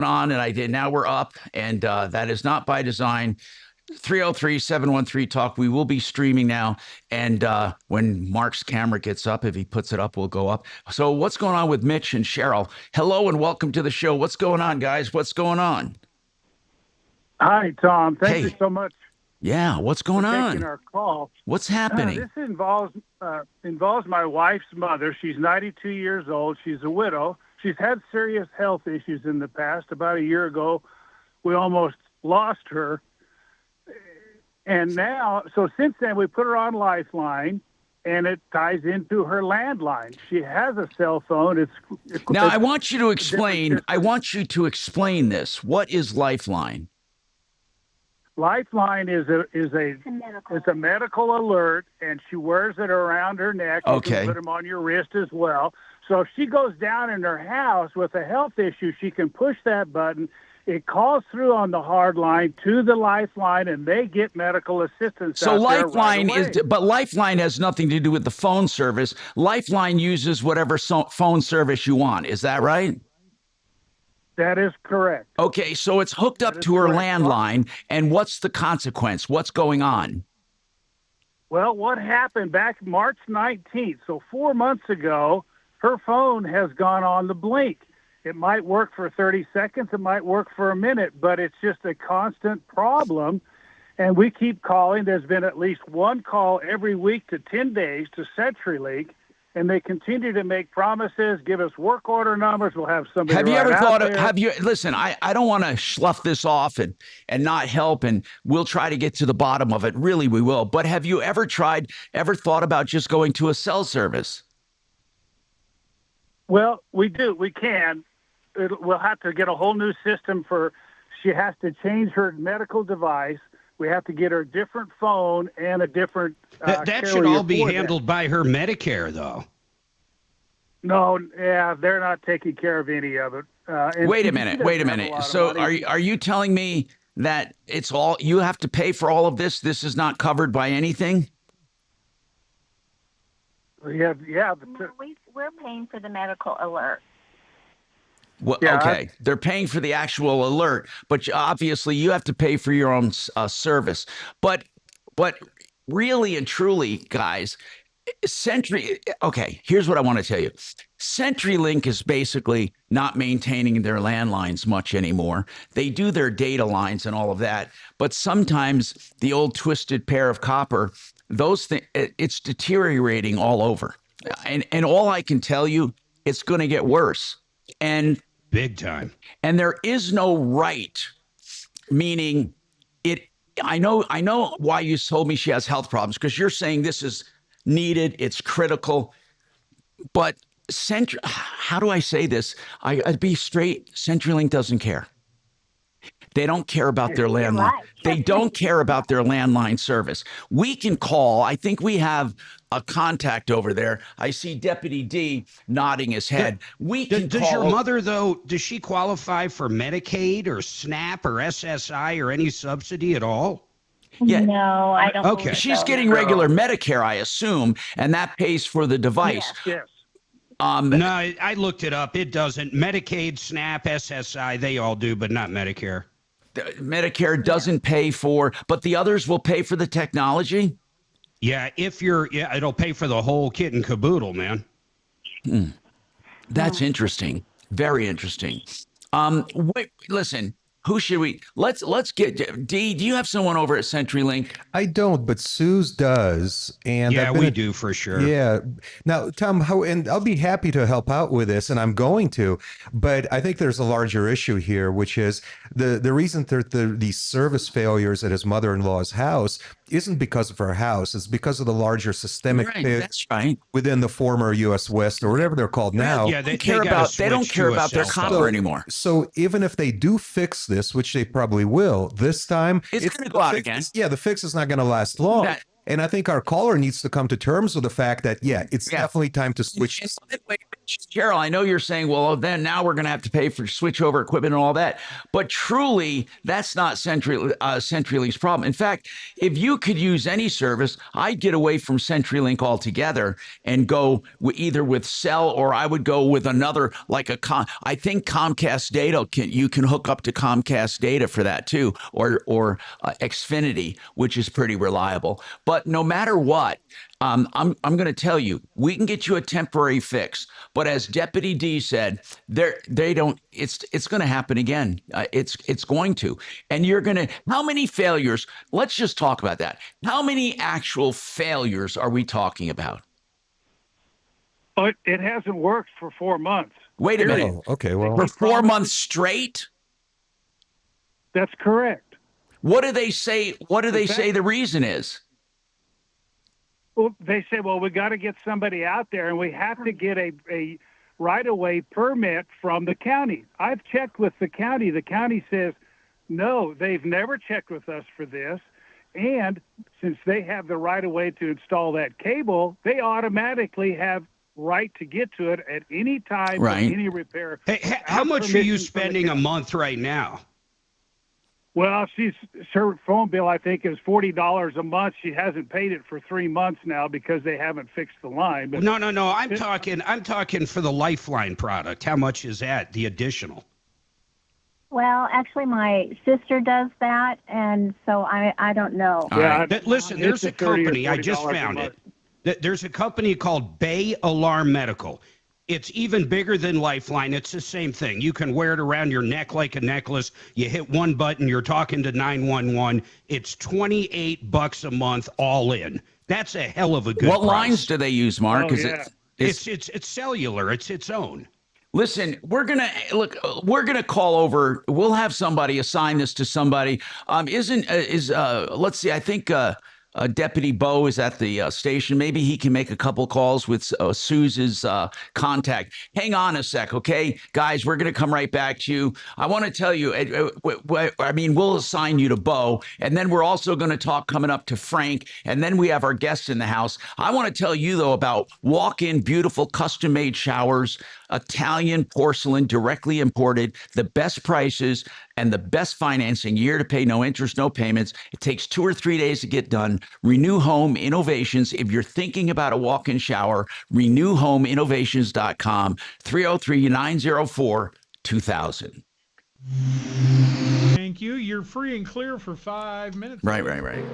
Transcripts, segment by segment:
on, and I did. Now we're up, and that is not by design. 303-713-TALK. We will be streaming now. And when Mark's camera gets up, if he puts it up, we'll go up. So what's going on with Mitch and Cheryl? Hello and welcome to the show. What's going on, guys? What's going on? Hi, Tom. Thank you so much. Yeah, what's going on? Taking our call. What's happening? This involves my wife's mother. She's 92 years old. She's a widow. She's had serious health issues in the past. About a year ago, we almost lost her. And now, so since then, we put her on Lifeline, and it ties into her landline. She has a cell phone. Now, I want you to explain. I want you to explain this. What is Lifeline? Lifeline is a medical alert, and she wears it around her neck. Okay. You can put them on your wrist as well. So if she goes down in her house with a health issue, she can push that button. It calls through on the hard line to the Lifeline, and they get medical assistance. So Lifeline but Lifeline has nothing to do with the phone service. Lifeline uses whatever phone service you want. Is that right? That is correct. Okay, so it's hooked up to her landline, and what's the consequence? What's going on? Well, what happened back March 19th, so 4 months ago, her phone has gone on the blink. It might work for 30 seconds, it might work for a minute, but it's just a constant problem. And we keep calling. There's been at least one call every week to 10 days to CenturyLink, and they continue to make promises, give us work order numbers. We'll have somebody. Have you ever thought of, listen, I don't want to slough this off and not help, and we'll try to get to the bottom of it. Really, we will. But have you ever thought about just going to a cell service? Well, we do. We can. We'll have to get a whole new system she has to change her medical device. We have to get her a different phone and a different that should all be handled by her Medicare, though. No, yeah, they're not taking care of any of it. Wait a minute. So are you telling me that it's all you have to pay for all of this? This is not covered by anything? Yeah. No, we're paying for the medical alert. Well, yeah, okay. They're paying for the actual alert, but obviously you have to pay for your own service. But really and truly, guys, okay, here's what I want to tell you. CenturyLink is basically not maintaining their landlines much anymore. They do their data lines and all of that, but sometimes the old twisted pair of copper, those things, it's deteriorating all over. And all I can tell you, it's going to get worse. And big time. And there is no right, meaning I know why you told me she has health problems, because you're saying this is needed, it's critical. But how do I say this? I'd be straight. CenturyLink doesn't care. They don't care about their landline. They don't care about their landline service. We can call. I think we have a contact over there. I see Deputy D nodding his head. Does your mother, though, does she qualify for Medicaid or SNAP or SSI or any subsidy at all? Yeah. No, I don't. Okay. She's getting regular Medicare, I assume, and that pays for the device. Yes. No, I looked it up. It doesn't. Medicaid, SNAP, SSI, they all do, but not Medicare. Medicare doesn't pay for, but the others will pay for the technology? Yeah, it'll pay for the whole kit and caboodle, man. That's interesting. Very interesting. Wait, listen. Who should we? Let's get D. Do you have someone over at CenturyLink? I don't, but Suze does, and yeah, we do for sure. Yeah. Now, Tom, and I'll be happy to help out with this, and I'm going to. But I think there's a larger issue here, which is the reason that these service failures at his mother-in-law's house isn't because of her house. It's because of the larger systemic that's right. within the former U.S. West or whatever they're called now. Yeah, they don't care about their copper anymore. So even if they do fix this, which they probably will, this time it's going to go out again. Yeah, the fix is not going to last long. And I think our caller needs to come to terms with the fact that, yeah, it's definitely time to switch. Cheryl, I know you're saying, well, then now we're going to have to pay for switchover equipment and all that. But truly, that's not CenturyLink's problem. In fact, if you could use any service, I'd get away from CenturyLink altogether and go either with Cell, or I would go with another, like I think Comcast Data, you can hook up to Comcast Data for that too, or Xfinity, which is pretty reliable. But no matter what, I'm going to tell you, we can get you a temporary fix, but as Deputy D said, they don't. It's going to happen again. It's going to, and you're going to. How many failures? Let's just talk about that. How many actual failures are we talking about? But it hasn't worked for 4 months. Wait a minute. Oh, okay, well, For 4 months straight? That's correct. What do they say? What do they say the reason is? Well, they say, well, we got to get somebody out there, and we have to get a right-of-way permit from the county. I've checked with the county. The county says, no, they've never checked with us for this. And since they have the right-of-way to install that cable, they automatically have right to get to it at any time, Right. for any repair. Hey, how much are you spending a month right now? Well, her phone bill, I think, is $40 a month. She hasn't paid it for 3 months now because they haven't fixed the line. But No. I'm talking for the Lifeline product. How much is that? The additional? Well, actually, my sister does that, and so I don't know. yeah, Listen, it's there's a $30 or company, I just $40 a found month. it. There's a company called Bay Alarm Medical. It's even bigger than Lifeline. It's the same thing. You can wear it around your neck like a necklace. You hit one button, you're talking to 911. It's $28 a month all in. That's a hell of a good What price. lines do they use, Mark? Oh, Is yeah. It's cellular. It's its own. Listen, we're gonna call over. We'll have somebody assign this to somebody. Let's see. I think Deputy Bo is at the station. Maybe he can make a couple calls with Suze's contact. Hang on a sec, okay, guys. We're gonna come right back to you. I want to tell you. We'll assign you to Bo, and then we're also going to talk coming up to Frank, and then we have our guests in the house. I want to tell you though about walk-in, beautiful, custom-made showers. Italian porcelain, directly imported, the best prices and the best financing, year to pay, no interest, no payments. It takes 2 or 3 days to get done. Renew Home Innovations. If you're thinking about a walk-in shower, renewhomeinnovations.com, 303-904-2000. Thank you. You're free and clear for 5 minutes. Right.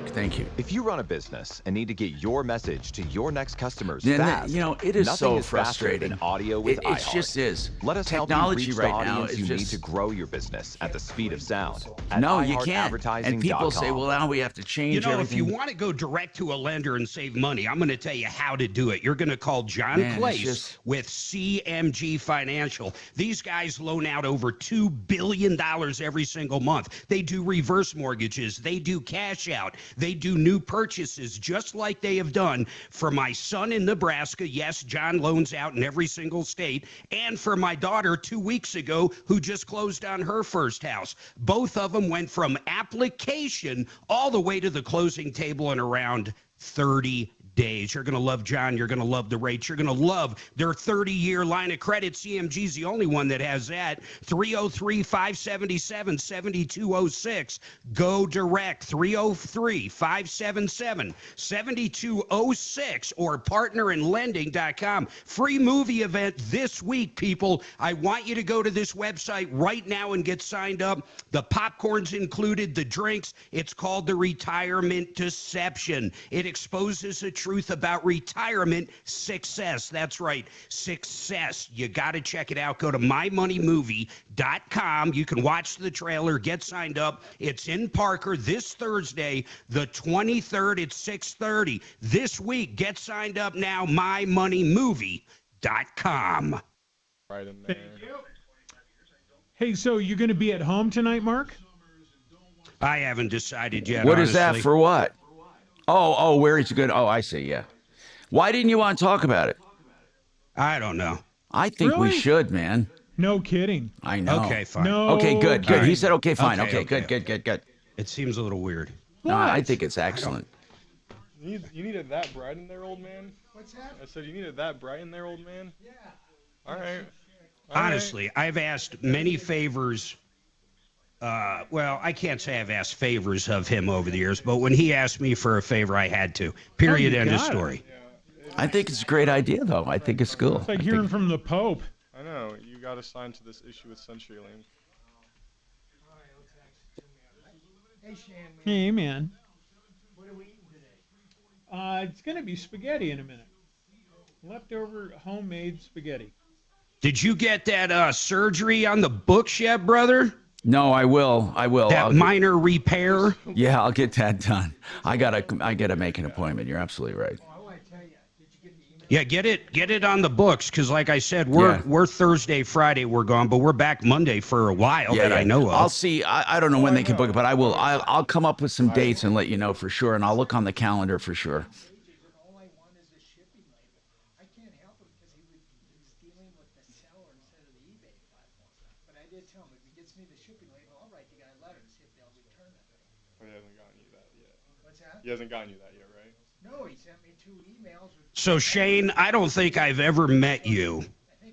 Thank you. If you run a business and need to get your message to your next customers Then, fast, it is nothing so is faster frustrating. than audio with It iHeart. just is. Let us Technology help you reach right the now audience is you need just- to grow your business at the speed of sound. At No, you can't. And people say, iHeartAdvertising.com. well, now we have to change You know, everything. if you want to go direct to a lender and save money, I'm going to tell you how to do it. You're going to call John Man, it's Place just- with CMG Financial. These guys loan out over $2 billion every single month. They do reverse mortgages. They do cash out. They do new purchases, just like they have done for my son in Nebraska. Yes, John loans out in every single state. And for my daughter 2 weeks ago, who just closed on her first house. Both of them went from application all the way to the closing table in around 30 days. You're going to love John. You're going to love the rates. You're going to love their 30-year line of credit. CMG's the only one that has that. 303-577-7206. Go direct. 303-577-7206 or partnerinlending.com. Free movie event this week, people. I want you to go to this website right now and get signed up. The popcorn's included, the drinks. It's called The Retirement Deception. It exposes the truth about retirement success. That's right, success. You got to check it out. Go to mymoneymovie.com. You can watch the trailer, get signed up. It's in Parker this Thursday, the 23rd at 6:30. This week, get signed up now, mymoneymovie.com. Right in there. Thank you. Hey, so you're going to be at home tonight, Mark? I haven't decided yet. What is that honestly. for what? Oh, where is it good? Oh, I see, yeah. Why didn't you want to talk about it? I don't know. I think we Really? should, man. No kidding. I know. Okay, fine. No. Okay, good. All He right. said, okay, fine. Okay, Okay, okay. good. It seems a little weird. No, I What? think it's excellent. You needed that bright in there, old man? What's that? I said you needed that bright in there, old man? Yeah. All right. Honestly, I've asked many favors. Well, I can't say I've asked favors of him over the years, but when he asked me for a favor, I had to. Period. End of story. I think it's a great idea, though. I think it's cool. It's like hearing from the Pope. I know. You got assigned to this issue with CenturyLink. Hey, man. What are we eating today? It's going to be spaghetti in a minute. Leftover homemade spaghetti. Did you get that surgery on the books yet, brother? No, I will. That minor repair? Yeah, I'll get that done. I gotta make an appointment. You're absolutely right. Yeah, get it on the books, because like I said, we're Thursday, Friday we're gone, but we're back Monday for a while I know of. I'll see. I don't know when they can book it, but I'll come up with some dates and let you know for sure, and I'll look on the calendar for sure. He hasn't gotten you that yet, right? No, he sent me 2 emails. So, Shane, I don't think I've ever met you,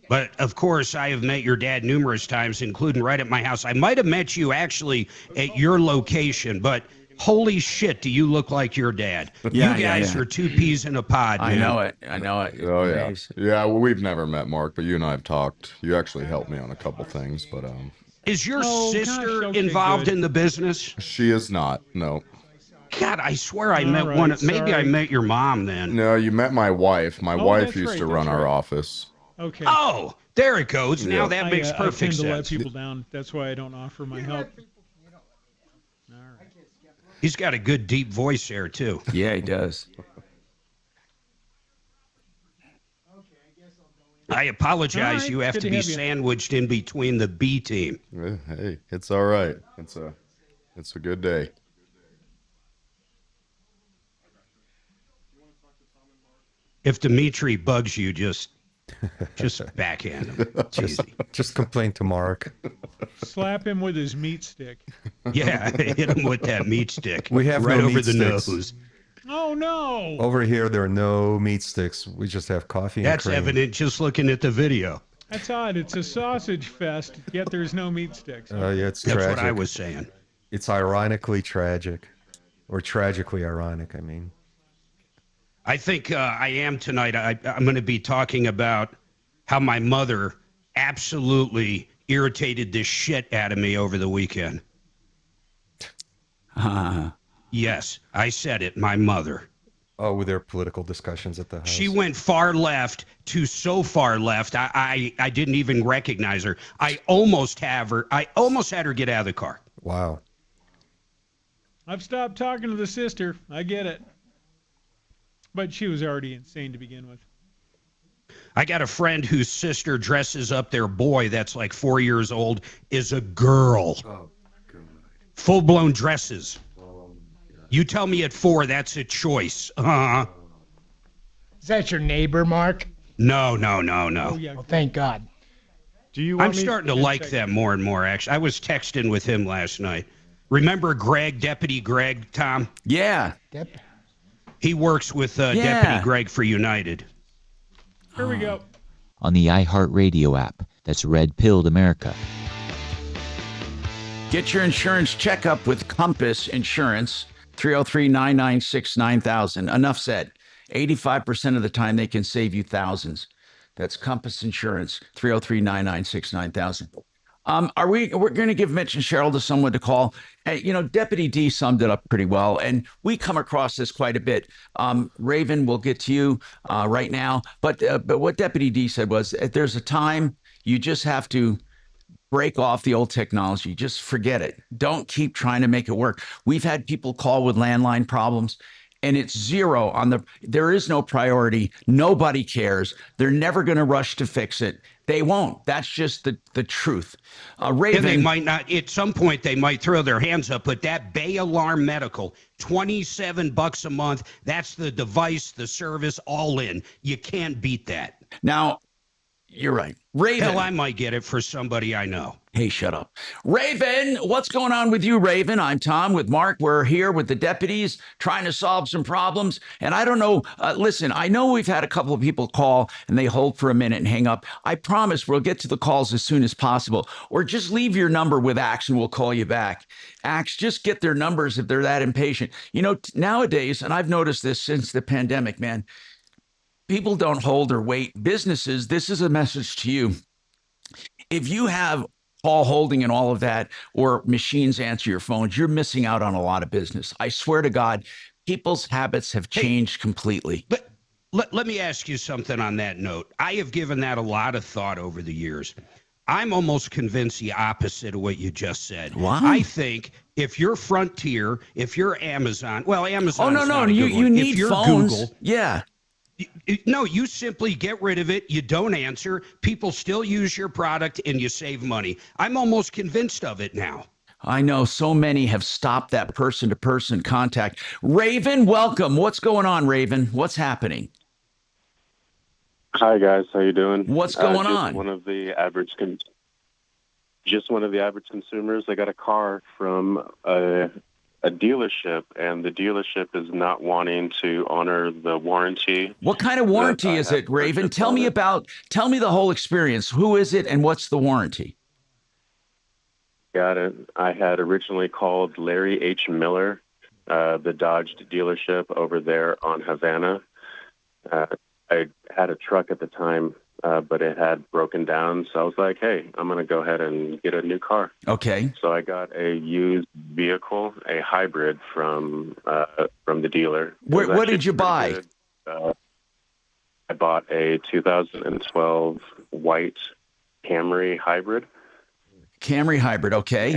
but of course I have met your dad numerous times, including right at my house. I might have met you actually at your location, but holy shit, do you look like your dad. You guys are 2 peas in a pod, man. I know it. Oh, yeah. Yeah, well, we've never met, Mark, but you and I have talked. You actually helped me on a couple things, but... Is your sister involved in the business? She is not, no. God, I swear I met one. Maybe I met your mom then. No, you met my wife. My wife used to run our office. Okay. Oh, there it goes. Now that makes perfect sense. I tend sense. to let people down. That's why I don't offer my help. All right. He's got a good deep voice there too. Yeah, he does. I apologize. Right, you have to be sandwiched in between the B team. Hey, it's all right. It's a good day. If Dimitri bugs you, just backhand him. Just complain to Mark. Slap him with his meat stick. Yeah, hit him with that meat stick. We have right no over meat the sticks. nose. Oh no! Over here, there are no meat sticks. We just have coffee and That's cream. evident just looking at the video. That's odd. It's a sausage fest, yet there's no meat sticks. Yeah, it's That's tragic. what I was saying. It's ironically tragic, or tragically ironic. I mean. I think I am tonight. I'm going to be talking about how my mother absolutely irritated the shit out of me over the weekend. Yes, I said it. My mother. Oh, with their political discussions at the house. She went far left to so far left. I didn't even recognize her. I almost had her get out of the car. Wow. I've stopped talking to the sister. I get it. But she was already insane to begin with. I got a friend whose sister dresses up their boy that's like 4 years old is a girl. Oh, God. Full-blown dresses. You tell me at 4, that's a choice. Is that your neighbor, Mark? No. Oh, yeah. Well, thank God. I'm starting to like them more and more, actually. I was texting with him last night. Remember Greg, Deputy Greg, Tom? Yeah. He works with Deputy Greg for United. Here we go. On the iHeartRadio app. That's Red Pilled America. Get your insurance checkup with Compass Insurance, 303-996-9000. Enough said. 85% of the time they can save you thousands. That's Compass Insurance, 303-996-9000. We're going to give Mitch and Cheryl to someone to call. Deputy D summed it up pretty well, and we come across this quite a bit. Raven, we'll get to you right now, but what Deputy D said was, there's a time you just have to break off the old technology. Just forget it. Don't keep trying to make it work. We've had people call with landline problems, and it's zero on there is no priority. Nobody cares. They're never going to rush to fix it. They won't. That's just the truth. Raven, and they might not. At some point, they might throw their hands up. But that Bay Alarm Medical, $27 a month. That's the device, the service, all in. You can't beat that. Now, You're right. Raven. Hell, I might get it for somebody I know. Hey, shut up. Raven, what's going on with you, Raven? I'm Tom with Mark. We're here with the deputies trying to solve some problems. And I don't know. Listen, I know we've had a couple of people call and they hold for a minute and hang up. I promise we'll get to the calls as soon as possible. Or just leave your number with Axe and we'll call you back. Axe, just get their numbers if they're that impatient. You know, nowadays, and I've noticed this since the pandemic, man, people don't hold or wait. Businesses, this is a message to you. If you have call holding and all of that, or machines answer your phones, you're missing out on a lot of business. I swear to God, people's habits have changed completely. But let me ask you something on that note. I have given that a lot of thought over the years. I'm almost convinced the opposite of what you just said. Why? I think if you're Frontier, if you're Amazon, well, Amazon. Oh, no, you need if you're phones. Google, yeah. No, you simply get rid of it. You don't answer. People still use your product and you save money. I'm almost convinced of it now. I know so many have stopped that person-to-person contact. Raven, welcome. What's going on, Raven? What's happening? Hi, guys. How you doing? What's going on? One of the average consumers. I got a car from a dealership, and the dealership is not wanting to honor the warranty. What kind of warranty is it, Raven? Tell me the whole experience. Who is it and what's the warranty? Got it. I had originally called Larry H. Miller, the Dodge dealership over there on Havana. I had a truck at the time, but it had broken down. So I was like, hey, I'm going to go ahead and get a new car. Okay. So I got a used vehicle, a hybrid from the dealer. What did you buy? I bought a 2012 white Camry hybrid. Camry hybrid, okay.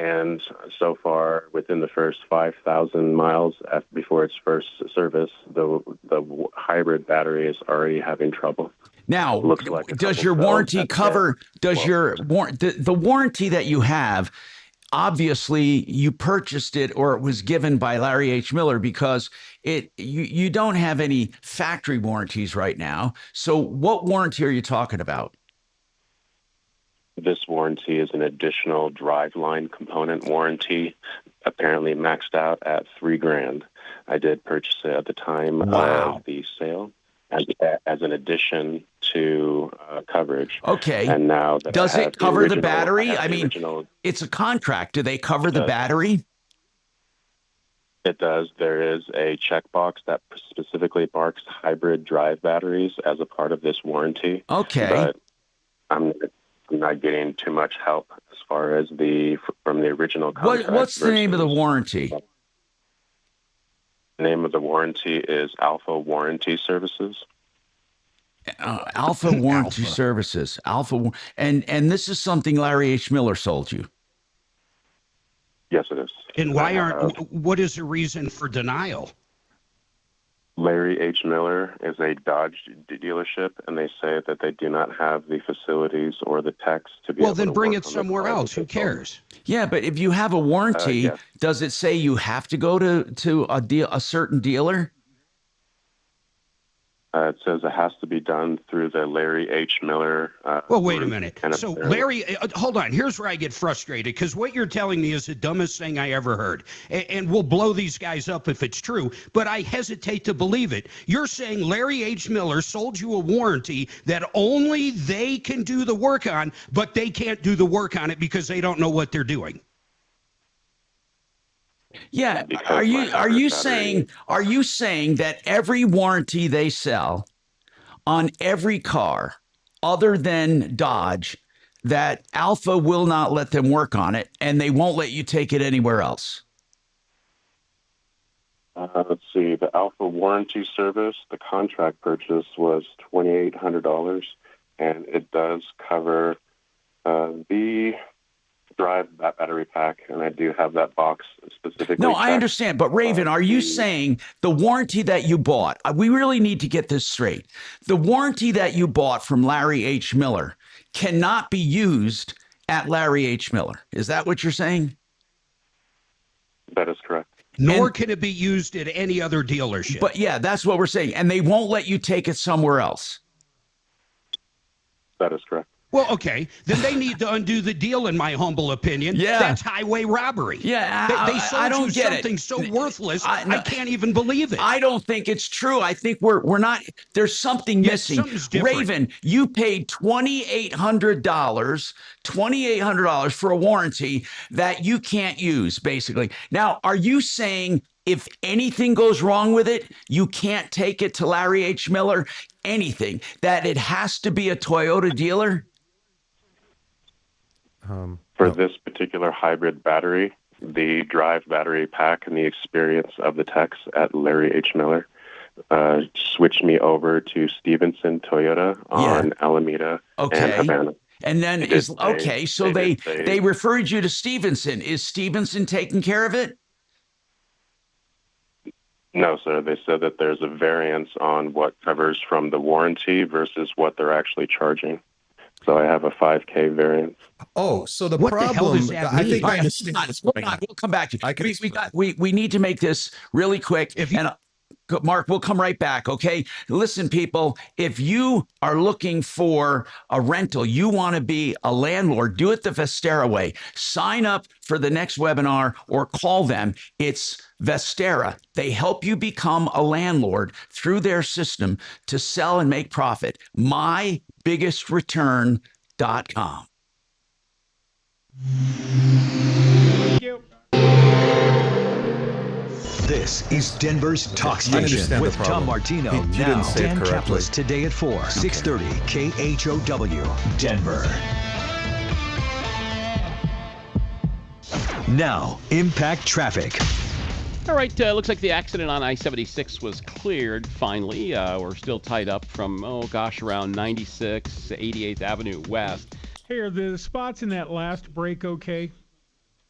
And so far, within the first 5,000 miles before its first service, the hybrid battery is already having trouble. Now, does your warranty cover? The warranty that you have? Obviously, you purchased it or it was given by Larry H. Miller because you don't have any factory warranties right now. So, what warranty are you talking about? This warranty is an additional driveline component warranty, apparently maxed out at $3,000. I did purchase it at the time of the sale as an addition to coverage. Okay. And now that does it cover the battery? I mean, it's a contract. Do they cover the battery? It does. There is a checkbox that specifically marks hybrid drive batteries as a part of this warranty. Okay. But I'm not getting too much help as far as from the original contract. What's the name of the warranty? The name of the warranty is Alpha Warranty Services. Alpha Warranty Services. And this is something Larry H. Miller sold you. Yes, it is. And what is the reason for denial? Larry H. Miller is a Dodge dealership, and they say that they do not have the facilities or the techs to be able to work on the car. Well, then bring it somewhere else. Who cares? Yeah, but if you have a warranty, does it say you have to go to a certain dealer? It says it has to be done through the Larry H. Miller. Well, wait a minute. So, Larry, hold on. Here's where I get frustrated, because what you're telling me is the dumbest thing I ever heard. And we'll blow these guys up if it's true, but I hesitate to believe it. You're saying Larry H. Miller sold you a warranty that only they can do the work on, but they can't do the work on it because they don't know what they're doing. Yeah. Are you saying that every warranty they sell on every car other than Dodge, that Alpha will not let them work on it and they won't let you take it anywhere else? Let's see. The Alpha Warranty Service, the contract purchase was $2,800, and it does cover the drive battery pack, and I do have that box specifically. No, I understand, but Raven, are you saying the warranty that you bought, we really need to get this straight. The warranty that you bought from Larry H. Miller cannot be used at Larry H. Miller. Is that what you're saying? That is correct. Nor can it be used at any other dealership. But yeah, that's what we're saying. And they won't let you take it somewhere else. That is correct. Well, okay, then they need to undo the deal, in my humble opinion. Yeah. That's highway robbery. Yeah, They sold I don't you get something it. so worthless, I can't even believe it. I don't think it's true. I think we're not. There's something missing. Something's different. Raven, you paid $2,800 for a warranty that you can't use, basically. Now, are you saying if anything goes wrong with it, you can't take it to Larry H. Miller? Anything, that it has to be a Toyota dealer? For this particular hybrid battery, the drive battery pack and the experience of the techs at Larry H. Miller switched me over to Stevenson Toyota on Alameda and Havana. And then they referred you to Stevenson. Is Stevenson taking care of it? No, sir. They said that there's a variance on what covers from the warranty versus what they're actually charging. So I have a 5K variance. Oh, so the What problem, the hell does that I mean? think All I right, understand what's going on. we'll come back to you. We need to make this really quick. Mark, we'll come right back, okay? Listen, people, if you are looking for a rental, you want to be a landlord, do it the Vestera way. Sign up for the next webinar or call them. It's Vestera. They help you become a landlord through their system to sell and make profit. MyBiggestReturn.com. Thank you. This is Denver's talk I understand station the with problem. Tom Martino. You Now, didn't say it Dan correctly. Kaplis today at 4, 6:30 KHOW, Denver. Now, Impact Traffic. All right, looks like the accident on I-76 was cleared finally. We're still tied up from, around 96, 88th Avenue West. Hey, are the spots in that last break okay?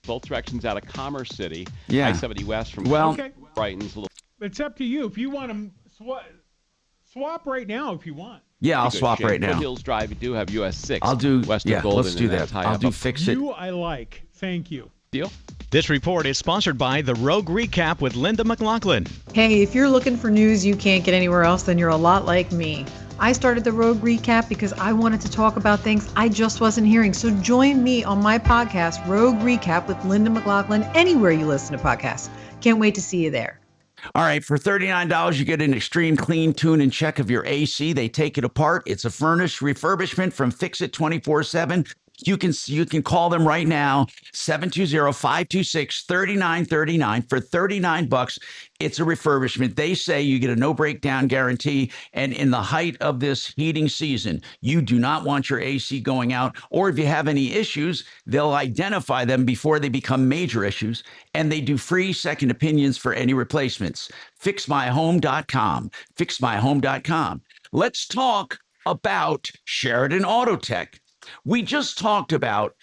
Both directions out of Commerce City. Yeah. I-70 West from Okay. Brighton's a little. It's up to you. If you want to swap right now if you want. Yeah, I'll good swap shape. right now. Foothills Drive, you do have US 6. I'll do, West of yeah, Golden. let's do and that. tie I'll up do a fix it. You I like. Thank you. Deal? This report is sponsored by The Rogue Recap with Linda McLaughlin. Hey, if you're looking for news you can't get anywhere else, then you're a lot like me. I started the Rogue Recap because I wanted to talk about things I just wasn't hearing. So join me on my podcast, Rogue Recap with Linda McLaughlin, anywhere you listen to podcasts. Can't wait to see you there. All right, for $39, you get an extreme clean tune and check of your AC. They take it apart. It's a furnished refurbishment from Fix It 24/7. You can call them right now, 720-526-3939 for $39. It's a refurbishment. They say you get a no breakdown guarantee. And in the height of this heating season, you do not want your AC going out. Or if you have any issues, they'll identify them before they become major issues. And they do free second opinions for any replacements. FixMyHome.com. FixMyHome.com. Let's talk about Sheridan Auto Tech. We just talked about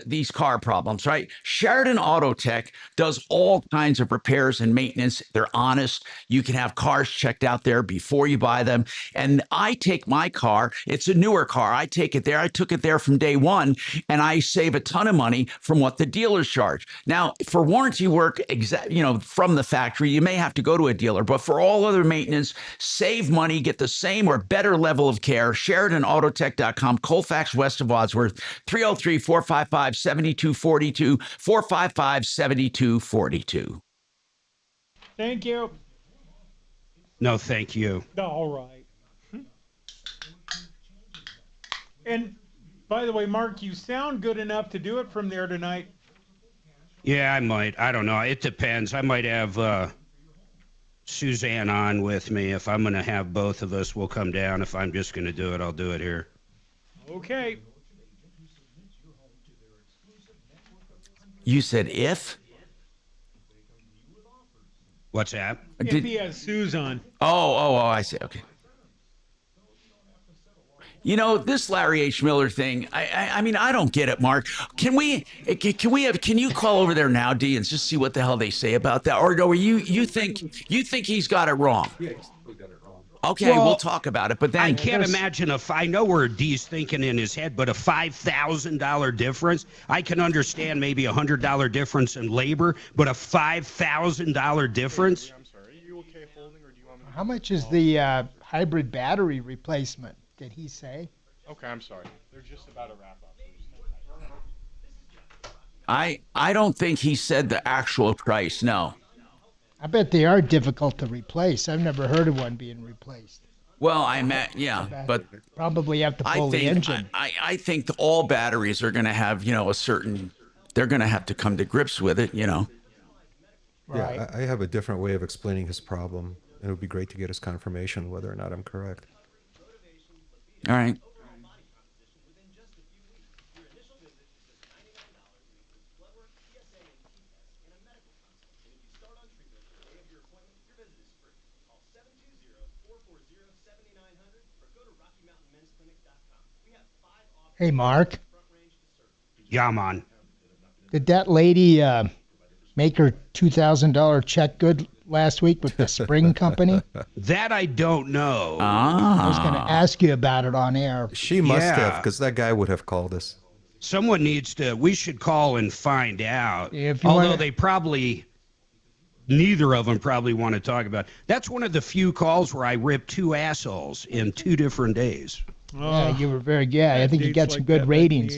these car problems, right? Sheridan Auto Tech does all kinds of repairs and maintenance. They're honest. You can have cars checked out there before you buy them. And I take my car, it's a newer car. I take it there. I took it there from day one, and I save a ton of money from what the dealers charge. Now, for warranty work, from the factory, you may have to go to a dealer, but for all other maintenance, save money, get the same or better level of care. SheridanAutotech.com, Colfax west of Wadsworth, 303-455-7242, 455-7242. Thank you. No, thank you. All right. And by the way, Mark, you sound good enough to do it from there tonight. Yeah, I might. I don't know. It depends. I might have Suzanne on with me. If I'm going to have both of us, we'll come down. If I'm just going to do it, I'll do it here. Okay. You said if? What's that? If he has Susan. Oh, I see. Okay. This Larry H. Miller thing, I mean, I don't get it, Mark. Can you call over there now, D, and just see what the hell they say about that? Or you think he's got it wrong? Yeah, he's got it wrong. Okay, Well, we'll talk about it. But then I can't imagine I know where D's thinking in his head, but a $5,000 difference. I can understand maybe $100 difference in labor, but a $5,000 difference. I'm sorry. Are you okay holding, or do you want me to? How much is the hybrid battery replacement? Did he say? Okay, I'm sorry. They're just about to wrap up. I don't think he said the actual price. No. I bet they are difficult to replace. I've never heard of one being replaced. Well, yeah, but probably have to pull the engine. I think all batteries are going to have, a certain. They're going to have to come to grips with it, Right. Yeah, I have a different way of explaining his problem. It would be great to get his confirmation whether or not I'm correct. All right. Hey, Mark. Yeah, man. Did that lady make her $2,000 check good last week with the Spring Company? That I don't know. I was going to ask you about it on air. She must have, because that guy would have called us. Someone needs to, we should call and find out. If you Although wanna- they probably, neither of them probably want to talk about it. That's one of the few calls where I ripped two assholes in 2 different days. Yeah, you were very good. I think you got some good ratings.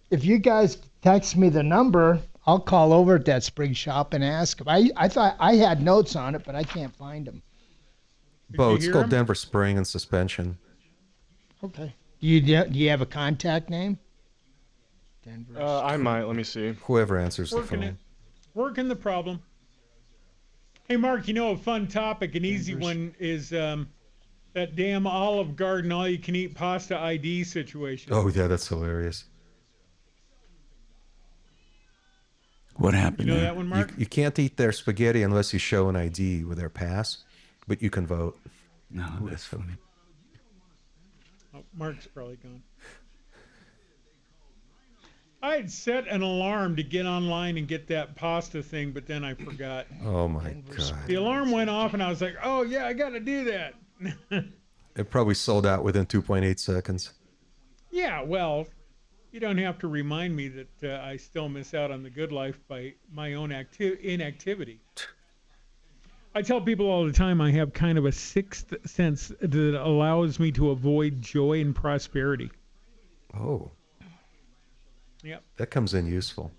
If you guys text me the number, I'll call over at that Spring shop and ask them. I thought I had notes on it, but I can't find them. Bo, it's called Denver Spring and Suspension. Okay. Do you have a contact name? Denver. I might. Let me see. Whoever answers the Working phone. it. Working the problem. Hey, Mark, a fun topic, an easy one is that damn Olive Garden all-you-can-eat pasta ID situation. Oh, yeah, that's hilarious. What happened? You know that one, Mark? You can't eat their spaghetti unless you show an ID with their pass, but you can vote. No, that's funny. Oh, Mark's probably gone. I had set an alarm to get online and get that pasta thing, but then I forgot. Oh, my God. The alarm went off, and I was like, oh, yeah, I got to do that. It probably sold out within 2.8 seconds. Yeah, well, you don't have to remind me that I still miss out on the good life by my own inactivity. I tell people all the time I have kind of a sixth sense that allows me to avoid joy and prosperity. Oh. Yep. That comes in useful.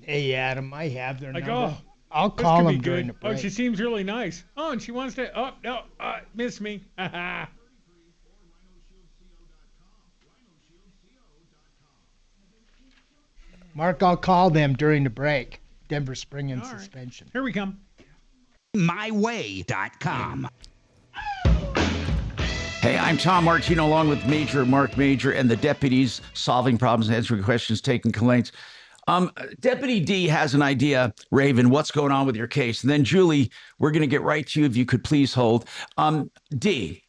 Hey, Adam, I have their Like, number. oh, I'll this call could be them during the good. break. Oh, she seems really nice. Oh, and she wants to. Oh, no, miss me. Mark, I'll call them during the break. Denver Spring and Suspension. Here we come. myway.com. Hey, I'm Tom Martino, along with Marc Mager, and the deputies solving problems, answering questions, taking complaints. Deputy D has an idea, Raven, what's going on with your case? And then, Julie, we're going to get right to you if you could please hold. D,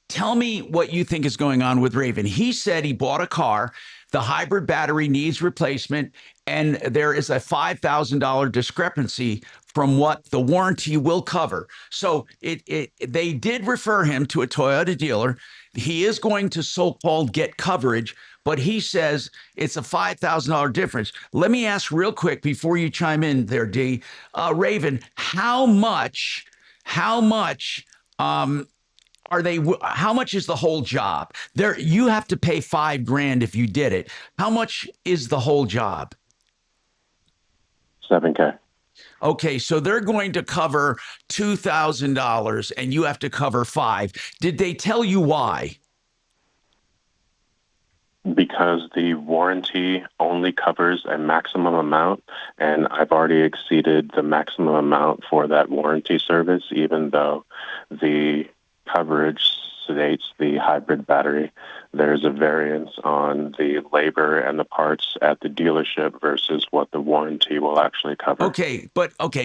tell me what you think is going on with Raven. He said he bought a car, the hybrid battery needs replacement, and there is a $5,000 discrepancy from what the warranty will cover. So they did refer him to a Toyota dealer. He is going to so-called get coverage, but he says it's a $5,000 difference. Let me ask real quick before you chime in there, D. Raven, how much how much is the whole job? You have to pay $5,000 if you did it. How much is the whole job? $7,000. Okay, so they're going to cover $2,000 and you have to cover $5,000. Did they tell you why? Because the warranty only covers a maximum amount, and I've already exceeded the maximum amount for that warranty service, even though the coverage states the hybrid battery. There's a variance on the labor and the parts at the dealership versus what the warranty will actually cover. Okay,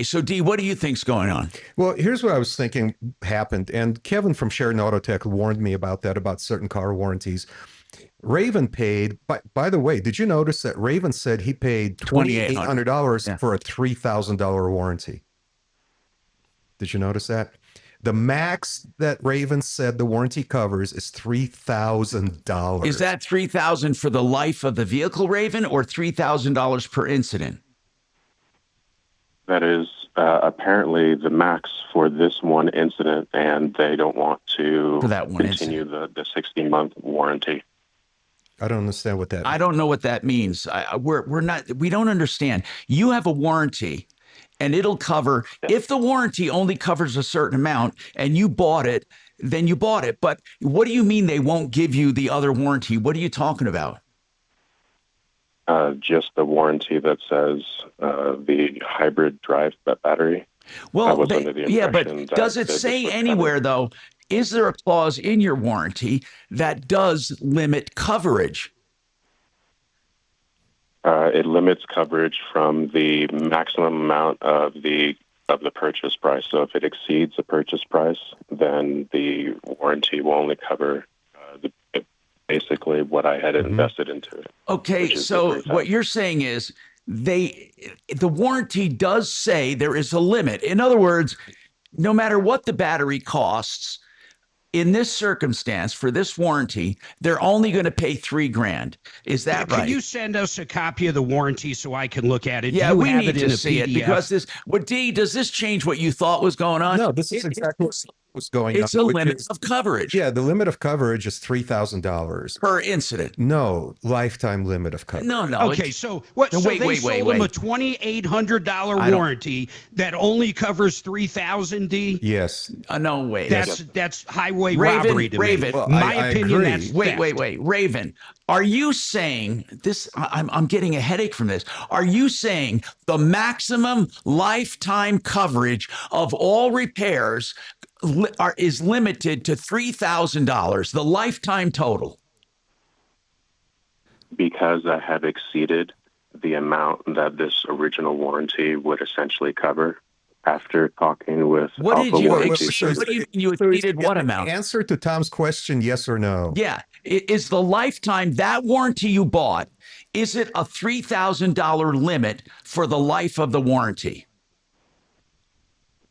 so D, what do you think's going on? Well, here's what I was thinking happened, and Kevin from Sheridan Autotech warned me about that, about certain car warranties. Raven paid, by the way, did you notice that Raven said he paid $2,800 for a $3,000 warranty? Did you notice that? The max that Raven said the warranty covers is $3,000. Is that $3,000 for the life of the vehicle, Raven, or $3,000 per incident? That is apparently the max for this one incident, and they don't want to For that one continue the 16-month warranty. I don't understand what that means. I don't know what that means. We don't understand. You have a warranty, and it'll cover, if the warranty only covers a certain amount and you bought it, then you bought it. But what do you mean they won't give you the other warranty? What are you talking about? Just the warranty that says the hybrid drive battery. Well, was under the yeah, but impression does that it this say was anywhere, though, is there a clause in your warranty that does limit coverage? It limits coverage from the maximum amount of the purchase price. So if it exceeds the purchase price, then the warranty will only cover basically what I had invested into it. Okay, so what you're saying is the warranty does say there is a limit. In other words, no matter what the battery costs, in this circumstance, for this warranty, they're only going to pay $3,000. Is that right? Can you send us a copy of the warranty so I can look at it? Yeah, Do you we have need it in to a see it PDF? because does this change what you thought was going on? No, this is exactly what's going on. It's a limit of coverage. Yeah, the limit of coverage is $3,000 per incident. No, lifetime limit of coverage. No. Okay, so what? No, so wait, they wait, sold wait, them a wait. $2,800 warranty that only covers $3,000. D. Yes. No way. That's highway robbery to Raven. me. Well, My I opinion. agree. That's Wait, theft. wait. Raven, are you saying this? I'm getting a headache from this. Are you saying the maximum lifetime coverage of all repairs is limited to $3,000, the lifetime total? Because I have exceeded the amount that this original warranty would essentially cover. After talking with What Alpha did you Warranty, exceed? What do you mean you exceeded what amount? Answer to Tom's question, yes or no? Yeah. Is the lifetime, that warranty you bought, is it a $3,000 limit for the life of the warranty?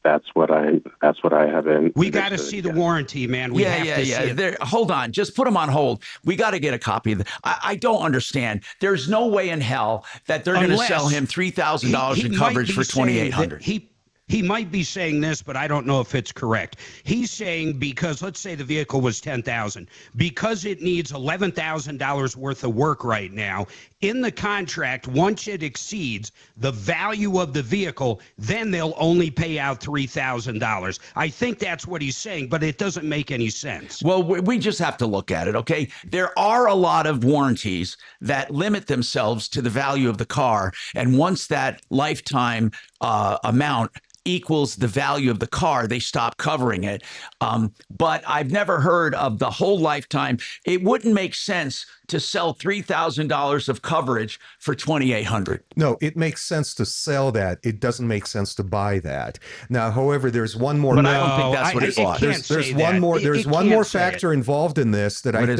that's what I have in. We got to see the warranty, man. We have to see it. Hold on. Just put them on hold. We got to get a copy of it. I don't understand. There's no way in hell that they're going to sell him $3,000 in coverage for $2,800. He might be saying this, but I don't know if it's correct. He's saying because let's say the vehicle was $10,000, because it needs $11,000 worth of work right now. In the contract, once it exceeds the value of the vehicle, then they'll only pay out $3,000. I think that's what he's saying, but it doesn't make any sense. Well, we just have to look at it, okay? There are a lot of warranties that limit themselves to the value of the car, and once that lifetime amount equals the value of the car, they stop covering it. But I've never heard of the whole lifetime. It wouldn't make sense to sell $3,000 of coverage for $2,800. No, it makes sense to sell that. It doesn't make sense to buy that. Now, however, there's one more. But I don't think that's what it was. There's one more. There's one more factor involved in this that I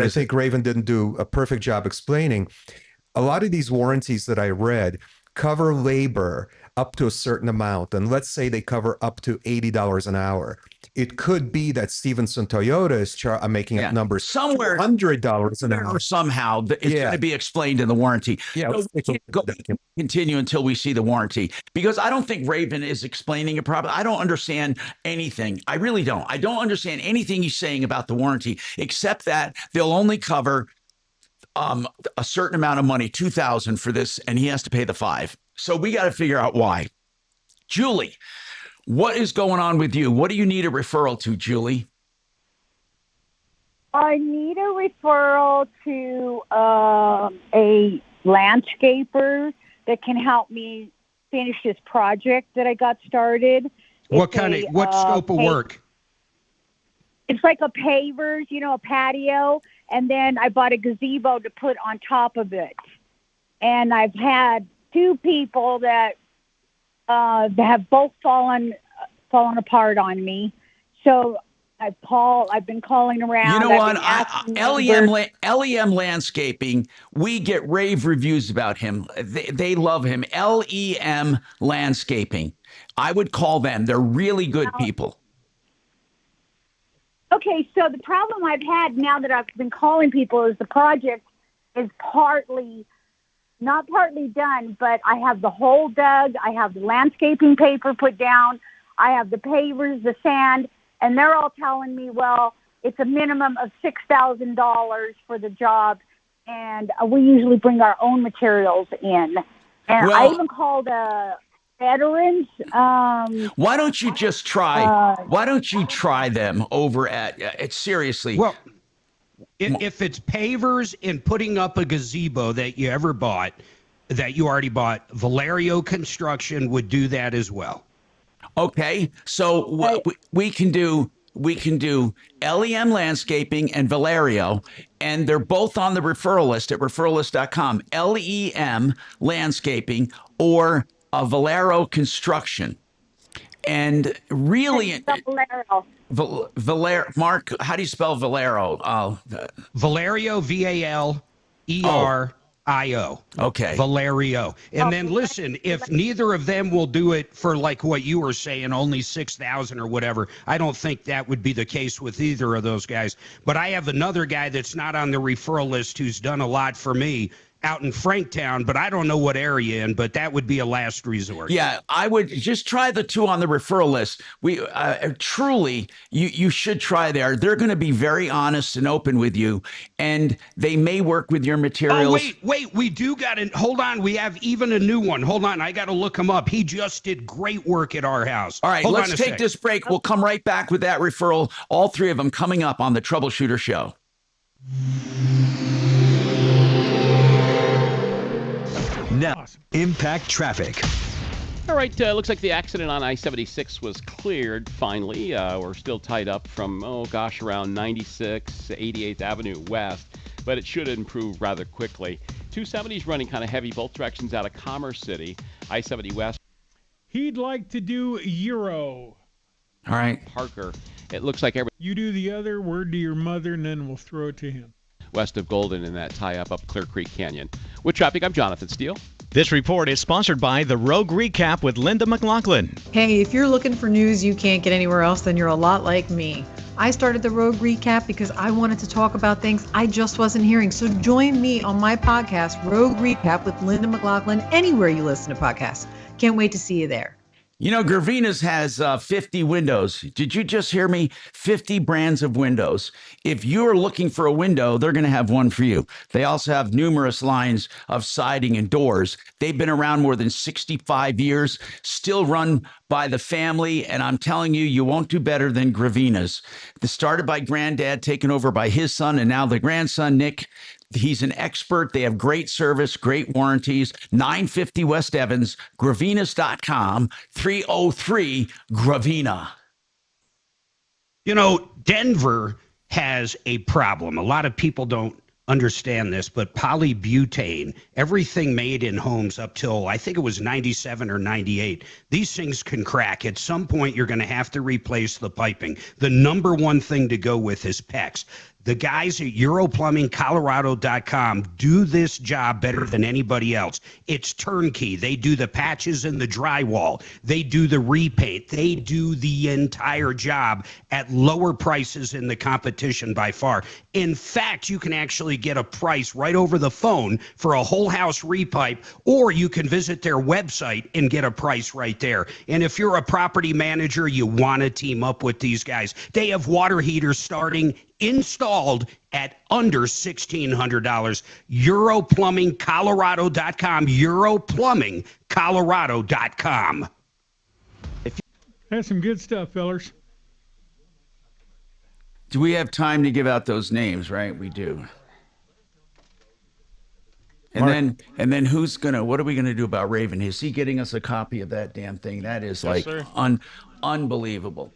think Raven didn't do a perfect job explaining. A lot of these warranties that I read cover labor up to a certain amount, and let's say they cover up to $80 an hour. It could be that Stevenson Toyota is making up numbers somewhere $100 an hour. Or somehow it's going to be explained in the warranty. Yeah, so we can't continue until we see the warranty, because I don't think Raven is explaining it properly. I don't understand anything. I really don't. I don't understand anything he's saying about the warranty, except that they'll only cover a certain amount of money, $2,000 for this, and he has to pay the $5,000. So we got to figure out why. Julie, what is going on with you? What do you need a referral to, Julie? I need a referral to a landscaper that can help me finish this project that I got started. What scope of work? It's like a pavers, a patio, and then I bought a gazebo to put on top of it. And I've had two people that have both fallen apart on me. So I've been calling around. You know what? LEM Landscaping, we get rave reviews about him. They love him. LEM Landscaping. I would call them. They're really good people. Okay, so the problem I've had now that I've been calling people is the project is partly not partly done, but I have the hole dug. I have the landscaping paper put down. I have the pavers, the sand, and they're all telling me, well, it's a minimum of $6,000 for the job, and we usually bring our own materials in. And I even called veterans. Why don't you just try? Why don't you try them over at? It's seriously. Well, if it's pavers and putting up a gazebo that you already bought, Valerio Construction would do that as well. Okay, so we can do LEM Landscaping and Valerio, and they're both on the referral list at referrallist.com. LEM Landscaping or Valero Construction. And really, Valero. Mark, how do you spell Valero? Valerio, Valerio. Okay. Valerio. And then listen, if neither of them will do it for like what you were saying, only 6,000 or whatever, I don't think that would be the case with either of those guys. But I have another guy that's not on the referral list who's done a lot for me out in Franktown, but I don't know what area in, but that would be a last resort. Yeah, I would just try the two on the referral list. We truly, you should try there. They're going to be very honest and open with you, and they may work with your materials. Oh, wait, we do got it. Hold on, we have even a new one. Hold on, I got to look him up. He just did great work at our house. All right, let's take this break. We'll come right back with that referral. All three of them coming up on the Troubleshooter Show. Now, impact traffic. All right, looks like the accident on I-76 was cleared finally. We're still tied up from, around 96, 88th Avenue West, but it should improve rather quickly. 270's running kind of heavy both directions out of Commerce City. I-70 West. He'd like to do Euro. All right. Parker. It looks like you do the other, word to your mother, and then we'll throw it to him. West of Golden in that tie-up up Clear Creek Canyon. With traffic, I'm Jonathan Steele. This report is sponsored by the Rogue Recap with Linda McLaughlin. Hey, if you're looking for news you can't get anywhere else, then you're a lot like me. I started the Rogue Recap because I wanted to talk about things I just wasn't hearing. So join me on my podcast, Rogue Recap with Linda McLaughlin, anywhere you listen to podcasts. Can't wait to see you there. You know, Gravina's has 50 windows. Did you just hear me? 50 brands of windows. If you're looking for a window, they're going to have one for you. They also have numerous lines of siding and doors. They've been around more than 65 years, still run by the family. And I'm telling you, you won't do better than Gravina's. They started by Granddad, taken over by his son, and now the grandson, Nick. He's an expert. They have great service, great warranties. 950 West Evans, Gravinas.com, 303 Gravina. You know, Denver has a problem. A lot of people don't understand this, but polybutane, everything made in homes up till, I think it was 97 or 98, these things can crack. At some point, you're going to have to replace the piping. The number one thing to go with is PEX. The guys at EuroPlumbingColorado.com do this job better than anybody else. It's turnkey. They do the patches and the drywall. They do the repaint. They do the entire job at lower prices than the competition by far. In fact, you can actually get a price right over the phone for a whole house repipe, or you can visit their website and get a price right there. And if you're a property manager, you want to team up with these guys. They have water heaters starting installed at under $1,600. EuroPlumbingColorado.com. EuroPlumbingColorado.com. That's some good stuff, fellers. Do we have time to give out those names, right? We do. And then who's gonna? What are we gonna do about Raven? Is he getting us a copy of that damn thing? That is unbelievable.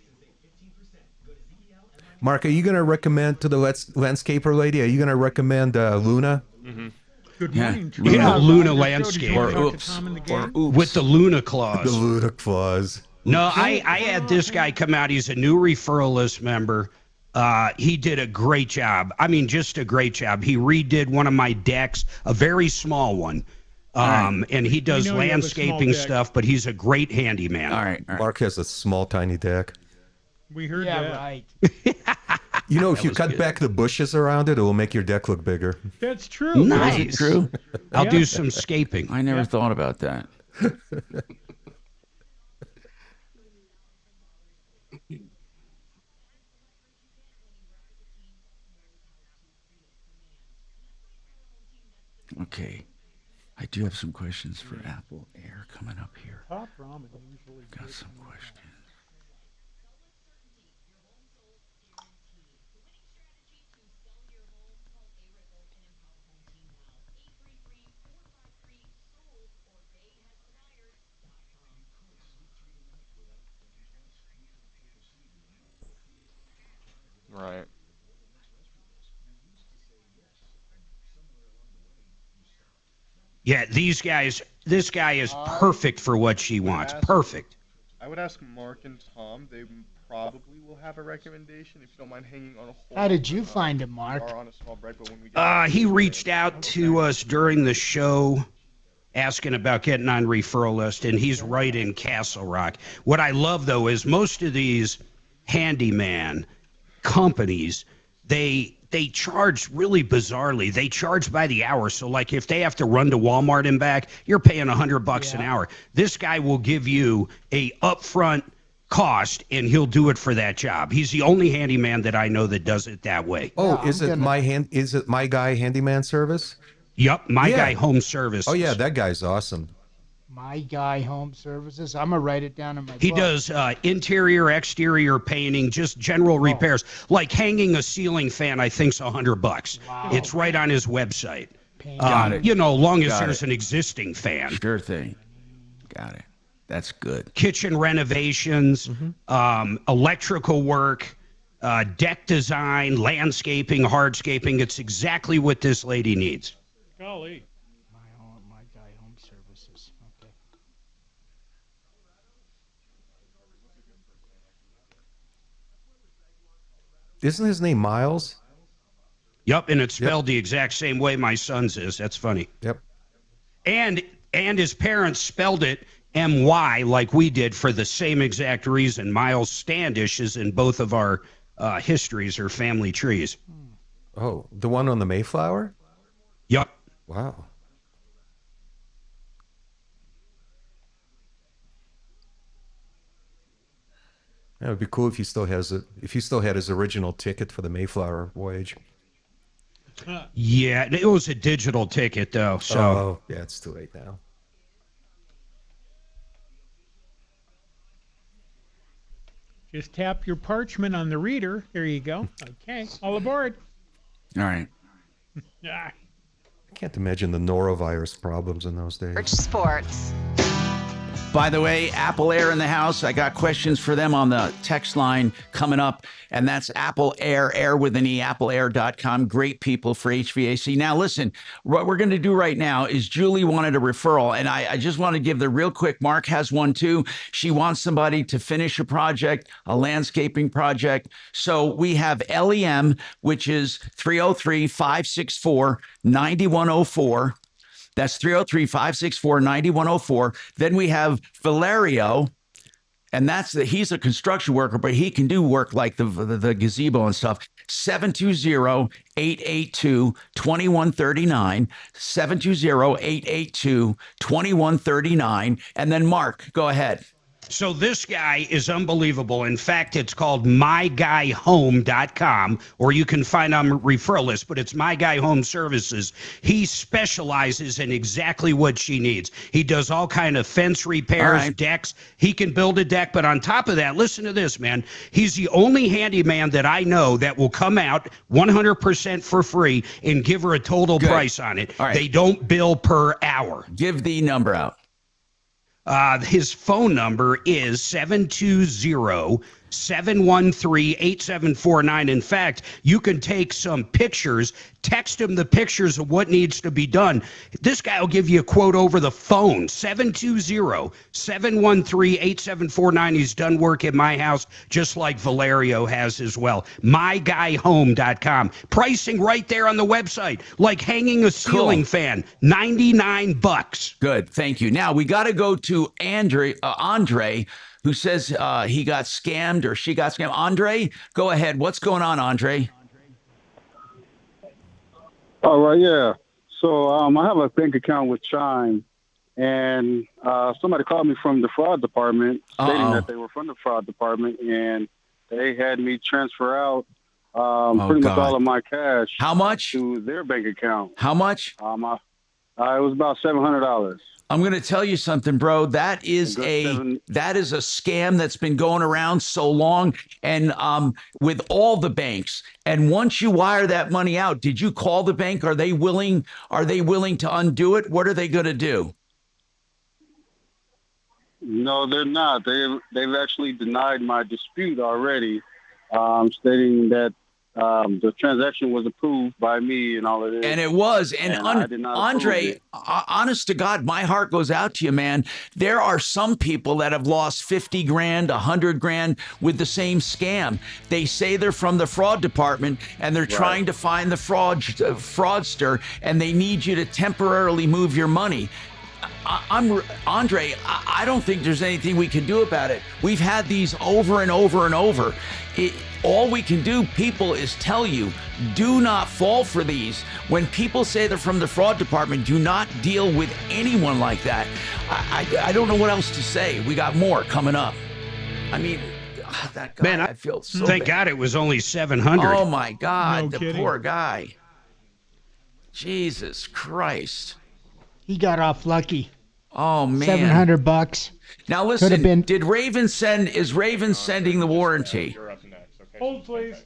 Mark, are you going to recommend to the landscaper lady? Are you going to recommend Luna? Mm-hmm. Good morning. Yeah, Luna Landscape. Or oops. With the Luna clause. The Luna clause. No, I had this guy come out. He's a new referral list member. He did a great job. I mean, just a great job. He redid one of my decks, a very small one. And he does landscaping stuff, but he's a great handyman. All right. Mark has a small, tiny deck. We heard that. Right. You know, if That you was cut good. back the bushes around it, it will make your deck look bigger. That's true. Nice. Is it true? I'll do some scaping. I never thought about that. Okay. I do have some questions for Apple Air coming up here. Top ramen usually Got some questions. Right. Yeah, this guy is perfect for what she wants. Perfect. I would ask Mark and Tom. They probably will have a recommendation if you don't mind hanging on a hold. How did you find him, Mark? Or on a small break, but when we get He reached out to us during the show asking about getting on referral list, and he's right in Castle Rock. What I love, though, is most of these handyman companies, they charge really bizarrely. They charge by the hour. So, like, if they have to run to Walmart and back, you're paying $100 an hour. This guy will give you a upfront cost, and he'll do it for that job. He's the only handyman that I know that does it that way. Oh, is it My Guy Handyman Service? Yep, My Guy Home Services. Oh yeah, that guy's awesome. My Guy Home Services. I'm gonna write it down in my He book. does interior, exterior painting, just general repairs. Like hanging a ceiling fan, I think's $100. Wow. It's right on his website. Got it. You know, long as Got there's it. an existing fan. Sure thing. Got it. That's good. Kitchen renovations, electrical work, deck design, landscaping, hardscaping. It's exactly what this lady needs. Golly. My Guy Home Services. Okay. Isn't his name Miles? Yep, and it's spelled the exact same way my son's is. That's funny. Yep. And his parents spelled it M-Y like we did for the same exact reason. Miles Standish is in both of our histories or family trees. Oh, the one on the Mayflower? Yep. Wow. That would be cool if he still has it. If he still had his original ticket for the Mayflower voyage. Yeah, it was a digital ticket though. So Oh, yeah, it's too late now. Just tap your parchment on the reader. There you go. Okay, all aboard. All right. Ah. I can't imagine the norovirus problems in those days. Rich Sports. By the way, Apple Air in the house. I got questions for them on the text line coming up, and that's Apple Air, air with an E, appleair.com. Great people for HVAC. Now, listen, what we're going to do right now is Julie wanted a referral, and I just want to give the real quick. Mark has one too. She wants somebody to finish a project, a landscaping project. So we have LEM, which is 303-564-9104. That's 303-564-9104. Then we have Valerio, and he's a construction worker, but he can do work like the gazebo and stuff. 720-882-2139. 720-882-2139. And then Mark, go ahead. So this guy is unbelievable. In fact, it's called myguyhome.com, or you can find on referral list, but it's My Guy Home Services. He specializes in exactly what she needs. He does all kind of fence repairs, decks. He can build a deck, but on top of that, listen to this, man. He's the only handyman that I know that will come out 100% for free and give her a total price on it. All right. They don't bill per hour. Give the number out. His phone number is 720-713-8749. In fact, you can take some pictures, text him the pictures of what needs to be done. This guy will give you a quote over the phone, 720-713-8749. He's done work at my house, just like Valerio has as well. myguyhome.com. Pricing right there on the website, like hanging a ceiling fan, $99. Good, thank you. Now we got to go to Andre, who says he got scammed or she got scammed. Andre, go ahead. What's going on, Andre? All right, yeah. So I have a bank account with Chime, and somebody called me from the fraud department stating that they were from the fraud department, and they had me transfer out pretty much all of my cash. How much? To their bank account. How much? It was about $700. I'm going to tell you something, bro. That is a scam that's been going around so long, and with all the banks. And once you wire that money out, did you call the bank? Are they willing to undo it? What are they going to do? No, they're not. They've actually denied my dispute already, stating that the transaction was approved by me and all of this. And it was. And I did not Andre, approve it. honest to God, my heart goes out to you, man. There are some people that have lost 50 grand, 100 grand with the same scam. They say they're from the fraud department and they're trying to find the fraudster, and they need you to temporarily move your money. Andre, I don't think there's anything we can do about it. We've had these over and over and over. All we can do, people, is tell you, do not fall for these. When people say they're from the fraud department, do not deal with anyone like that. I don't know what else to say. We got more coming up. I mean, that guy, Man, I feel so thank bad. God it was only 700. Oh, my God, No the kidding. poor guy. Jesus Christ. He got off lucky. Oh, man. $700. Now Could've listen, been- is Raven sending the warranty? Hold, please.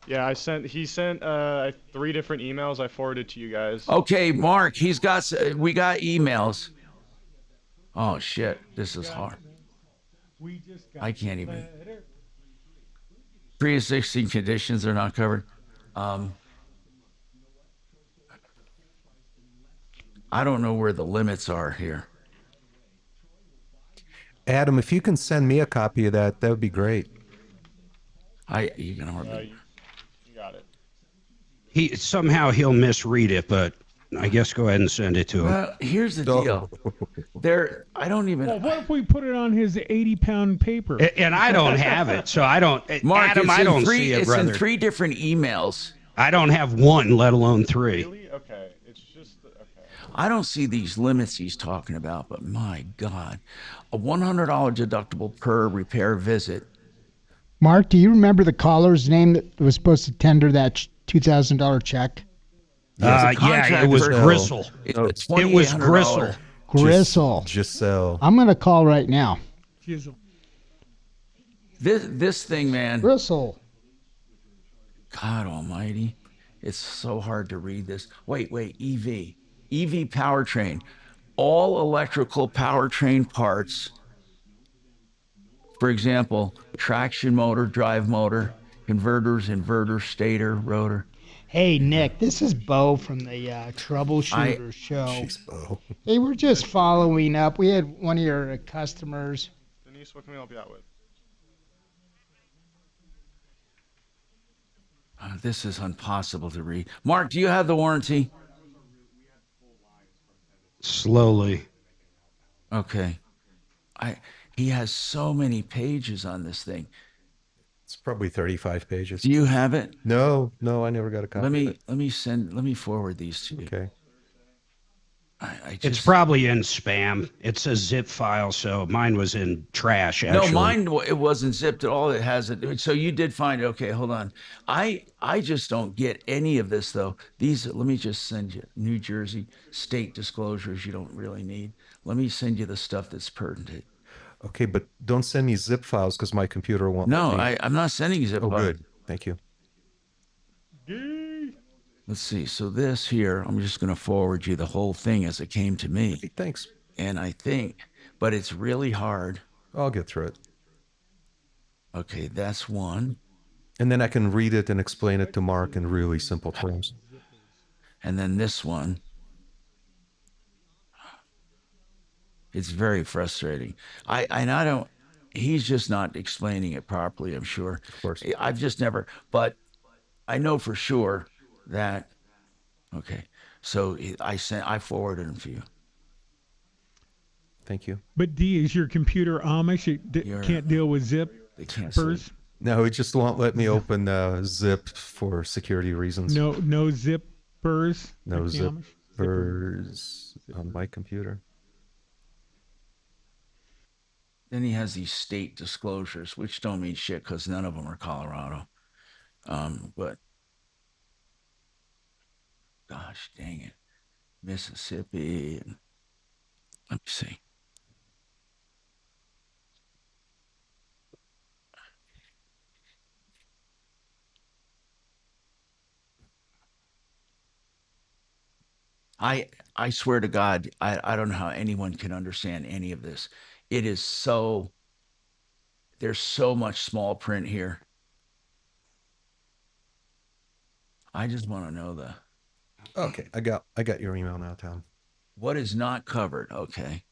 Yeah, he sent 3 different emails. I forwarded to you guys. Okay, Mark, we got emails. Oh shit, this is hard. I can't even. Pre-existing conditions are not covered. I don't know where the limits are here. Adam, if you can send me a copy of that, that would be great. You can hardly. You got it. He'll misread it, but I guess go ahead and send it to him. Well, here's the deal. I don't even. Well, what if we put it on his 80-pound paper? And I don't have it, so I don't. Mark, Adam, I don't see it, brother. It's in 3 different emails. I don't have one, let alone 3. Really? Okay. It's just okay. I don't see these limits he's talking about, but my God, a $100 deductible per repair visit. Mark, do you remember the caller's name that was supposed to tender that $2,000 check? Yeah, it was Gristle. It was Gristle. Gristle. Giselle. I'm going to call right now. This thing, man. Gristle. God almighty. It's so hard to read this. Wait, EV powertrain. All electrical powertrain parts. For example, traction motor, drive motor, converters, inverter, stator, rotor. Hey, Nick, this is Bo from the Troubleshooter Show. Jeez, Bo. Hey, we're just following up. We had one of your customers. Denise, what can we help you out with? This is impossible to read. Mark, do you have the warranty? Slowly. Okay. He has so many pages on this thing. It's probably 35 pages. Do you have it? No, I never got a copy. Let me forward these to you. Okay. It's probably in spam. It's a zip file, so mine was in trash. Actually. No, mine it wasn't zipped at all. It has it. So you did find it. Okay, hold on. I just don't get any of this though. Let me just send you New Jersey state disclosures you don't really need. Let me send you the stuff that's pertinent. Okay, but don't send me zip files because my computer won't. No, let me. I'm not sending you zip files. Oh, good. Thank you. Let's see. So this here, I'm just going to forward you the whole thing as it came to me. Hey, thanks. And I think, but it's really hard. I'll get through it. Okay, that's one. And then I can read it and explain it to Mark in really simple terms. And then this one. It's very frustrating. He's just not explaining it properly, I'm sure. Of course. I've just never, but I know for sure that, okay. So I forwarded them to you. Thank you. But D, is your computer Amish? It can't deal with They can't zippers? No, it just won't let me open zip for security reasons. No zippers? No like the Amish? zippers on my computer. Then he has these state disclosures, which don't mean shit because none of them are Colorado. But gosh dang it, Mississippi. And let me see. I swear to God, I don't know how anyone can understand any of this. It is so, there's so much small print here. I just want to know the. Okay, I got your email now, Tom. What is not covered? Okay.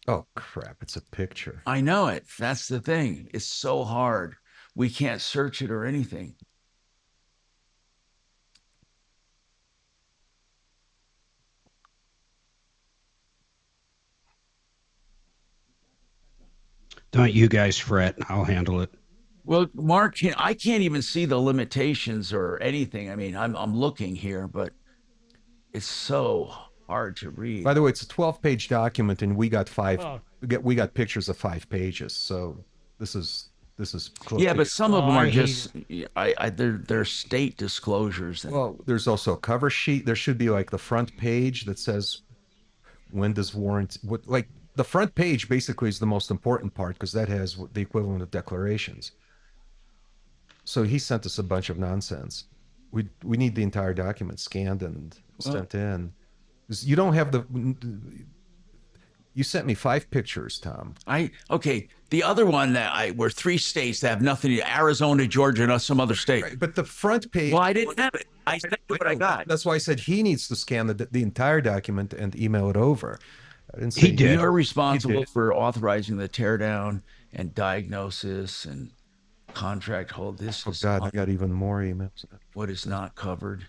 Oh crap! It's a picture. I know it. That's the thing. It's so hard. We can't search it or anything. Don't you guys fret. I'll handle it. Well, Mark, I can't even see the limitations or anything. I mean, I'm looking here, but it's so hard to read. By the way, it's a 12-page document, and we got five. Oh. We got pictures of 5 pages. So this is close. Yeah, to but some of them are I hate just they're state disclosures. Well, there's also a cover sheet. There should be like the front page that says when does warranty. What like the front page basically is the most important part because that has the equivalent of declarations. So he sent us a bunch of nonsense. We need the entire document scanned and sent in. You don't have the. You sent me 5 pictures, Tom. Okay. The other one that were 3 states that have nothing to Arizona, Georgia, and some other state. Right, but the front page. Well, I didn't have it. I sent you what I got. That's why I said he needs to scan the entire document and email it over. I didn't say You're responsible for authorizing the teardown and diagnosis and contract hold. This Oh is God, I got even more emails. what is not covered.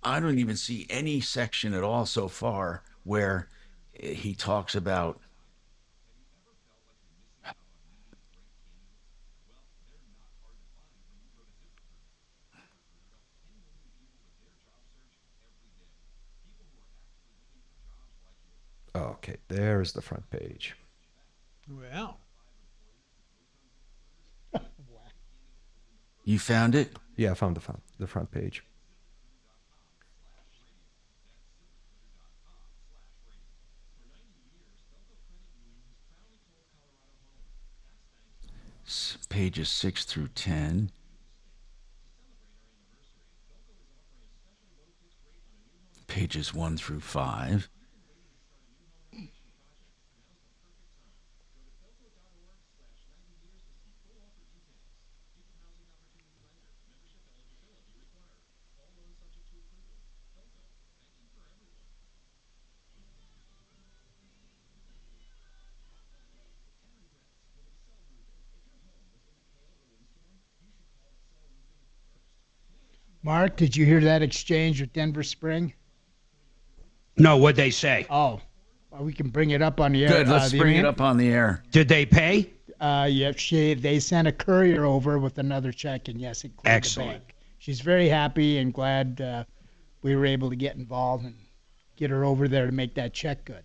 I don't even see any section at all so far where he talks about Okay, there's the front page. Well. You found it? Yeah, I found the front page. Pages 6 through 10. Pages 1 through 5. Mark, did you hear that exchange with Denver Spring? No, what'd they say? Oh, well, we can bring it up on the air. Good, let's bring it up on the air. Did they pay? Yeah, they sent a courier over with another check, and yes, it cleared Excellent. the bank. She's very happy and glad we were able to get involved and get her over there to make that check good.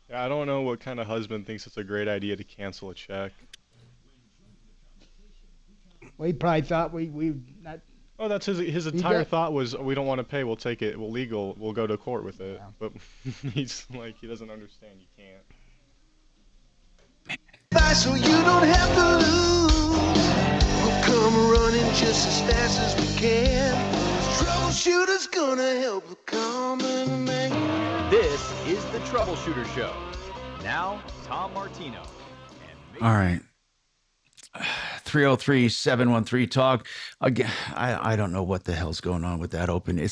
Yeah, I don't know what kind of husband thinks it's a great idea to cancel a check. We probably thought we not. Oh, that's his entire thought was, we don't want to pay, we'll take it, we'll go to court with it. Yeah. But he's like, he doesn't understand, you can't. So you don't have to lose. We'll come running just as fast as we can. Troubleshooter's gonna help the common man. This is the Troubleshooter Show. Now, Tom Martino. All right. 303-713-TALK. Again, I don't know what the hell's going on with that open.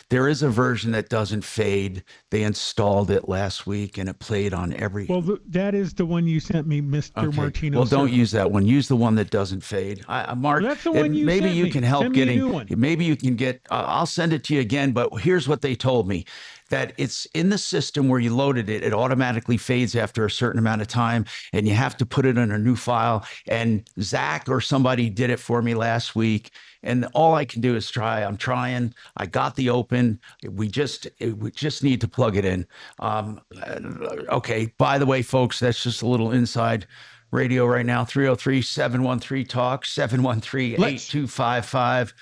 There is a version that doesn't fade. They installed it last week, and it played on every... Well, that is the one you sent me, Mr. Martino. Well, don't sir. use that one. Use the one that doesn't fade. Mark, Well, that's the one you maybe sent you me. can help Send me a getting... new one. Maybe you can get... I'll send it to you again, but here's what they told me. That it's in the system where you loaded it, it automatically fades after a certain amount of time, and you have to put it in a new file. And Zach or somebody did it for me last week, and all I can do is try. I'm trying. I got the open. We just need to plug it in. Okay. By the way, folks, that's just a little inside radio right now. 303-713-TALK, 713-8255.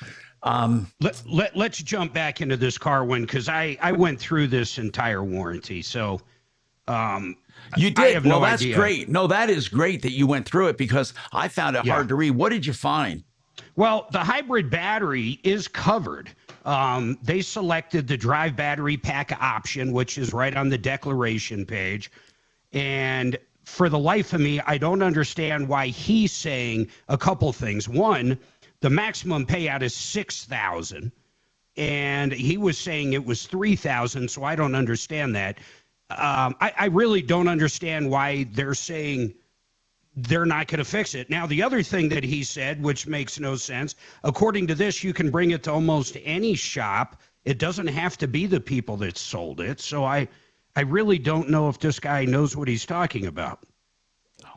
Let's jump back into this car one, because I went through this entire warranty. So you did. I have no that's idea. Great. No, that is great that you went through it, because I found it hard to read. What did you find? Well, the hybrid battery is covered. They selected the drive battery pack option, which is right on the declaration page. And for the life of me, I don't understand why he's saying a couple things. One, the maximum payout is $6,000, and he was saying it was $3,000, so I don't understand that. I really don't understand why they're saying they're not going to fix it. Now, the other thing that he said, which makes no sense, according to this, you can bring it to almost any shop. It doesn't have to be the people that sold it. So I really don't know if this guy knows what he's talking about.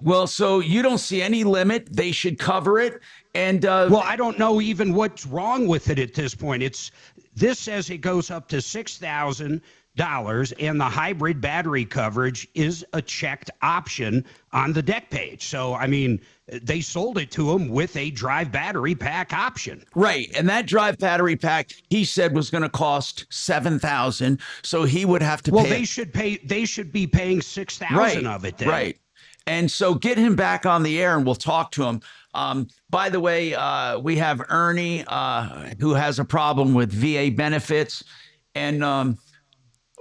Well, so you don't see any limit. They should cover it. And well, I don't know even what's wrong with it at this point. This says it goes up to $6,000, and the hybrid battery coverage is a checked option on the deck page. So, I mean, they sold it to him with a drive battery pack option. Right. And that drive battery pack, he said, was going to cost $7,000. So he would have to pay. Well, they should be paying $6,000 of it then. Right. And so get him back on the air and we'll talk to him. By the way, we have Ernie, who has a problem with VA benefits. And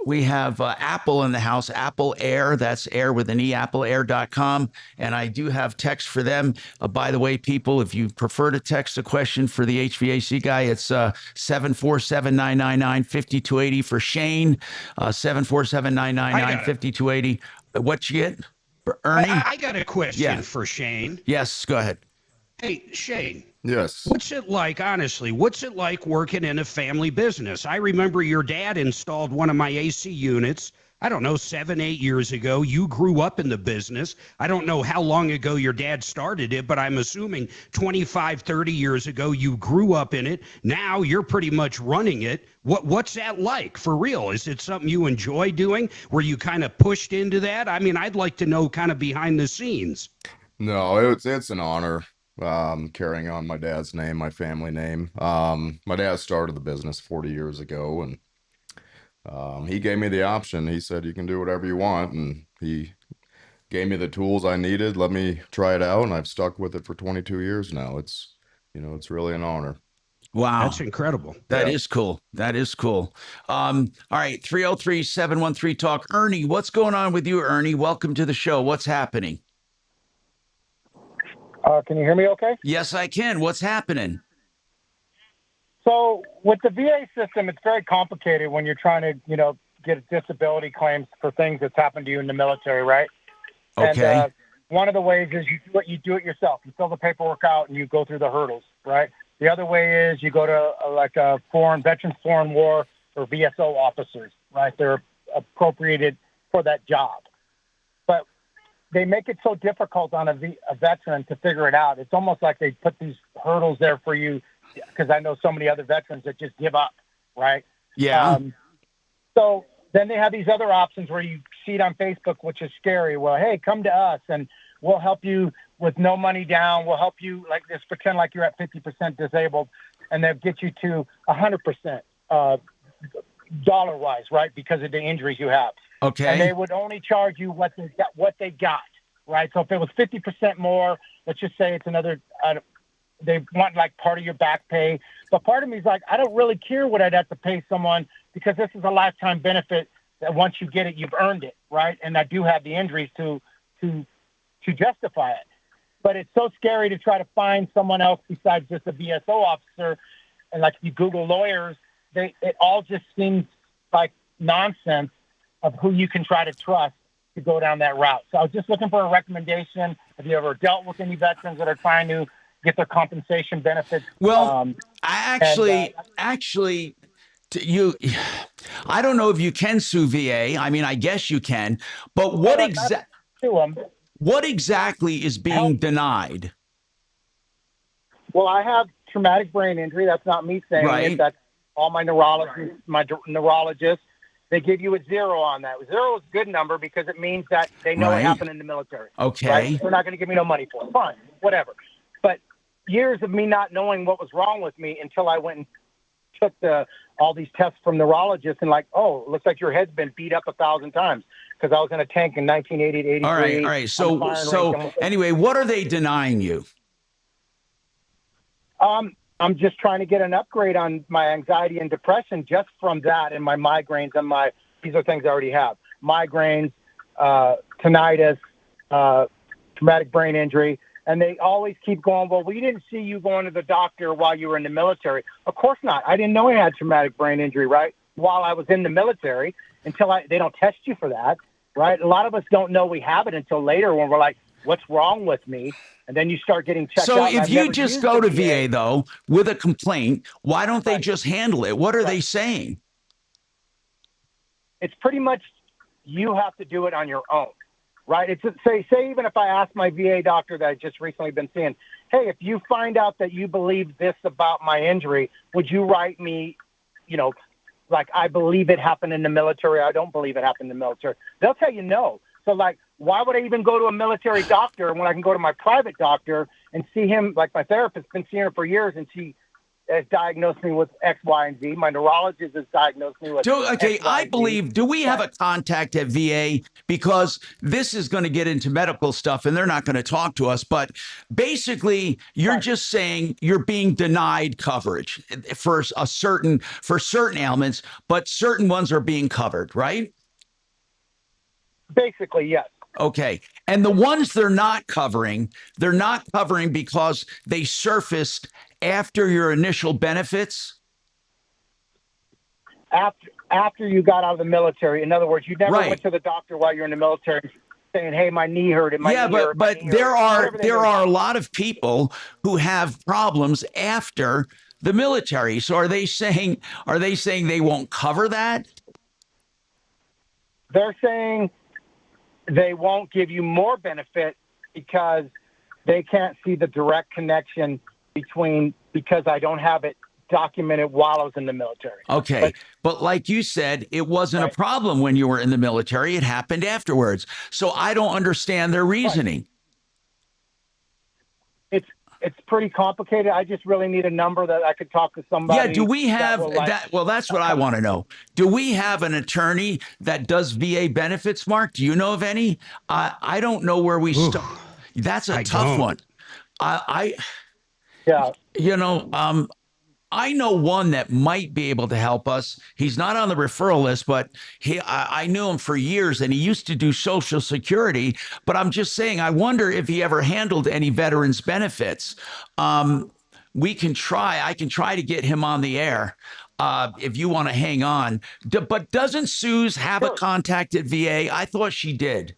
we have Apple in the house, Apple Air. That's Air with an E, appleair.com. And I do have text for them. By the way, people, if you prefer to text a question for the HVAC guy, it's 747-999-5280 for Shane, 747-999-5280. What you get? Ernie? I got a question for Shane. Yes, go ahead. Hey, Shane. Yes. What's it like, honestly? What's it like working in a family business? I remember your dad installed one of my AC units, I don't know, 7-8 years ago. You grew up in the business. I don't know how long ago your dad started it, but I'm assuming 25, 30 years ago you grew up in it. Now you're pretty much running it. What's that like, for real? Is it something you enjoy doing? Were you kind of pushed into that? I mean, I'd like to know kind of behind the scenes. No, it's an honor. Carrying on my dad's name, my family name. My dad started the business 40 years ago, and he gave me the option. He said, you can do whatever you want. And he gave me the tools I needed, let me try it out. And I've stuck with it for 22 years now. It's really an honor. Wow. That's incredible. That is cool. That is cool. All right. 303-713-TALK. Ernie, what's going on with you, Ernie? Welcome to the show. What's happening? Can you hear me okay? Yes, I can. What's happening? So with the VA system, it's very complicated when you're trying to, get disability claims for things that's happened to you in the military, right? Okay. And one of the ways is you do it yourself. You fill the paperwork out and you go through the hurdles, right? The other way is you go to a Veterans Foreign War or VSO officers, right? They're appropriated for that job. But they make it so difficult on a veteran to figure it out. It's almost like they put these hurdles there for you, because I know so many other veterans that just give up, right? Yeah. So then they have these other options where you see it on Facebook, which is scary. Well, hey, come to us and we'll help you with no money down. We'll help you like this, pretend like you're at 50% disabled, and they'll get you to 100% dollar-wise, right, because of the injuries you have. Okay. And they would only charge you what they got, right? So if it was 50% more, let's just say it's another, they want like part of your back pay. But part of me is like, I don't really care what I'd have to pay someone, because this is a lifetime benefit that once you get it, you've earned it, right? And I do have the injuries to justify it. but it's so scary to try to find someone else besides just a VSO officer. And like if you Google lawyers, it all just seems like nonsense of who you can try to trust to go down that route. So I was just looking for a recommendation. Have you ever dealt with any veterans that are trying to get their compensation benefits? Well, I don't know if you can sue VA. I mean, I guess you can, but what exactly is being denied? Well, I have traumatic brain injury. That's not me saying Right. it. That's all my neurologists. They give you a 0 on that. 0 is a good number because it means that they know Right. it happened in the military. Okay. Right? They're not going to give me no money for it. Fine, whatever. But years of me not knowing what was wrong with me until I went and took all these tests from neurologists and like, oh, it looks like your head's been beat up 1,000 times because I was in a tank in 1980 to 83. All right. So anyway, what are they denying you? I'm just trying to get an upgrade on my anxiety and depression just from that and my migraines and these are things I already have. Migraines, tinnitus, traumatic brain injury. And they always keep going, well, we didn't see you going to the doctor while you were in the military. Of course not. I didn't know I had traumatic brain injury, right, while I was in the military until they don't test you for that, right? A lot of us don't know we have it until later when we're like, what's wrong with me? And then you start getting checked out. So if you just go to VA, though, with a complaint, why don't they just handle it? What are they saying? It's pretty much you have to do it on your own, right? It's say even if I ask my VA doctor that I just recently been seeing, hey, if you find out that you believe this about my injury, would you write me, like I believe it happened in the military, I don't believe it happened in the military. They'll tell you no. So like, why would I even go to a military doctor when I can go to my private doctor and see him? Like my therapist's been seeing her for years, and she has diagnosed me with X, Y, and Z. My neurologist has diagnosed me with X, Y, and Z. Do we have a contact at VA? Because this is going to get into medical stuff, and they're not going to talk to us. But basically, you're just saying you're being denied coverage for certain ailments, but certain ones are being covered, right? Basically, yes. Okay. And the ones they're not covering because they surfaced after your initial benefits? After you got out of the military. In other words, you never went to the doctor while you're in the military saying, hey, my knee hurt. But there are a lot of people who have problems after the military. So are they saying they won't cover that? They're saying they won't give you more benefit because they can't see the direct connection because I don't have it documented while I was in the military. Okay. But like you said, it wasn't a problem when you were in the military. It happened afterwards. So I don't understand their reasoning. It's pretty complicated. I just really need a number that I could talk to somebody. Yeah, do we have that? Well, that's what I want to know. Do we have an attorney that does VA benefits, Mark? Do you know of any? I don't know where we start. That's a tough one. I know one that might be able to help us. He's not on the referral list, but I knew him for years, and he used to do Social Security. But I'm just saying, I wonder if he ever handled any veterans benefits. We can try. I can try to get him on the air if you want to hang on. But doesn't Suze have a contact at VA? I thought she did.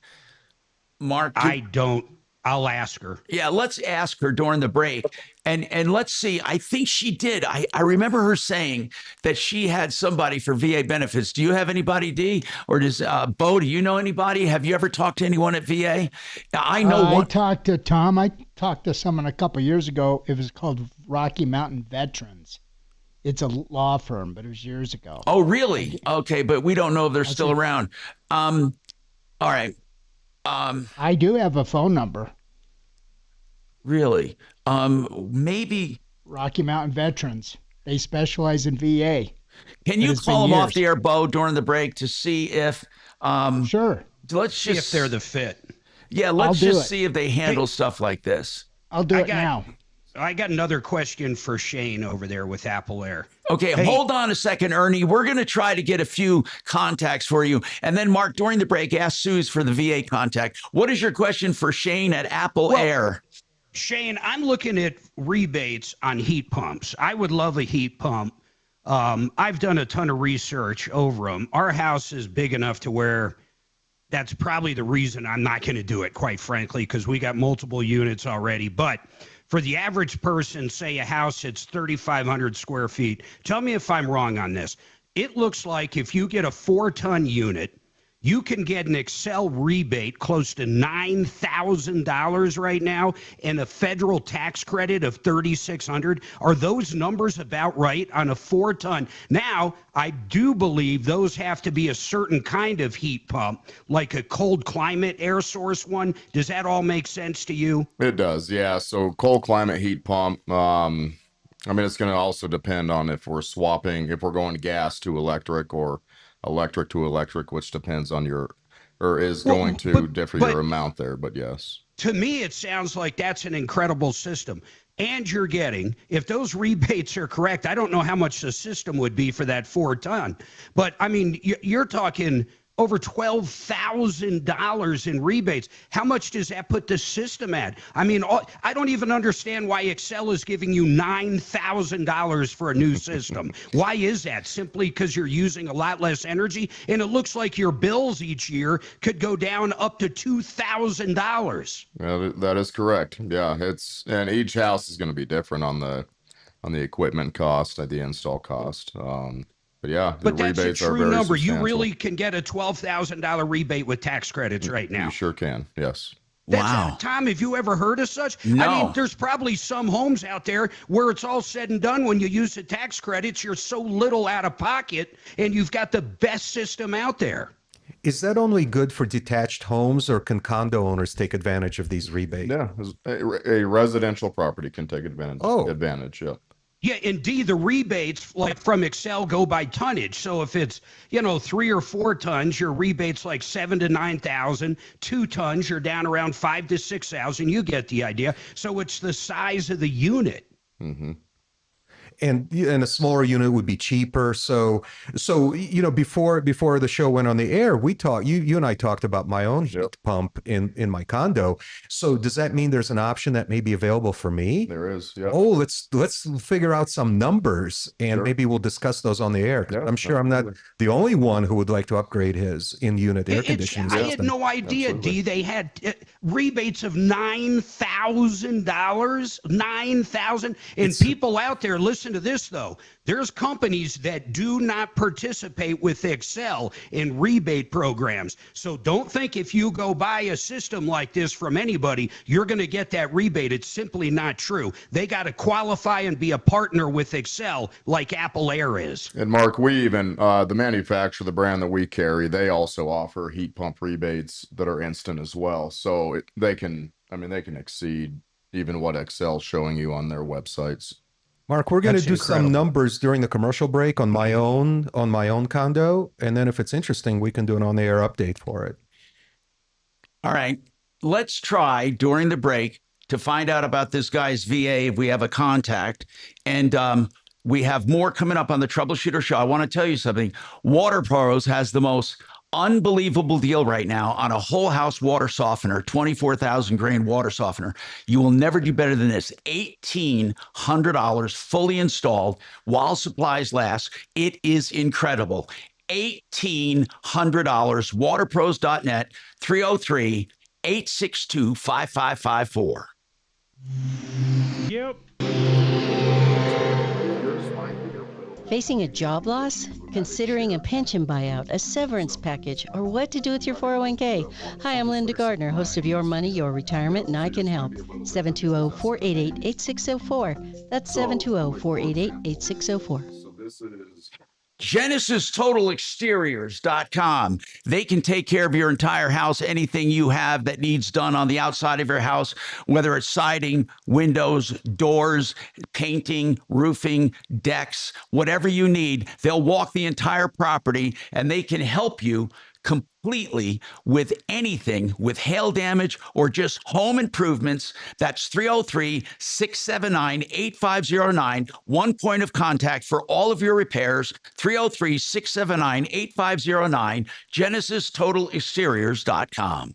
Mark, I don't. I'll ask her. Yeah, let's ask her during the break. And let's see. I think she did. I remember her saying that she had somebody for VA benefits. Do you have anybody, D? Or does Bo, do you know anybody? Have you ever talked to anyone at VA? I know I talked to Tom. I talked to someone a couple of years ago. It was called Rocky Mountain Veterans. It's a law firm, but it was years ago. Oh, really? Okay, but we don't know if they're still around. All right. I do have a phone number. Really? Maybe Rocky Mountain Veterans. They specialize in VA. Can you call them off the air, Bo, during the break to see if sure. Let's see just if they're the fit. Yeah, let's just see if they handle stuff like this. I'll do it now. I got another question for Shane over there with Apple Air. Okay, hold on a second, Ernie. We're going to try to get a few contacts for you. And then, Mark, during the break, ask Suze for the VA contact. What is your question for Shane at Apple Air? Shane, I'm looking at rebates on heat pumps. I would love a heat pump. I've done a ton of research over them. Our house is big enough to where that's probably the reason I'm not going to do it, quite frankly, because we got multiple units already. But for the average person, say a house that's 3,500 square feet, tell me if I'm wrong on this. It looks like if you get a 4-ton unit, you can get an Excel rebate close to $9,000 right now and a federal tax credit of $3,600. Are those numbers about right on a 4-ton? Now, I do believe those have to be a certain kind of heat pump, like a cold climate air source one. Does that all make sense to you? It does, yeah. So cold climate heat pump, I mean, it's going to also depend on if we're going gas to electric or electric to electric, which depends on going to differ your amount there, but yes. To me, it sounds like that's an incredible system. And you're getting, if those rebates are correct, I don't know how much the system would be for that 4-ton. But, I mean, you're talking over $12,000 in rebates. How much does that put the system at? I mean, I don't even understand why Excel is giving you $9,000 for a new system. Why is that? Simply because you're using a lot less energy? And it looks like your bills each year could go down up to $2,000. Yeah, that is correct. Yeah, and each house is going to be different on the equipment cost, the install cost. But yeah, the that's rebates a true are very number. substantial. You really can get a $12,000 rebate with tax credits right now. You sure can, yes. Wow. Tom, have you ever heard of such? No. I mean, there's probably some homes out there where it's all said and done. When you use the tax credits, you're so little out of pocket, and you've got the best system out there. Is that only good for detached homes, or can condo owners take advantage of these rebates? Yeah, a residential property can take advantage, yeah. Yeah, indeed, the rebates like from Excel go by tonnage. So if it's 3 or 4 tons, your rebates like 7,000 to 9,000. 2 tons, you're down around 5,000 to 6,000. You get the idea. So it's the size of the unit. Mm-hmm. And a smaller unit would be cheaper. So before the show went on the air, we talked. You and I talked about my own heat pump in my condo. So does that mean there's an option that may be available for me? There is. Yeah. Oh, let's figure out some numbers, and maybe we'll discuss those on the air. Yeah, I'm sure I'm not the only one who would like to upgrade his in-unit air conditioning system. I had no idea, D. They had rebates of $9,000. $9,000, and people out there listen to this, though. There's companies that do not participate with Excel in rebate programs. So don't think if you go buy a system like this from anybody, you're going to get that rebate. It's simply not true. They got to qualify and be a partner with Excel like Apple Air is. And Mark, we even, the manufacturer, the brand that we carry, they also offer heat pump rebates that are instant as well. So they can exceed even what Excel's showing you on their websites. Mark, we're going to do some numbers during the commercial break on my own condo, and then if it's interesting, we can do an on-the-air update for it. All right, let's try during the break to find out about this guy's VA if we have a contact, and we have more coming up on the Troubleshooter Show. I want to tell you something. Water Pros has the most unbelievable deal right now on a whole house water softener, 24,000 grain water softener. You will never do better than this. $1,800 fully installed while supplies last. It is incredible. $1,800. Waterpros.net, 303-862-5554. Yep. Facing a job loss? Considering a pension buyout, a severance package, or what to do with your 401k? Hi, I'm Linda Gardner, host of Your Money, Your Retirement, and I can help. 720-488-8604. That's 720-488-8604. So this is GenesisTotalExteriors.com. They can take care of your entire house, anything you have that needs done on the outside of your house, whether it's siding, windows, doors, painting, roofing, decks, whatever you need. They'll walk the entire property and they can help you completely with anything with hail damage or just home improvements. That's 303-679-8509. One point of contact for all of your repairs. 303-679-8509. GenesisTotalExteriors.com.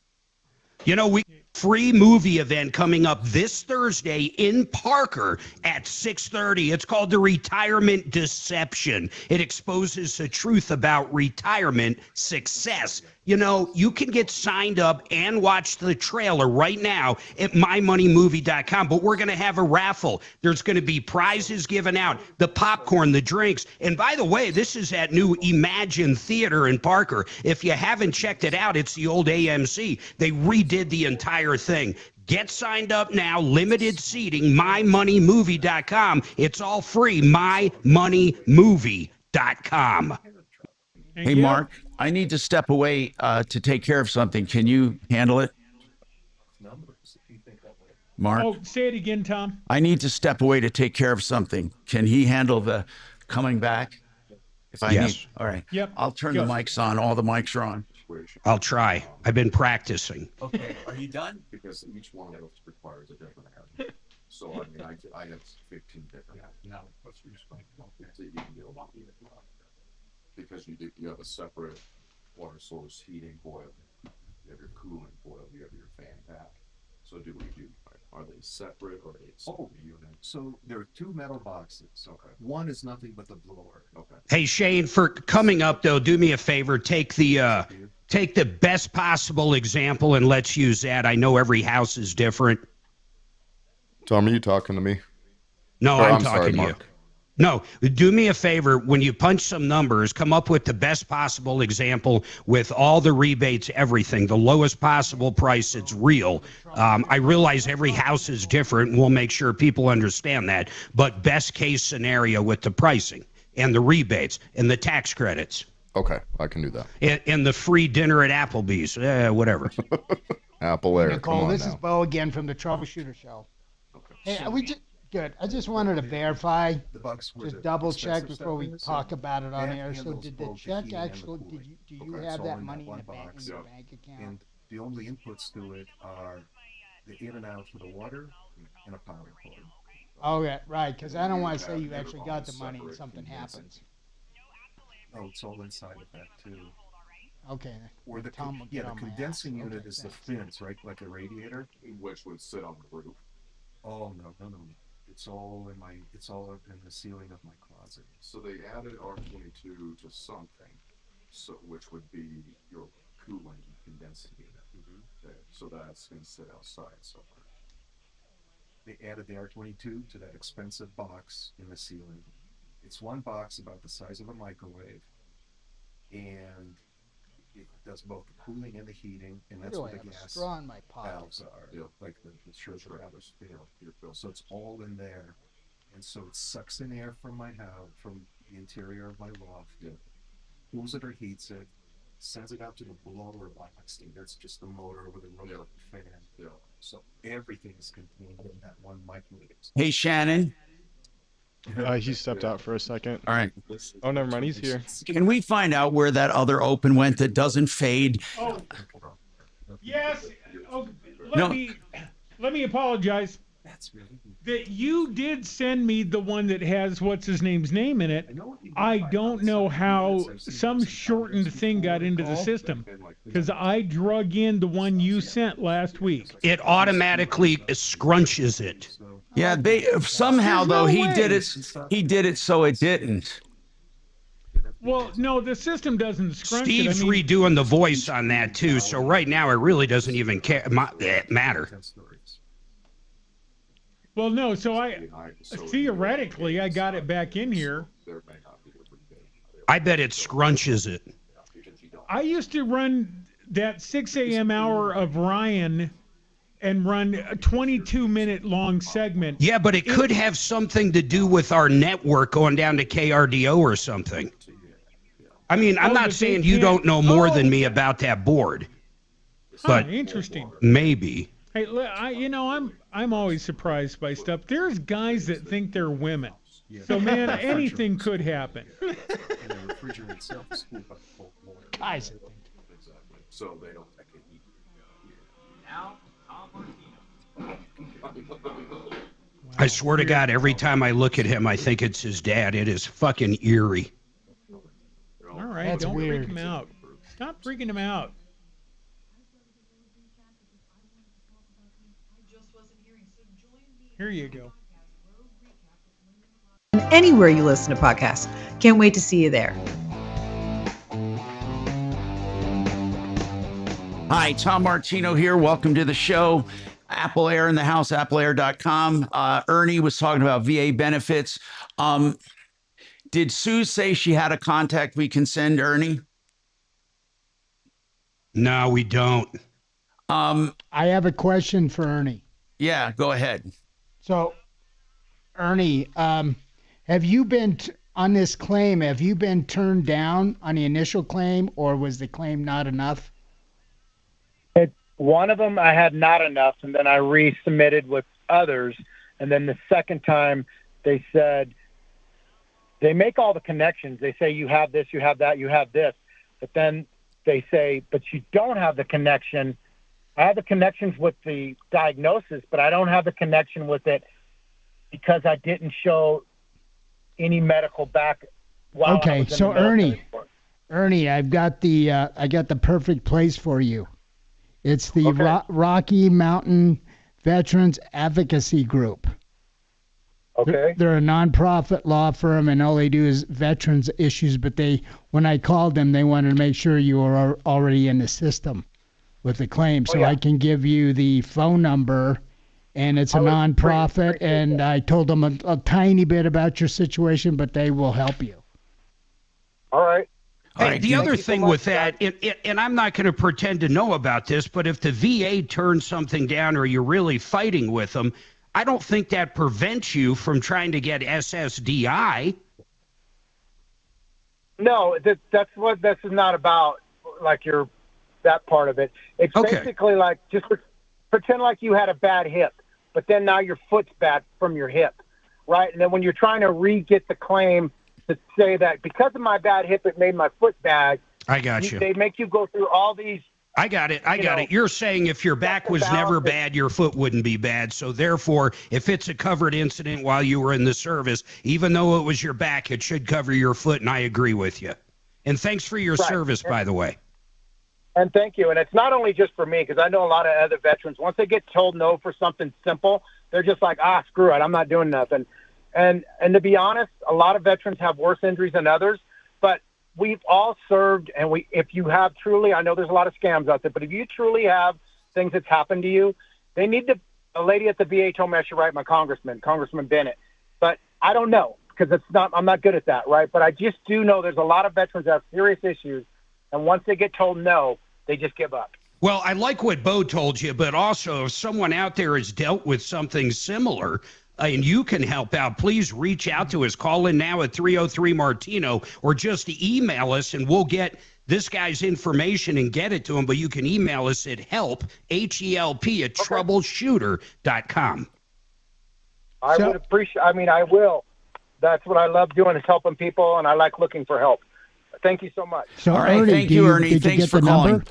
We free movie event coming up this Thursday in Parker at 6:30. It's called The Retirement Deception. It exposes the truth about retirement success. You know, you can get signed up and watch the trailer right now at mymoneymovie.com, but we're going to have a raffle. There's going to be prizes given out, the popcorn, the drinks. And by the way, this is at new Imagine Theater in Parker. If you haven't checked it out, it's the old AMC. They redid the entire thing. Get signed up now. Limited seating, mymoneymovie.com. It's all free, mymoneymovie.com. Hey, Mark, I need to step away to take care of something. Can you handle it? Mark? Oh, say it again, Tom. I need to step away to take care of something. Can he handle the coming back? If I Yes. need. All right. Yep. I'll turn the mics on. All the mics are on. I'll try. I've been practicing. Okay. Are you done? Because each one of those requires a different app. So I mean, I have 15 different apps. Now, what's your so you can do a lot of it. Because you have a separate water source heating coil, you have your cooling coil, you have your fan pack. So are they separate or are they a single unit? So there are two metal boxes. Okay. One is nothing but the blower. Okay. Hey, Shane, for coming up, though, do me a favor. Take the best possible example and let's use that. I know every house is different. Tom, are you talking to me? No, Or, I'm sorry, talking to you. Mark. No, do me a favor. When you punch some numbers, come up with the best possible example with all the rebates, everything, the lowest possible price. It's real. I realize every house is different, and we'll make sure people understand that. But best case scenario with the pricing and the rebates and the tax credits. Okay, I can do that. And the free dinner at Applebee's, whatever. Apple Air. Nicole, come on this now. is Bo again from the Troubleshooter Show. Hey, good. I just wanted to verify, just double check before we talk about it on air. So did the check actually? Do you have that money in your bank account? And the only inputs to it are the in and out for the water and a power cord. Oh, yeah, right. Because I don't want to say you actually got the money and something happens. Oh, it's all inside of that too. Okay. Or the Tom will the get on my condensing ass. unit Okay, is thanks. the fins, right? Like a radiator. Which would sit on the roof. Oh no. It's all in the ceiling of my closet. So they added R22 to something, so which would be your cooling condensing unit. Okay, so that's going to sit outside somewhere. They added the R22 to that expensive box in the ceiling. It's one box about the size of a microwave, and it does both the cooling and the heating, and that's Why what do the I have a gas straw in my pocket? valves are, like the valves fill. So it's all in there, and so it sucks in air from my house, from the interior of my loft, cools it or heats it, sends it out to the blower box, and that's just the motor with a rotating fan. So everything is contained in that one microwave. Hey, Shannon. He stepped out for a second. All right. Oh, never mind. He's here. Can we find out where that other open went that doesn't fade? Oh, yes. Oh, No. let me apologize. That you did send me the one that has what's his name's name in it. I don't know how some shortened thing got into the system because I drug in the one you sent last week. It automatically scrunches it. Yeah, they somehow There's though no he way. did it. He did it so it didn't. Well, no, the system doesn't scrunch Steve's it. I mean, redoing the voice on that too, so right now it really doesn't even matter. well, no. So theoretically I got it back in here. I bet it scrunches it. I used to run that 6 a.m. hour of Ryan and run a 22-minute long segment. Yeah, but it could have something to do with our network going down to KRDO or something. I mean, I'm not saying you don't know more than me about that board, but interesting. Maybe. Hey, I'm always surprised by stuff. There's guys that think they're women. So man, anything could happen. Guys, So they don't take it. Now, Tom Martino. I swear to God, every time I look at him, I think it's his dad. It is fucking eerie. All right, That's don't weird. freak him out. Stop freaking him out. Here you go. Anywhere you listen to podcasts. Can't wait to see you there. Hi, Tom Martino here. Welcome to the show. Apple Air in the house, appleair.com. Ernie was talking about VA benefits. Did Sue say she had a contact we can send Ernie? No, we don't. I have a question for Ernie. Yeah, go ahead. So, Ernie, have you been on this claim? Have you been turned down on the initial claim, or was the claim not enough? One of them I had not enough, and then I resubmitted with others. And then the second time, they said they make all the connections. They say you have this, you have that, you have this, but then they say, but you don't have the connection. I have the connections with the diagnosis, but I don't have the connection with it because I didn't show any medical back. While I Okay, was in so the military. Ernie, I got the perfect place for you. It's the Rocky Mountain Veterans Advocacy Group. Okay. They're a nonprofit law firm, and all they do is veterans issues. But when I called them, they wanted to make sure you were already in the system with the claim. So I can give you the phone number, and it's a nonprofit. And I told them a tiny bit about your situation, but they will help you. All right. Hey, the other thing with that, and I'm not going to pretend to know about this, but if the VA turns something down or you're really fighting with them, I don't think that prevents you from trying to get SSDI. No, that's what this is not about, like that part of it. It's basically like just pretend like you had a bad hip, but then now your foot's bad from your hip, right? And then when you're trying to re-get the claim to say that because of my bad hip, it made my foot bad. I got you. They make you go through all these. I got it. You're saying if your back was never bad, your foot wouldn't be bad. So therefore, if it's a covered incident while you were in the service, even though it was your back, it should cover your foot. And I agree with you. And thanks for your service, by the way. And thank you. And it's not only just for me, because I know a lot of other veterans, once they get told no for something simple, they're just like, screw it, I'm not doing nothing. And to be honest, a lot of veterans have worse injuries than others, but we've all served, and if you have truly, I know there's a lot of scams out there, but if you truly have things that's happened to you, they need to, a lady at the VA told me I should write my Congressman Bennett, but I don't know, because I'm not good at that, right? But I just do know there's a lot of veterans that have serious issues, and once they get told no, they just give up. Well, I like what Bo told you, but also if someone out there has dealt with something similar, and you can help out, please reach out to us. Call in now at 303-MARTINO, or just email us, and we'll get this guy's information and get it to him. But you can email us at help, H-E-L-P, at troubleshooter.com. I would appreciate, I will. That's what I love doing, is helping people, and I like looking for help. Thank you so much. All right, thank you, Ernie. Thanks for calling.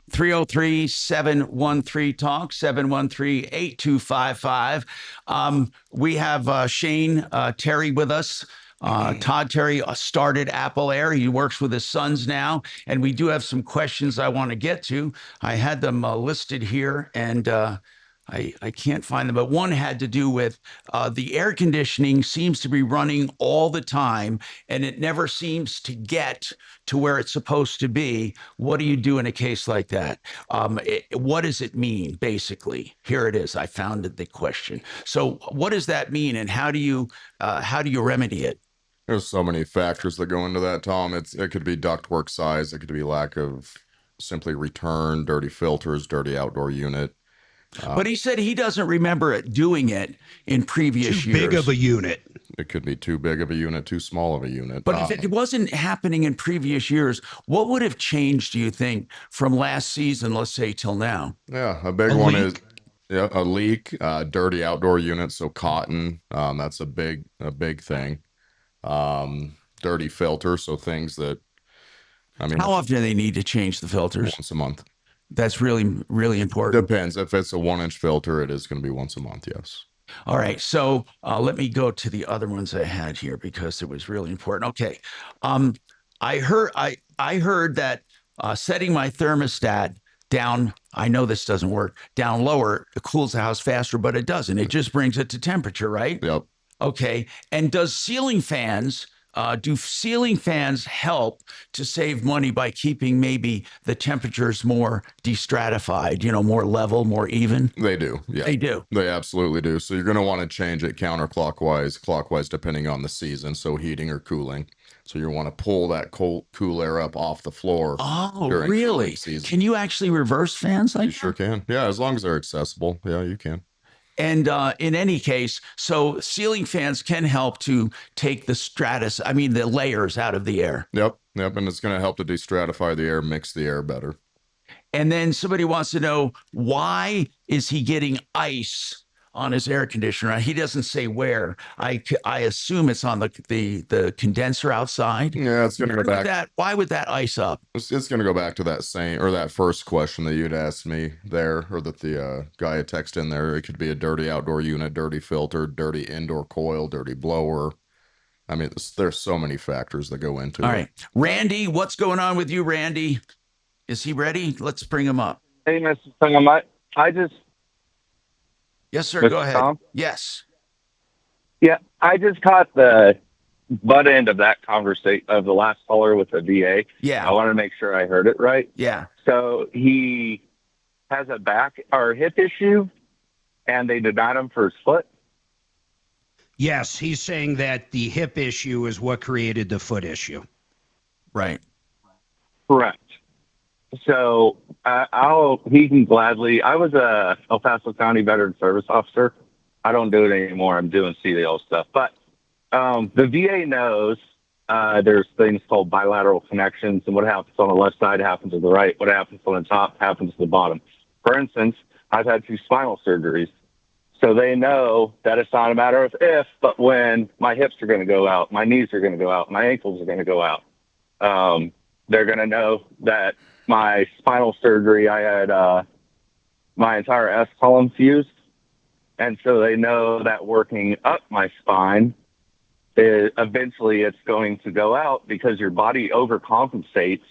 303-713-TALK, 713-8255. We have Shane Terry with us. Todd Terry started Apple Air. He works with his sons now, and we do have some questions I want to get to. I had them listed here, and I can't find them, but one had to do with the air conditioning seems to be running all the time, and it never seems to get to where it's supposed to be. What do you do in a case like that? What does it mean, basically? Here it is. I found the question. So what does that mean, and how do you remedy it? There's so many factors that go into that, Tom. It could be ductwork size. It could be lack of simply return, dirty filters, dirty outdoor unit. But he said he doesn't remember doing it in previous years. Too big of a unit. It could be too big of a unit, too small of a unit. But if it wasn't happening in previous years, what would have changed, do you think, from last season, let's say, till now? Yeah, a big one is a leak, dirty outdoor unit, so cotton. That's a big thing. Dirty filter, so things that, how often do they need to change the filters? Once a month. That's really, really important. Depends. If it's a 1-inch filter, it is going to be once a month, yes. All right. So let me go to the other ones I had here because it was really important. Okay. I heard that setting my thermostat down, I know this doesn't work, down lower, it cools the house faster, but it doesn't. It just brings it to temperature, right? Yep. Okay. And do ceiling fans help to save money by keeping maybe the temperatures more destratified, more level, more even? They do. Yeah. They do. They absolutely do. So you're going to want to change it counterclockwise, clockwise, depending on the season. So heating or cooling. So you want to pull that cool air up off the floor. Oh, during really? cooling season. Can you actually reverse fans like You sure can. Yeah, as long as they're accessible. Yeah, you can. And in any case, so ceiling fans can help to take the layers out of the air. Yep. And it's going to help to destratify the air, mix the air better. And then somebody wants to know, why is he getting ice on his air conditioner? He doesn't say where. I assume it's on the condenser outside. Yeah, it's going to go back. Why would that ice up? It's going to go back to that first question that you'd asked me there, or that the guy had texted in there. It could be a dirty outdoor unit, dirty filter, dirty indoor coil, dirty blower. I mean, there's so many factors that go into it. All right. Randy, what's going on with you, Randy? Is he ready? Let's bring him up. Hey, Mr. Tom, I just... Yes, sir. Mr. Go ahead. Tom? Yes. Yeah, I just caught the butt end of that conversation of the last caller with the VA. Yeah. I want to make sure I heard it right. Yeah. So he has a back or hip issue, and they denied him for his foot. Yes, he's saying that the hip issue is what created the foot issue. Right. Correct. So he can gladly. I was a El Paso County Veteran Service Officer. I don't do it anymore. I'm doing CDL stuff. But the VA knows there's things called bilateral connections, and what happens on the left side happens to the right. What happens on the top happens to the bottom. For instance, I've had 2 spinal surgeries. So they know that it's not a matter of if, but when my hips are going to go out, my knees are going to go out, my ankles are going to go out. They're going to know that my spinal surgery, I had my entire S column fused. And so they know that working up my spine, eventually it's going to go out because your body overcompensates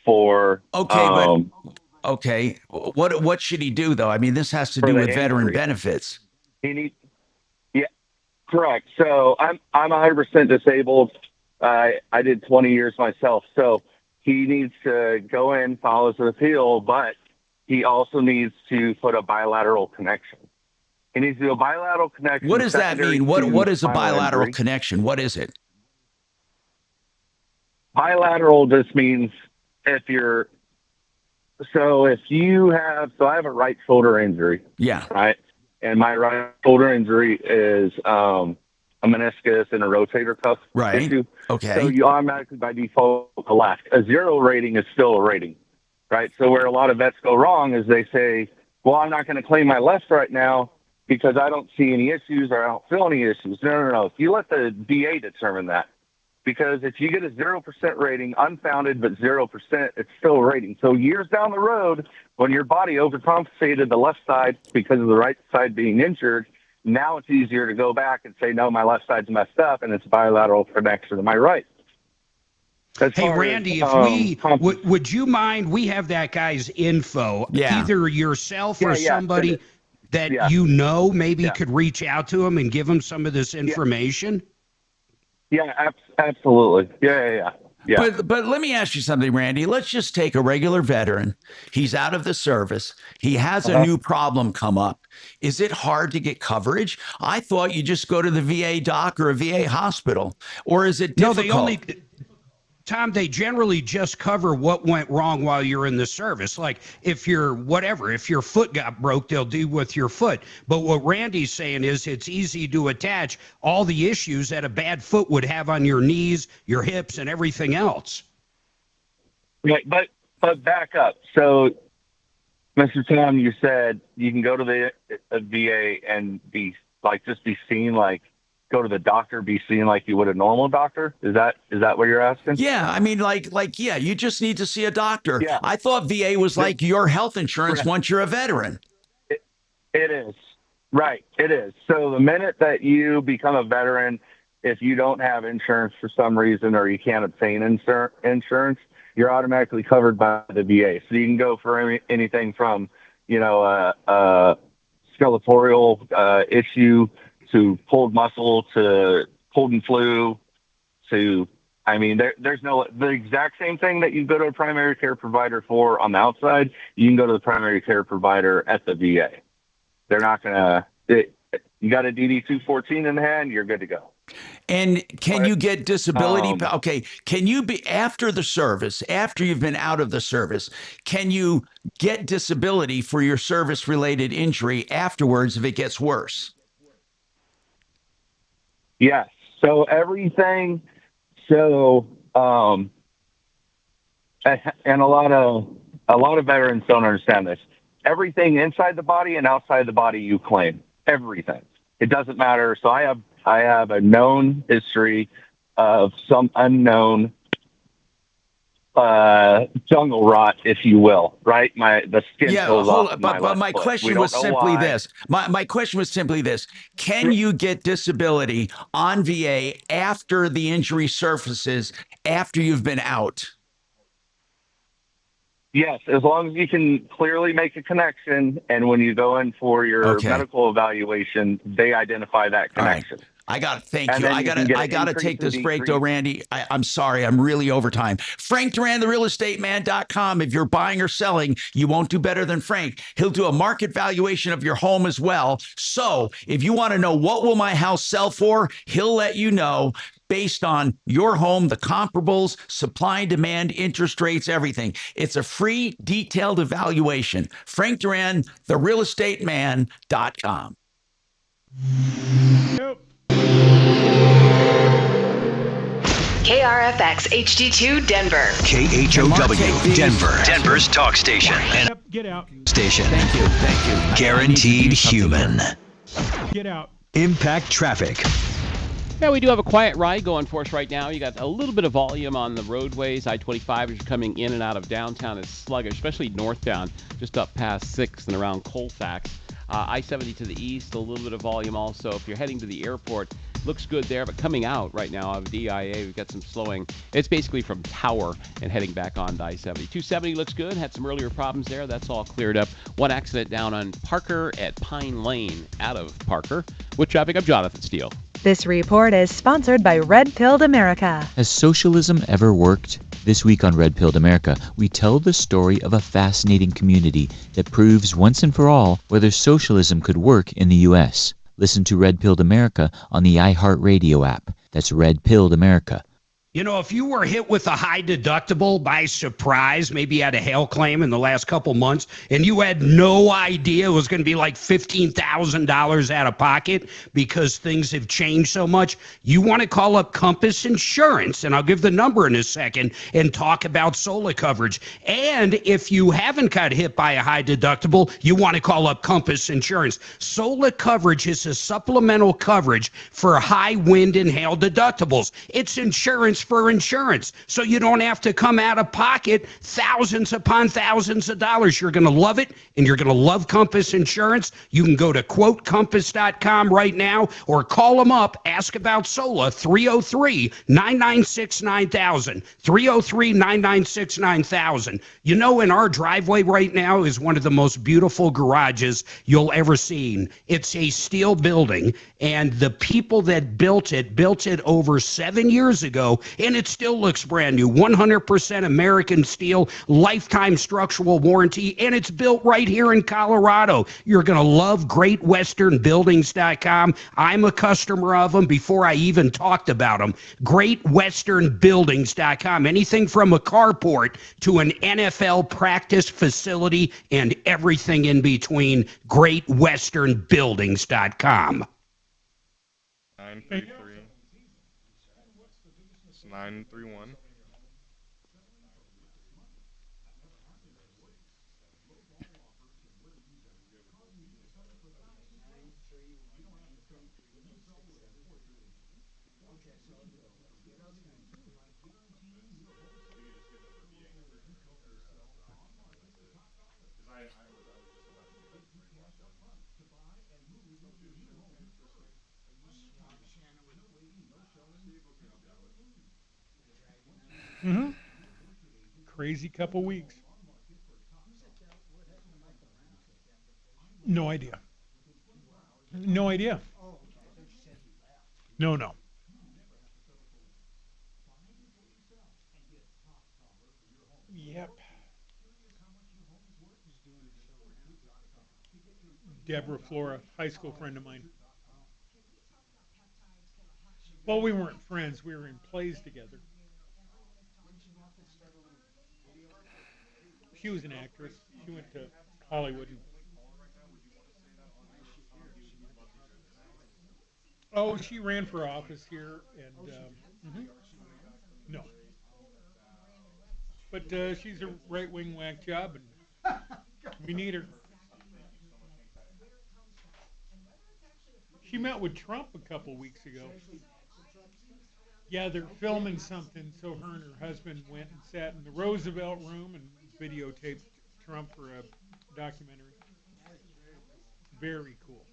for... Okay. What should he do, though? I mean, this has to do with veteran benefits. Yeah, correct. So I'm 100% disabled. I did 20 years myself. So he needs to go in, follow his appeal, but he also needs to put a bilateral connection. He needs to do a bilateral connection. What does that mean? What is a bilateral connection? What is it? Bilateral just means if you have, I have a right shoulder injury. Yeah. Right. And my right shoulder injury is a meniscus and a rotator cuff issue. Okay. So you automatically by default go left. A 0 rating is still a rating. Right. So where a lot of vets go wrong is they say, well, I'm not going to claim my left right now because I don't see any issues or I don't feel any issues. No. If you let the VA determine that. Because if you get a 0% rating, unfounded but 0%, it's still a rating. So years down the road, when your body overcompensated the left side because of the right side being injured, now it's easier to go back and say, no, my left side's messed up, and it's bilateral connection to my right. Hey, Randy, would you mind, we have that guy's info, either yourself or somebody that you know maybe could reach out to him and give him some of this information? Yeah, absolutely. Yeah. But let me ask you something, Randy. Let's just take a regular veteran. He's out of the service. He has a new problem come up. Is it hard to get coverage? I thought you just go to the VA doc or a VA hospital. Or is it difficult? Tom, they generally just cover what went wrong while you're in the service. Like if your foot got broke, they'll deal with your foot. But what Randy's saying is it's easy to attach all the issues that a bad foot would have on your knees, your hips, and everything else. Right, but back up. So, Mr. Tom, you said you can go to the VA and be seen like, go to the doctor, be seen like you would a normal doctor? Is that what you're asking? Yeah, I mean, you just need to see a doctor. Yeah. I thought VA was like your health insurance once you're a veteran. It is. Right, it is. So the minute that you become a veteran, if you don't have insurance for some reason or you can't obtain insurance, you're automatically covered by the VA. So you can go for anything from, a skeletal issue to pulled muscle to cold and flu to, there's the exact same thing that you go to a primary care provider for on the outside, you can go to the primary care provider at the VA. They're not going to, you got a DD-214 in hand, you're good to go. And can you get disability? Okay. Can you be after the service, after you've been out of the service, can you get disability for your service related injury afterwards if it gets worse? Yes. So everything. So, and a lot of veterans don't understand this. Everything inside the body and outside the body, you claim everything. It doesn't matter. So I have a known history of some unknown jungle rot, if you will, right? The skin pulls off. But my question was simply this. My question was simply this. Can you get disability on VA after the injury surfaces, after you've been out? Yes, as long as you can clearly make a connection, and when you go in for your medical evaluation, they identify that connection. Right. Thank you. I gotta take this break though, Randy. I'm sorry, I'm really over time. Frank Duran, therealestateman.com. If you're buying or selling, you won't do better than Frank. He'll do a market valuation of your home as well. So if you want to know what will my house sell for, he'll let you know based on your home, the comparables, supply and demand, interest rates, everything. It's a free detailed evaluation. Frank Duran, therealestateman.com. KRFX HD2 Denver. KHOW Denver. Denver's talk station. And Get out. Station. Thank you. Guaranteed human. Get out. Impact traffic. Yeah, we do have a quiet ride going for us right now. You got a little bit of volume on the roadways. I-25 as you're coming in and out of downtown is sluggish, especially northbound, just up past 6th and around Colfax. I-70 to the east, a little bit of volume also. If you're heading to the airport, looks good there, but coming out right now of DIA, we've got some slowing. It's basically from Tower and heading back on to I-70. 270 looks good, had some earlier problems there. That's all cleared up. One accident down on Parker at Pine Lane out of Parker. With traffic, I'm Jonathan Steele. This report is sponsored by Red Pilled America. Has socialism ever worked? This week on Red Pilled America, we tell the story of a fascinating community that proves once and for all whether socialism could work in the U.S. Listen to Red Pilled America on the iHeartRadio app. That's Red Pilled America. You know, if you were hit with a high deductible by surprise, maybe you had a hail claim in the last couple months, and you had no idea it was going to be like $15,000 out of pocket because things have changed so much, you want to call up Compass Insurance, and I'll give the number in a second, and talk about solar coverage. And if you haven't got hit by a high deductible, you want to call up Compass Insurance. Solar coverage is a supplemental coverage for high wind and hail deductibles. It's insurance for insurance, so you don't have to come out of pocket thousands upon thousands of dollars. You're going to love it, and you're going to love Compass Insurance. You can go to quotecompass.com right now or call them up, ask about solar, 303-996-9000, 303-996-9000. You know, in our driveway right now is one of the most beautiful garages you'll ever seen. It's a steel building, and the people that built it over 7 years ago, and it still looks brand new. 100% American steel, lifetime structural warranty, and it's built right here in Colorado. You're going to love GreatWesternBuildings.com. I'm a customer of them before I even talked about them. GreatWesternBuildings.com. Anything from a carport to an NFL practice facility and everything in between. GreatWesternBuildings.com. 933. 931. crazy couple weeks. No idea. No idea. No. Yep. Deborah Flora, high school friend of mine. Well, we weren't friends. We were in plays together. She was an actress. She went to Hollywood. Oh, she ran for office here, and no. But she's a right-wing whack job, and we need her. She met with Trump a couple weeks ago. Yeah, they're filming something, so her and her husband went and sat in the Roosevelt room and videotaped Trump for a documentary. Very cool.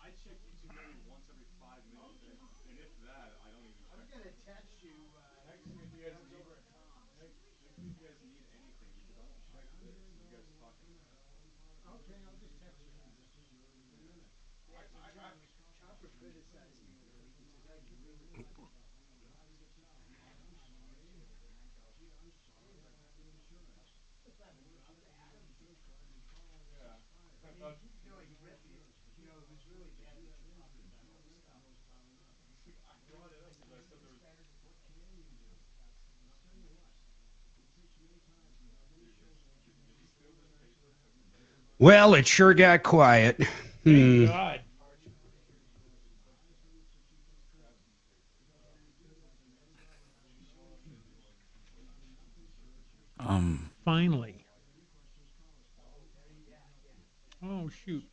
I check YouTube maybe once every 5 minutes, and if that, I don't even check. I'm gonna text you. Text me if you guys need. Text me if you guys need anything, because I don't check this. You guys talking about it. Okay, I'll just text you. In a minute. Chopper criticized me over the weekend. Says I agree with you. Well, it sure got quiet. Thank God. Finally. Oh, shoot.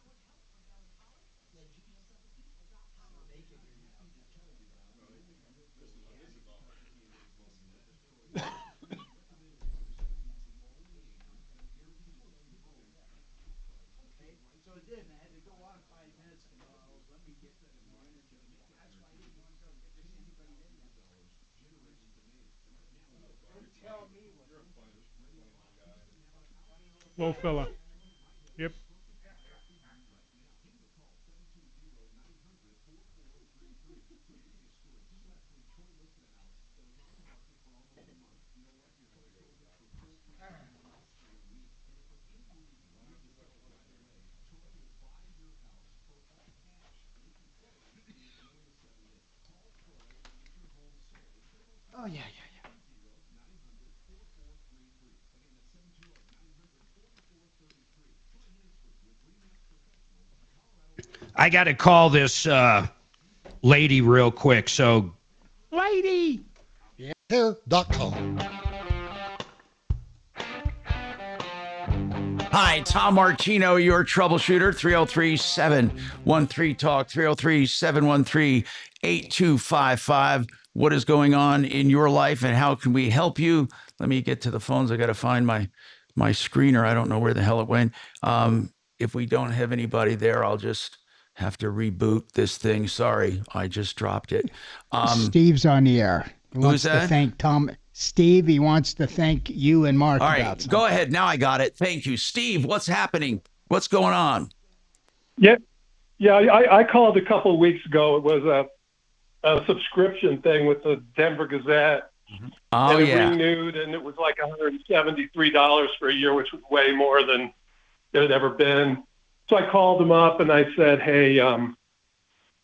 So it did, and I had to go on 5 minutes tomorrow. Let me get the energy. That's why I didn't want to get anybody in there. Don't tell me what. You're a funny guy. Little fella. Yep. Oh, yeah. I got to call this lady real quick. So, Lady! Hair.com. Hi, Tom Martino, your troubleshooter, 303-713-TALK, 303-713-8255. What is going on in your life and how can we help you? Let me get to the phones. I got to find my screener. I don't know where the hell it went. If we don't have anybody there, I'll just have to reboot this thing. Sorry, I just dropped it. Steve's on the air. He wants that? to thank Tom. Steve, he wants to thank you and Mark All about right, something. go ahead. Now I got it. Thank you. Steve, what's happening? What's going on? Yeah, I called a couple of weeks ago. It was a subscription thing with the Denver Gazette. Oh, and it yeah. renewed, and it was like $173 for a year, which was way more than it had ever been. So I called them up and I said, hey, I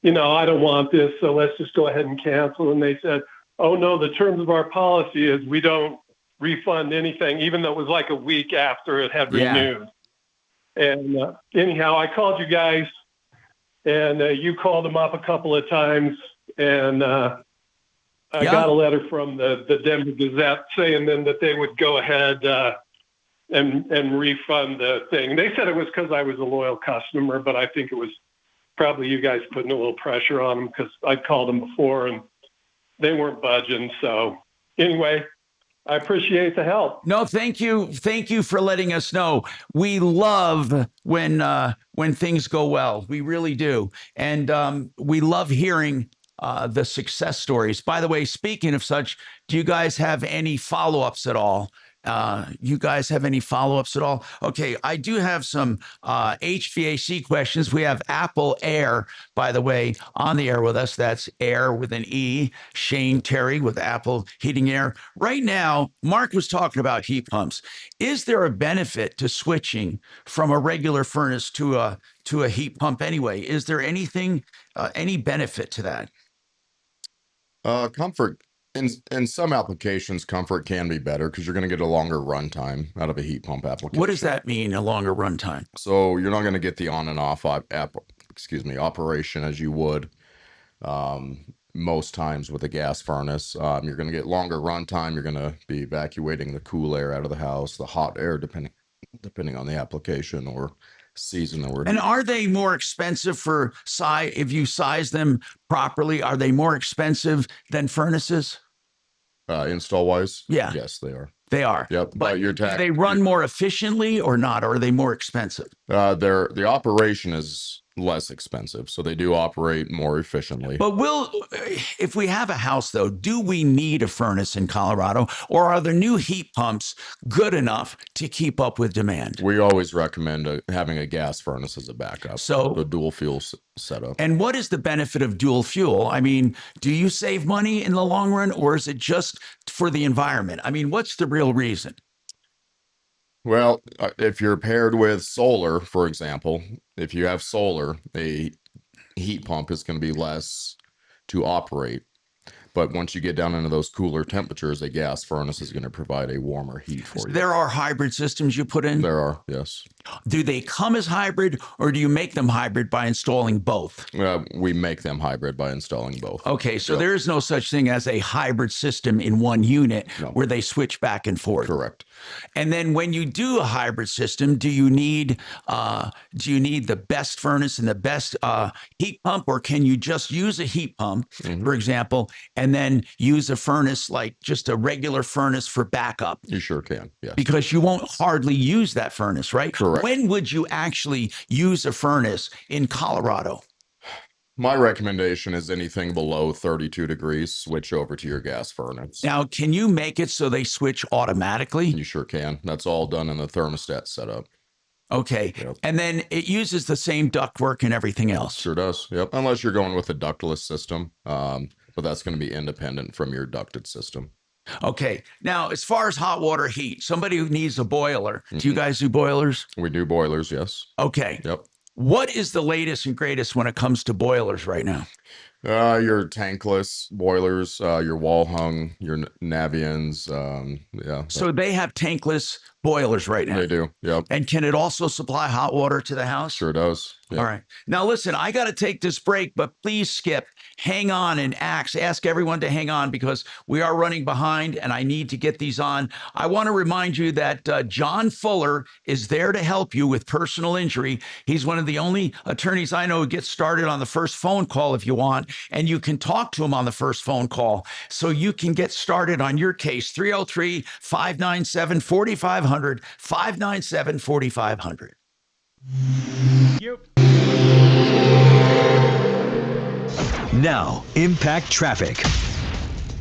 don't want this, so let's just go ahead and cancel. And they said, oh, no, the terms of our policy is we don't refund anything, even though it was like a week after it had renewed. And anyhow, I called you guys, and you called them up a couple of times, and I got a letter from the Denver Gazette saying then that they would go ahead and refund the thing. They said it was because I was a loyal customer, but I think it was probably you guys putting a little pressure on them because I called them before and they weren't budging. So anyway, I appreciate the help. No, thank you. Thank you for letting us know. We love when things go well. We really do. And we love hearing the success stories. By the way, speaking of such, do you guys have any follow-ups at all? You guys have any follow-ups at all? Okay, I do have some HVAC questions. We have Apple Air, by the way, on the air with us. That's Air with an E. Shane Terry with Apple Heating Air. Right now, Mark was talking about heat pumps. Is there a benefit to switching from a regular furnace to a heat pump anyway? Is there anything, any benefit to that? Comfort in some applications, comfort can be better because you're going to get a longer runtime out of a heat pump application. What does that mean, a longer runtime? So you're not going to get the on and off operation as you would most times with a gas furnace. You're going to get longer runtime. You're going to be evacuating the cool air out of the house, the hot air, depending on the application or season that we're And are they more expensive for size? If you size them properly, are they more expensive than furnaces? Install wise? Yeah. Yes, they are. They are. Yep. But your do they run more efficiently or not? Or are they more expensive? The operation is less expensive, so they do operate more efficiently. But if we have a house, though, do we need a furnace in Colorado, or are the new heat pumps good enough to keep up with demand? We always recommend having a gas furnace as a backup. So the dual fuel setup. And what is the benefit of dual fuel? I mean, do you save money in the long run, or is it just for the environment? I mean, what's the real reason? Well, if you're paired with solar, for example, if you have solar, a heat pump is going to be less to operate. But once you get down into those cooler temperatures, a gas furnace is going to provide a warmer heat for you. There are hybrid systems you put in? There are, yes. Do they come as hybrid, or do you make them hybrid by installing both? We make them hybrid by installing both. Okay, so there is no such thing as a hybrid system in one unit where they switch back and forth. Correct. And then when you do a hybrid system, do you need the best furnace and the best heat pump, or can you just use a heat pump, for example, and then use a furnace like just a regular furnace for backup? You sure can, yes. Because you won't hardly use that furnace, right? Correct. When would you actually use a furnace in Colorado? My recommendation is anything below 32 degrees, switch over to your gas furnace. Now, can you make it so they switch automatically? You sure can. That's all done in the thermostat setup. Okay. Yep. And then it uses the same ductwork and everything else. Sure does. Yep. Unless you're going with a ductless system. But that's going to be independent from your ducted system. Okay. Now, as far as hot water heat, somebody who needs a boiler, do you guys do boilers? We do boilers, yes. Okay. Yep. What is the latest and greatest when it comes to boilers right now? Your tankless boilers, your wall hung, your Navians, yeah. So they have tankless boilers right now. They do, yep. And can it also supply hot water to the house? Sure does. Yep. All right. Now, listen, I got to take this break, but please, Skip, hang on and ask everyone to hang on because we are running behind and I need to get these on. I want to remind you that John Fuller is there to help you with personal injury. He's one of the only attorneys I know who gets started on the first phone call if you want, and you can talk to him on the first phone call so you can get started on your case. 303-597-4500, 597-4500. Yep. Now, Impact Traffic.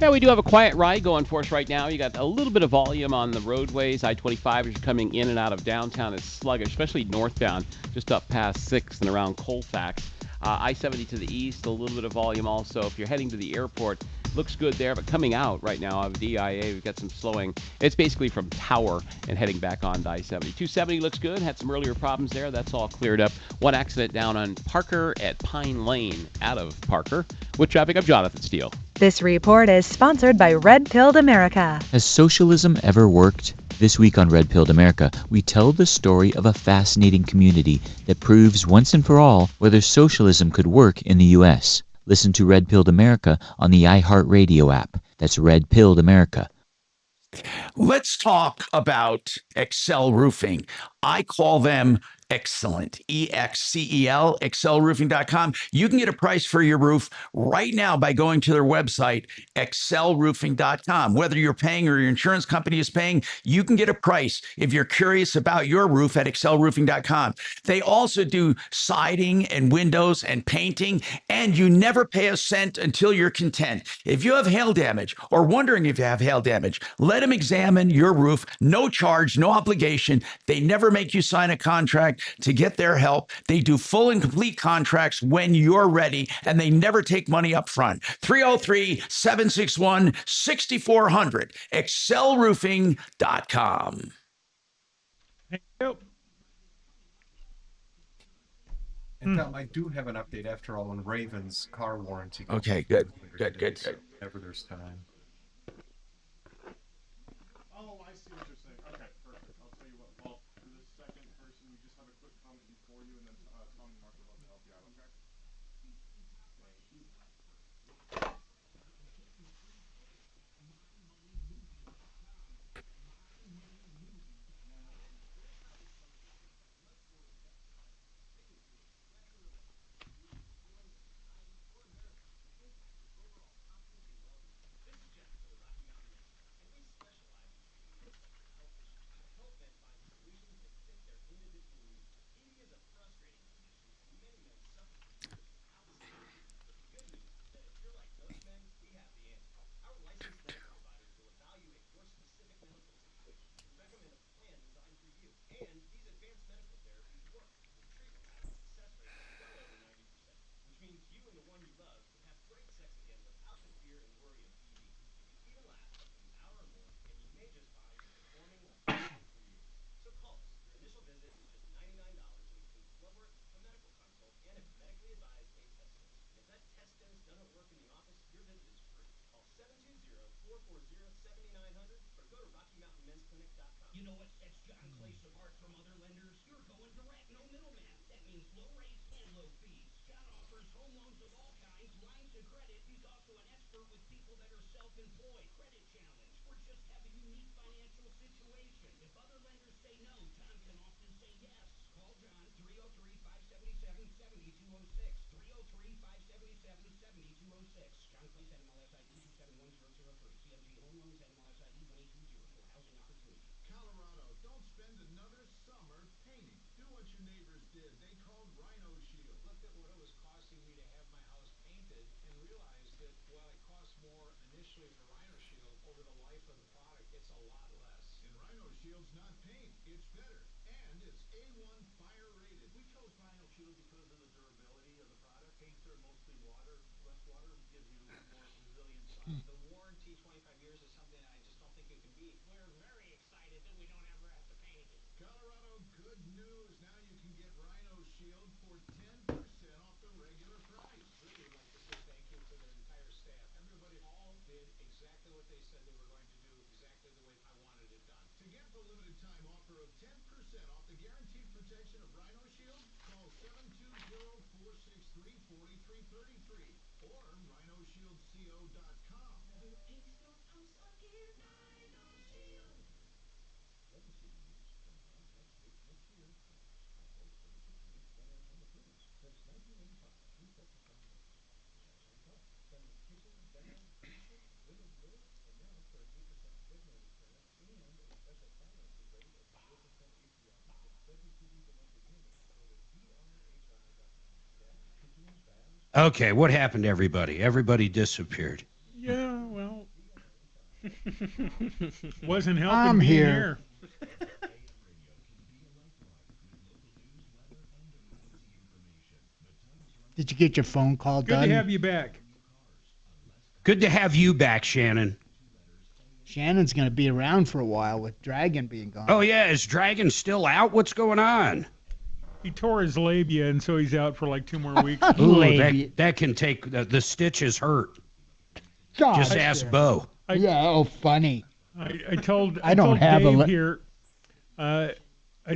Yeah, we do have a quiet ride going for us right now. You got a little bit of volume on the roadways. I-25 as you're coming in and out of downtown is sluggish, especially northbound, just up past 6th and around Colfax. I-70 to the east, a little bit of volume also. If you're heading to the airport, looks good there, but coming out right now of DIA, we've got some slowing. It's basically from Tower and heading back on to I-70. 270 looks good, had some earlier problems there. That's all cleared up. One accident down on Parker at Pine Lane out of Parker. With traffic, I'm Jonathan Steele. This report is sponsored by Red Pilled America. Has socialism ever worked? This week on Red Pilled America, we tell the story of a fascinating community that proves once and for all whether socialism could work in the U.S. Listen to Red Pilled America on the iHeartRadio app. That's Red Pilled America. Let's talk about Excel Roofing. I call them Excellent. EXCEL, excelroofing.com. You can get a price for your roof right now by going to their website, excelroofing.com. Whether you're paying or your insurance company is paying, you can get a price if you're curious about your roof at excelroofing.com. They also do siding and windows and painting, and you never pay a cent until you're content. If you have hail damage or wondering if you have hail damage, let them examine your roof. No charge, no obligation. They never make you sign a contract to get their help. They do full and complete contracts when you're ready, and they never take money up front. 303-761-6400, excelroofing.com. And Tom, I do have an update after all on Raven's car warranty. Okay, good. Whenever there's time. Oh, I see what you're saying. Okay, perfect. I'll tell you what, Paul. For the second person, we just have a quick comment before you, and then Tom and Mark would love to help you out, okay? Thank you. You know what sets John Clace apart from other lenders? You're going direct, no middleman. That means low rates and low fees. John offers home loans of all kinds, lines of credit. He's also an expert with people that are self-employed, credit challenged, or just have a unique financial situation. If other lenders say no, John can often say yes. Call John 303-577-7206. 303-577-7206. John Clace, NMLS ID 271003. CMG Home Loans, NMLS ID 18220. Equal housing opportunity. Colorado, don't spend another summer painting. Do what your neighbors did. They called Rhino Shield. Looked at what it was costing me to have my house painted and realized that while it costs more initially for Rhino Shield, over the life of the product, it's a lot less. And Rhino Shield's not paint, it's better. And it's A1 fire rated. We chose Rhino Shield because of the durability of the product. Paints are mostly water. Less water gives you more resilience. The warranty, 25 years, is something I just don't think you can beat. We're very excited that we don't ever have to paint again. Colorado, good news. Now you can get Rhino Shield for 10% off the regular price. Really would like to say thank you to the entire staff. Everybody all did exactly what they said they were going to do, exactly the way I wanted it done. To get the limited time offer of 10% off the guaranteed protection of Rhino Shield, call 720-463-4333 or rhinoshieldco.com. Okay, what happened to everybody? Everybody disappeared. Yeah, well, wasn't helping I'm being here. Did you get your phone call Good done? to have you back. Good to have you back, Shannon. Shannon's going to be around for a while with Dragon being gone. Oh, yeah, is Dragon still out? What's going on? He tore his labia, and so he's out for like 2 more weeks. Ooh, Labia. that can take, the stitches hurt. Gosh. Just ask Bo. Yeah, oh, funny. I told I don't told have a Dave li- here. I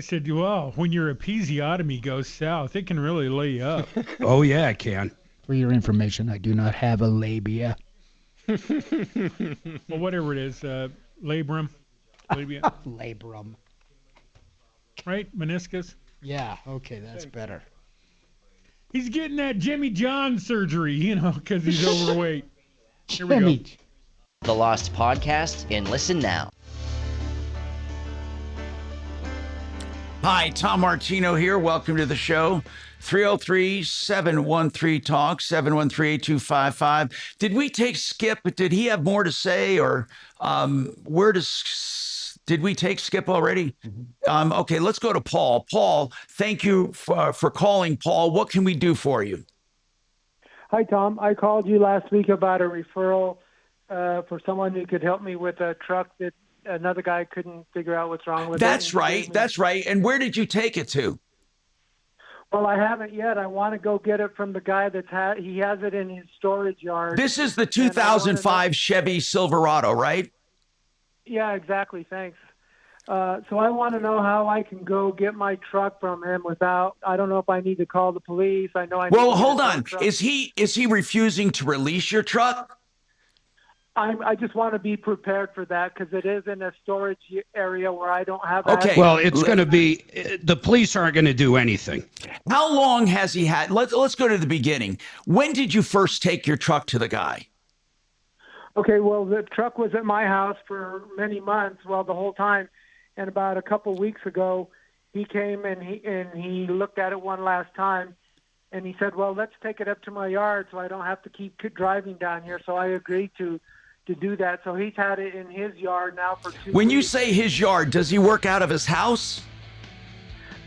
said, well, when your episiotomy goes south, it can really lay you up. Oh, yeah, I can. For your information, I do not have a labia. Well, whatever it is, labrum, labia, Labrum. right? Meniscus. Yeah, okay, that's better. He's getting that Jimmy John surgery, because he's overweight. Here we go. Jimmy. The Lost Podcast and listen now. Hi, Tom Martino here. Welcome to the show. 303-713-TALK, 713-8255. Did we take Skip? Did he have more to say, or did we take Skip already? Okay, let's go to Paul. Paul, thank you for calling, Paul. What can we do for you? Hi, Tom. I called you last week about a referral for someone who could help me with a truck that another guy couldn't figure out what's wrong with it. That's right. That's right. And where did you take it to? Well, I haven't yet. I want to go get it from the guy he has it in his storage yard. This is the 2005 Chevy Silverado, right? Yeah, exactly. Thanks. So I want to know how I can go get my truck from him without. I don't know if I need to call the police. I know I. Well, hold on. Is he refusing to release your truck? I just want to be prepared for that because it is in a storage area where I don't have. Okay. Well, it's going to be. The police aren't going to do anything. How long has he had? Let's go to the beginning. When did you first take your truck to the guy? Okay. Well, the truck was at my house for many months. Well, the whole time, and about a couple weeks ago, he came and he looked at it one last time, and he said, "Well, let's take it up to my yard so I don't have to keep driving down here." So I agreed to do that. So he's had it in his yard now for 2 weeks. When you say his yard, does he work out of his house?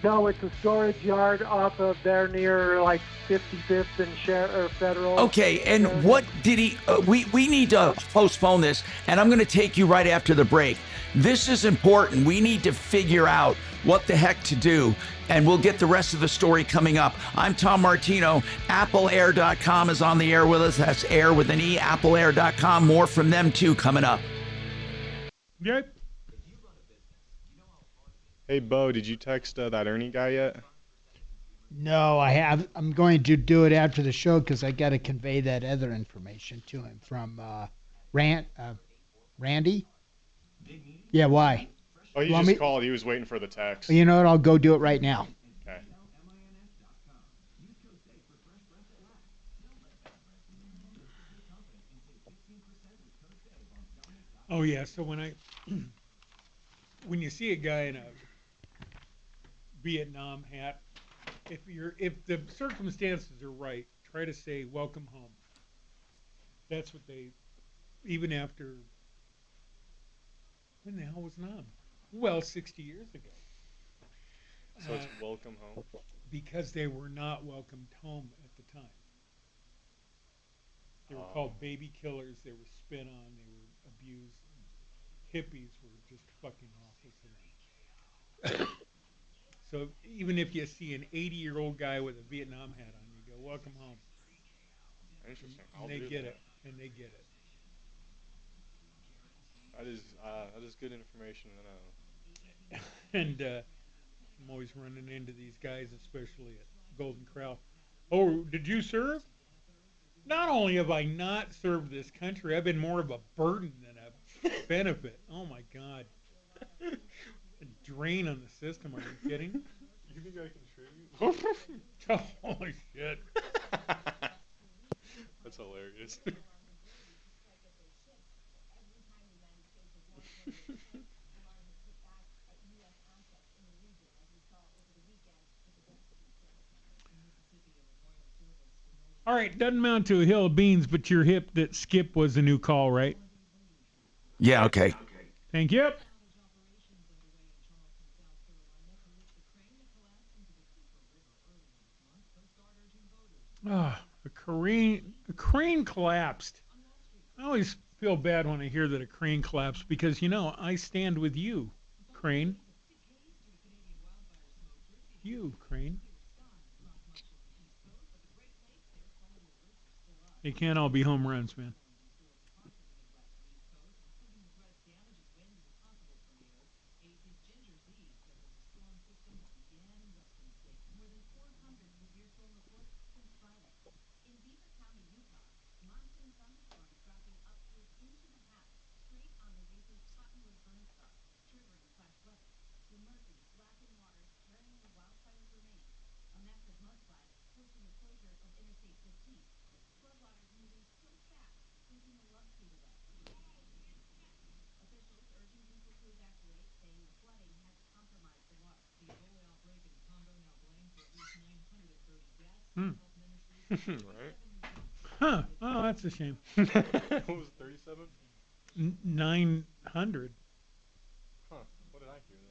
No, it's a storage yard off of there near like 55th and Federal. Okay, and what did he? We need to postpone this, and I'm going to take you right after the break. This is important. We need to figure out what the heck to do, and we'll get the rest of the story coming up. I'm Tom Martino. AppleAir.com is on the air with us. That's air with an E, AppleAir.com. More from them, too, coming up. Yep. Hey, Bo, did you text that Ernie guy yet? No, I have. I'm going to do it after the show because I got to convey that other information to him from Randy. Yeah, why? Oh, he just called. He was waiting for the text. You know what? I'll go do it right now. Okay. Oh yeah. So when you see a guy in a Vietnam hat, if the circumstances are right, try to say welcome home. That's what even after. When the hell was Nam? Well, 60 years ago. So it's welcome home? Because they were not welcomed home at the time. They were called baby killers. They were spit on. They were abused. Hippies were just fucking awful to them. So even if you see an 80-year-old guy with a Vietnam hat on, you go, welcome home. Interesting. And they get it. And they get it. That is good information to know. And I'm always running into these guys, especially at Golden Corral. Oh, did you serve? Not only have I not served this country, I've been more of a burden than a benefit. Oh my God. A drain on the system, are you kidding? You think I contribute? Holy shit. That's hilarious. All right, doesn't amount to a hill of beans, but you're hip that Skip was a new call, right? Yeah, okay. Thank you. Ah, a crane collapsed. I always feel bad when I hear that a crane collapsed because, I stand with you, Crane. You, Crane. They can't all be home runs, man. Right? Huh. Oh, that's a shame. What was it, 37? 900. Huh. What did I hear then?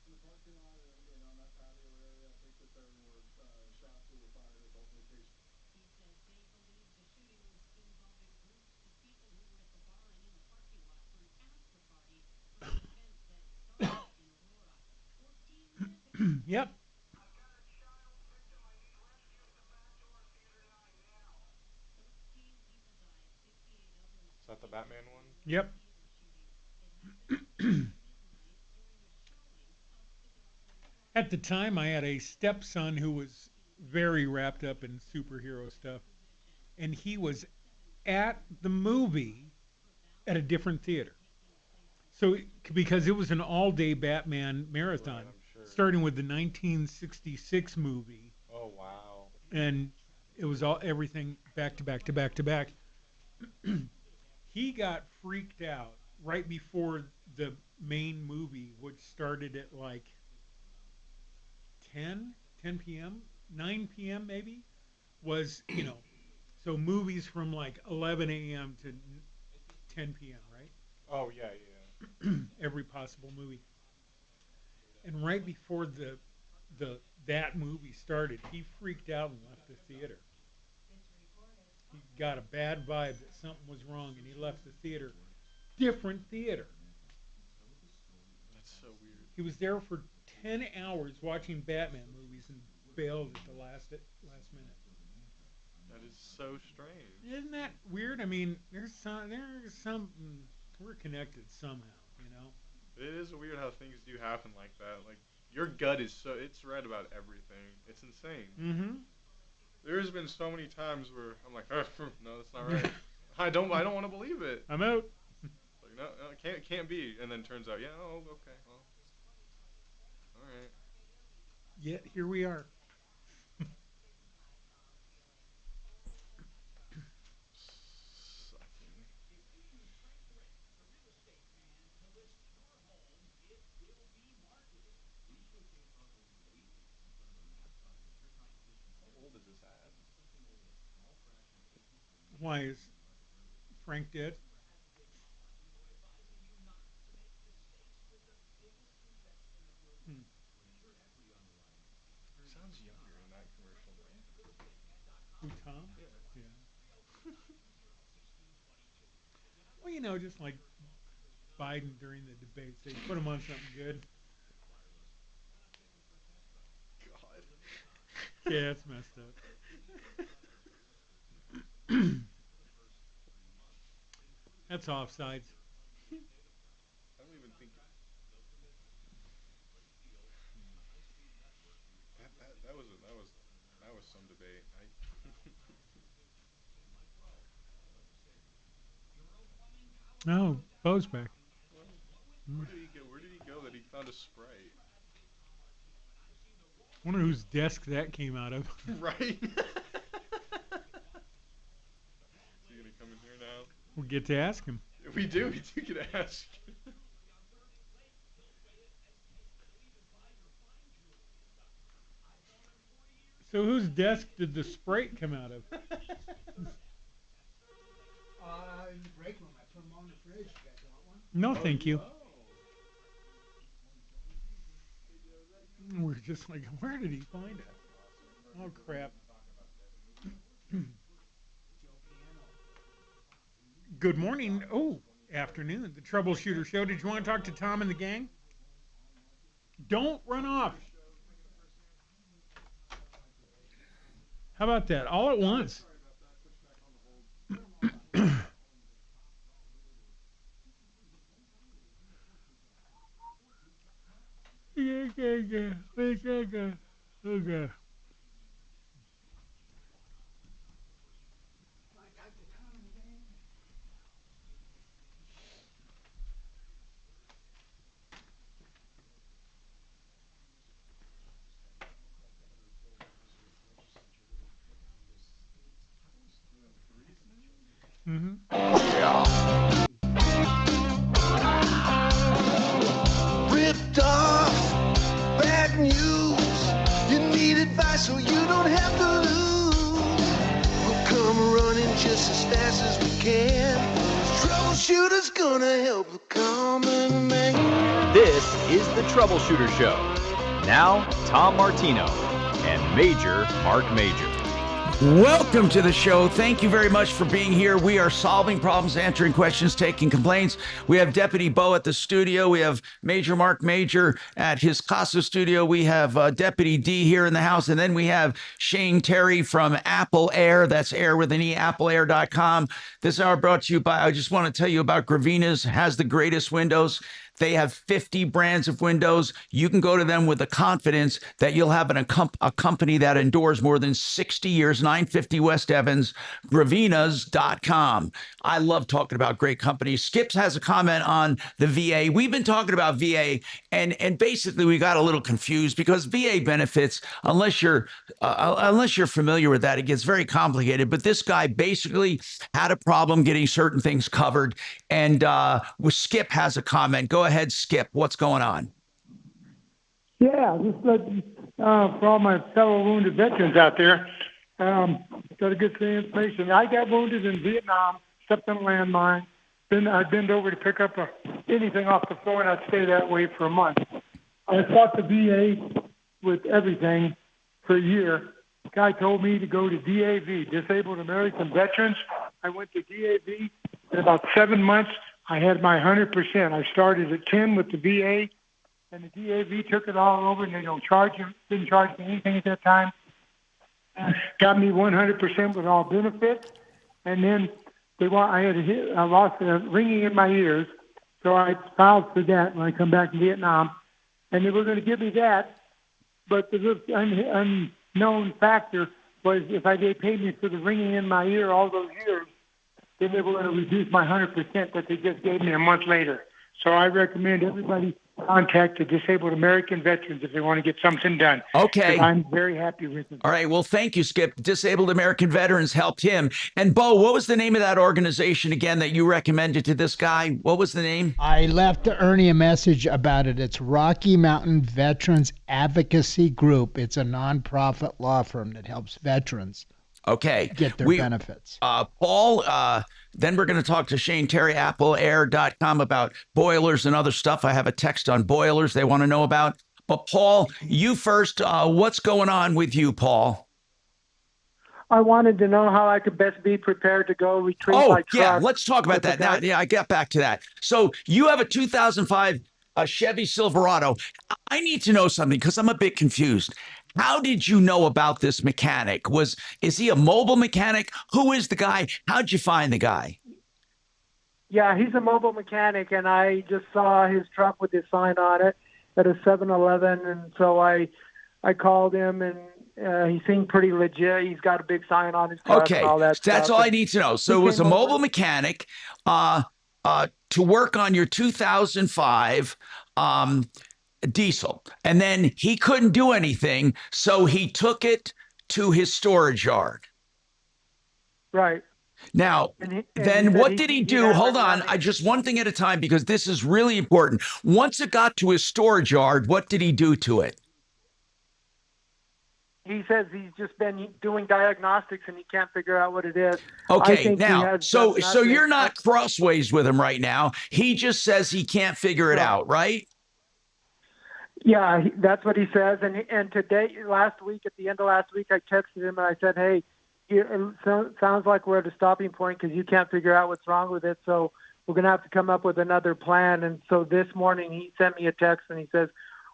In the parking lot and on that patio area, I think that there were shots that were fired at both locations. Yep. Is that the Batman one? Yep. At the time, I had a stepson who was very wrapped up in superhero stuff, and he was at the movie at a different theater. So, because it was an all-day Batman marathon, starting with the 1966 movie, Oh, wow. and it was all everything back to back to back to back. He got freaked out right before the main movie, which started at like 10 p.m., 9 p.m. maybe, was, so movies from like 11 a.m. to 10 p.m., right? Oh, yeah, yeah. Every possible movie. And right before that movie started, he freaked out and left the theater. He got a bad vibe that something was wrong, and he left the theater. Different theater. That's so weird. He was there for 10 hours watching Batman movies and bailed at the last minute. That is so strange. Isn't that weird? I mean, there's some we're connected somehow, It is weird how things do happen like that. Like, your gut is it's right about everything. It's insane. Mm-hmm. There's been so many times where I'm like, oh, no, that's not right. I don't want to believe it. I'm out. Like, no, it can't be. And then turns out, yeah, oh, okay, well, all right. Yet here we are. How old is this ad? Why is Frank dead? Hmm. Sounds younger in that commercial, man. Who, Tom? Yeah. Well, just like Biden during the debates, they put him on something good. God. Yeah, that's messed up. That's offsides. I don't even think that was some debate. Oh, Bo's back. Where did he go? Where did he go that he found a Sprite? Wonder whose desk that came out of. Right. Is he gonna come in here now? We'll get to ask him. We do get to ask. So whose desk did the Sprite come out of? In the break room, I put them on the fridge. You guys want one? No, thank you. We're just like, where did he find it? Oh, crap. Good morning. Oh, afternoon. The Troubleshooter Show. Did you want to talk to Tom and the gang? Don't run off. How about that? All at once. Okay. Troubleshooter's gonna help the common man. This is the Troubleshooter Show. Now, Tom Martino and Major Marc Mager. Welcome to the show. Thank you very much for being here. We are solving problems, answering questions, taking complaints. We have Deputy Bo at the studio. We have Major Marc Mager at his Casa studio. We have Deputy D here in the house. And then we have Shane Terry from Apple Air. That's air with an E, appleair.com. This hour brought to you by, I just want to tell you about Gravina's, has the greatest windows. They have 50 brands of windows. You can go to them with the confidence that you'll have a company that endures more than 60 years, 950 West Evans, gravinas.com. I love talking about great companies. Skips has a comment on the VA. We've been talking about VA, and basically we got a little confused because VA benefits, unless you're familiar with that, it gets very complicated. But this guy basically had a problem getting certain things covered, and Skip has a comment. Go ahead, Skip. What's going on? Yeah, just for all my fellow wounded veterans out there, got to get the information. I got wounded in Vietnam, stepped on a landmine. Then I bend over to pick up anything off the floor, and I'd stay that way for a month. I fought the VA with everything for a year. The guy told me to go to DAV, Disabled American Veterans. I went to DAV. In about 7 months, I had my 100%. I started at 10 with the VA, and the DAV took it all over, and they didn't charge me anything at that time. Got me 100% with all benefits, and then I lost a ringing in my ears, so I filed for that when I come back from Vietnam, and they were going to give me that, but the unknown factor was if they paid me for the ringing in my ear all those years, then they were going to reduce my 100% that they just gave me a month later. So I recommend everybody contact the Disabled American Veterans if they want to get something done. Okay. I'm very happy with it. All right. Well, thank you, Skip. Disabled American Veterans helped him. And Bo, what was the name of that organization again that you recommended to this guy? What was the name? I left Ernie a message about it. It's Rocky Mountain Veterans Advocacy Group. It's a nonprofit law firm that helps veterans get their benefits. Paul, then we're going to talk to Shane Terry, appleair.com, about boilers and other stuff. I have a text on boilers they want to know about. But Paul, you first. What's going on with you, Paul? I wanted to know how I could best be prepared to go retrieve my truck. Yeah, let's talk about that. Now, I get back to that. So you have a 2005 Chevy Silverado. I need to know something because I'm a bit confused. How did you know about this mechanic? Is he a mobile mechanic? Who is the guy? How'd you find the guy? Yeah, he's a mobile mechanic, and I just saw his truck with his sign on it at a 7-Eleven, and so I called him, and he seemed pretty legit. He's got a big sign on his truck and all that stuff. That's all I need to know. So it was a mobile mechanic to work on your 2005 diesel, and then he couldn't do anything, so he took it to his storage yard. Right. Now, then what did he do? Hold on. One thing at a time, because this is really important. Once it got to his storage yard, what did he do to it? He says he's just been doing diagnostics and he can't figure out what it is. Okay, now, so you're not crossways with him right now. He just says he can't figure it out, right? Yeah, that's what he says. And today, last week, at the end of last week, I texted him and I said, hey, it sounds like we're at a stopping point because you can't figure out what's wrong with it. So we're going to have to come up with another plan. And so this morning he sent me a text and he says,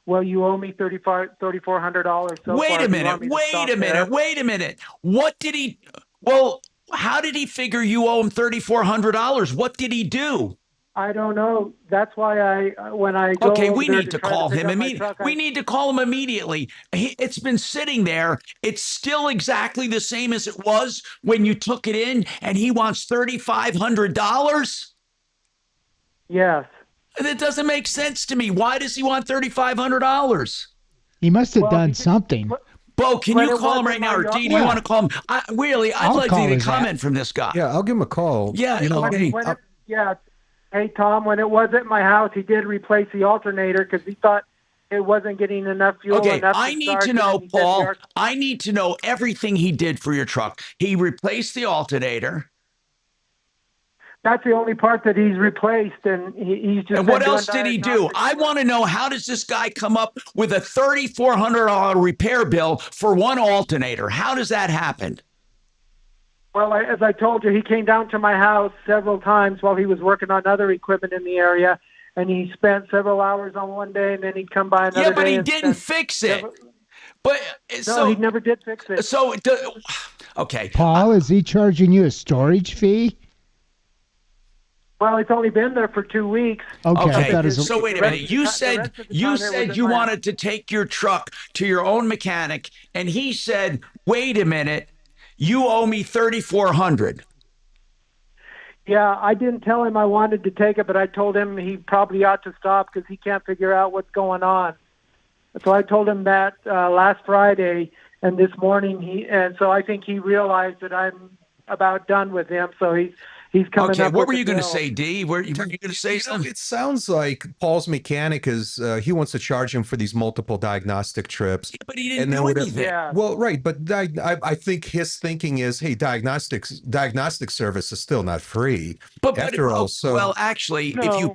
well, you owe me $3,400 so Wait far. a minute. What did he, how did he figure you owe him $3,400? What did he do? I don't know. That's why when I go we need to call him immediately. We need to call him immediately. It's been sitting there. It's still exactly the same as it was when you took it in, and he wants $3,500? Yes. That doesn't make sense to me. Why does he want $3,500? He must have done something. Bo, can you call him right now, or Dee, do you want to call him? I'd like to get a comment from this guy. Yeah, I'll give him a call. Yeah, Hey, Tom, when it was at my house, he did replace the alternator because he thought it wasn't getting enough fuel. Okay, I need to know, Paul. I need to know everything he did for your truck. He replaced the alternator. That's the only part that he's replaced, and he's just. And what else did he do? I want to know, how does this guy come up with a $3,400 repair bill for one alternator? How does that happen? Well, as I told you, he came down to my house several times while he was working on other equipment in the area, and he spent several hours on one day, and then he'd come by another day. Yeah, but he didn't fix it. But no, he never did fix it. So, okay. Paul, is he charging you a storage fee? Well, it's only been there for 2 weeks. Okay. So wait a minute. You said you wanted to take your truck to your own mechanic, and he said, "Wait a minute, you owe me $3,400." Yeah, I didn't tell him I wanted to take it, but I told him he probably ought to stop because he can't figure out what's going on. So I told him that last Friday, and this morning so I think he realized that I'm about done with him. So he's coming up. Okay, what with were the you going to bill. say, D? Were you going to say something? It sounds like Paul's mechanic is he wants to charge him for these multiple diagnostic trips. But he didn't do anything. Yeah. Well, right, but I think his thinking is, hey, diagnostic service is still not free. But after all, so well, actually, No. if you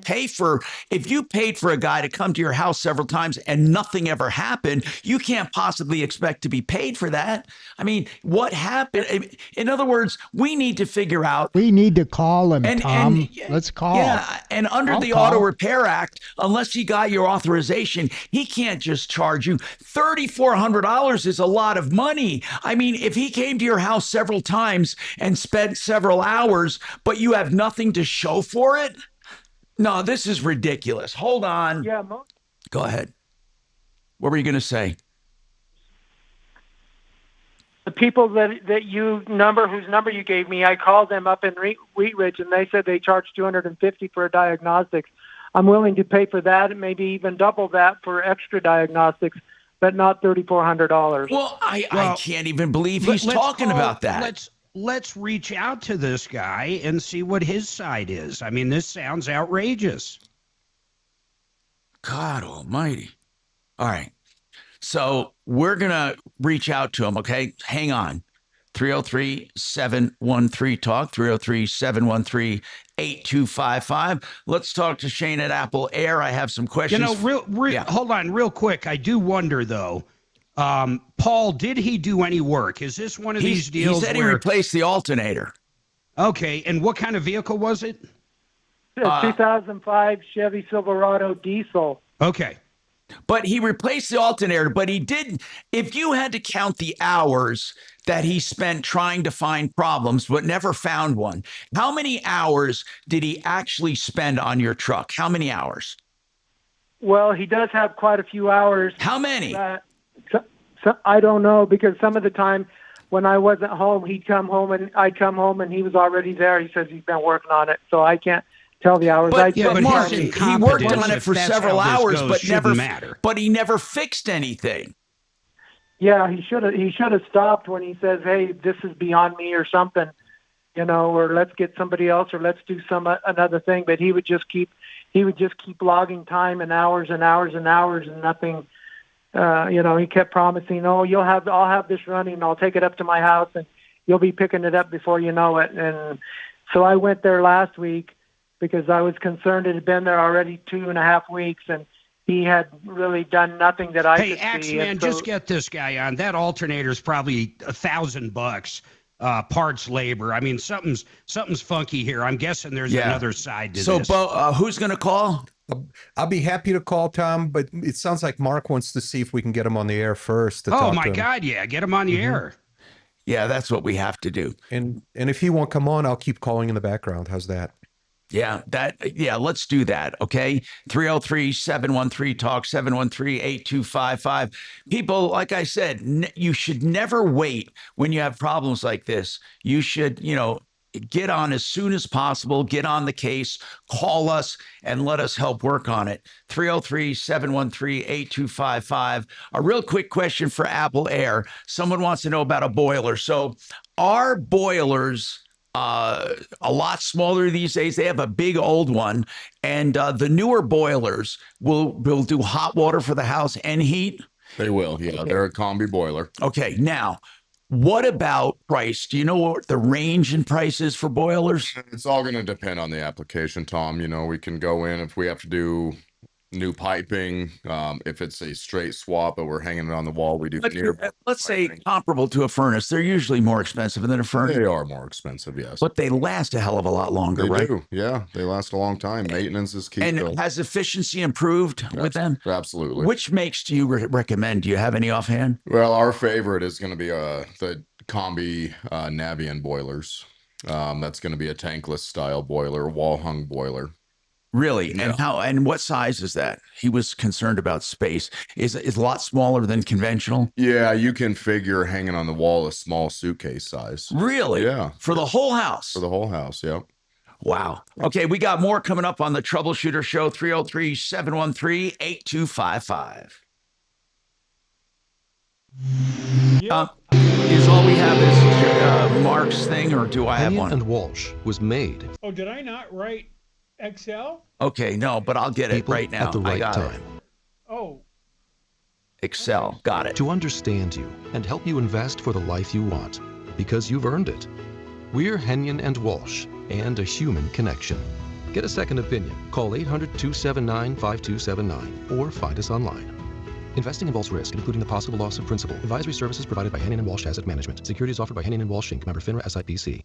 paid for a guy to come to your house several times and nothing ever happened, you can't possibly expect to be paid for that. I mean, what happened? In other words, we need to figure out. We need to call him, Tom. Let's call. Yeah, and under the Auto Repair Act, unless he got your authorization, he can't just charge you. $3,400 is a lot of money. I mean, if he came to your house several times and spent several hours, but you have nothing to show for it, no, this is ridiculous. Hold on. Yeah. Go ahead. What were you going to say? The people whose number you gave me, I called them up in Wheat Ridge, and they said they charge $250 for a diagnostics. I'm willing to pay for that, and maybe even double that for extra diagnostics, but not $3,400. Well, I can't even believe he's talking about that. Let's reach out to this guy and see what his side is. I mean, this sounds outrageous. God almighty. All right. So we're going to reach out to him, okay? Hang on. 303-713-TALK, 303-713-8255. Let's talk to Shane at Apple Air. I have some questions. Hold on real quick. I do wonder, though, Paul, did he do any work? Is this one of these deals he said he replaced the alternator. Okay, and what kind of vehicle was it? A 2005 Chevy Silverado diesel. Okay. But he replaced the alternator, but he didn't. If you had to count the hours that he spent trying to find problems but never found one, how many hours did he actually spend on your truck? How many hours? Well, he does have quite a few hours. How many? So I don't know, because some of the time when I wasn't home, he'd come home and I'd come home and he was already there. He says he's been working on it, so I can't tell the hours. But Mark, he worked on it for several hours, but he never fixed anything. Yeah, he should have stopped when he says, "Hey, this is beyond me," or something, or let's get somebody else, or let's do another thing. But he would just keep logging time and hours and hours and hours and nothing. He kept promising, "Oh, I'll have this running. I'll take it up to my house and you'll be picking it up before you know it." And so I went there last week, because I was concerned it had been there already 2.5 weeks, and he had really done nothing that I could see. Hey, Axeman, just get this guy on. That alternator is probably $1,000, parts labor. I mean, something's funky here. I'm guessing there's another side to this. So, who's going to call? I'll be happy to call Tom, but it sounds like Mark wants to see if we can get him on the air first. Oh, my God, yeah. Get him on the air. Yeah, that's what we have to do. And if he won't come on, I'll keep calling in the background. How's that? Yeah, let's do that, okay? 303-713-TALK, 713-8255. People, like I said, you should never wait when you have problems like this. You should, get on as soon as possible, get on the case, call us, and let us help work on it. 303-713-8255. A real quick question for Apple Air. Someone wants to know about a boiler. So are boilers a lot smaller these days? They have a big old one, and the newer boilers will do hot water for the house and heat. They will, yeah. They're a combi boiler. Okay, now What about price? Do you know what the range in price is for boilers? It's all going to depend on the application, Tom. You know, we can go in if we have to do new piping. If it's a straight swap, but we're hanging it on the wall, we do But near. let's say comparable to a furnace. They're usually more expensive than a furnace. They are more expensive, yes. But they last a hell of a lot longer, They right? do, yeah. They last a long time. Maintenance is key. And has efficiency improved with them? Absolutely. Which makes do you recommend? Do you have any offhand? Well, our favorite is going to be the Combi Navion boilers. That's going to be a tankless style boiler, wall hung boiler. Really? Yeah. And what size is that? He was concerned about space. Is a lot smaller than conventional? Yeah, you can figure hanging on the wall a small suitcase size. Really? Yeah. For the whole house? For the whole house, yep. Wow. Okay, we got more coming up on the Troubleshooter Show, 303-713-8255. Is all we have is Mark's thing, or do I have one? And Walsh was made. Oh, did I not write XL? Okay, no, but I'll get it right now. At the I right got time. Oh. Excel. Got it. To understand you and help you invest for the life you want, because you've earned it. We're Henyon and Walsh, and a human connection. Get a second opinion. Call 800-279-5279 or find us online. Investing involves risk, including the possible loss of principal. Advisory services provided by Henyon and Walsh Asset Management. Securities offered by Henyon and Walsh Inc. Member FINRA SIPC.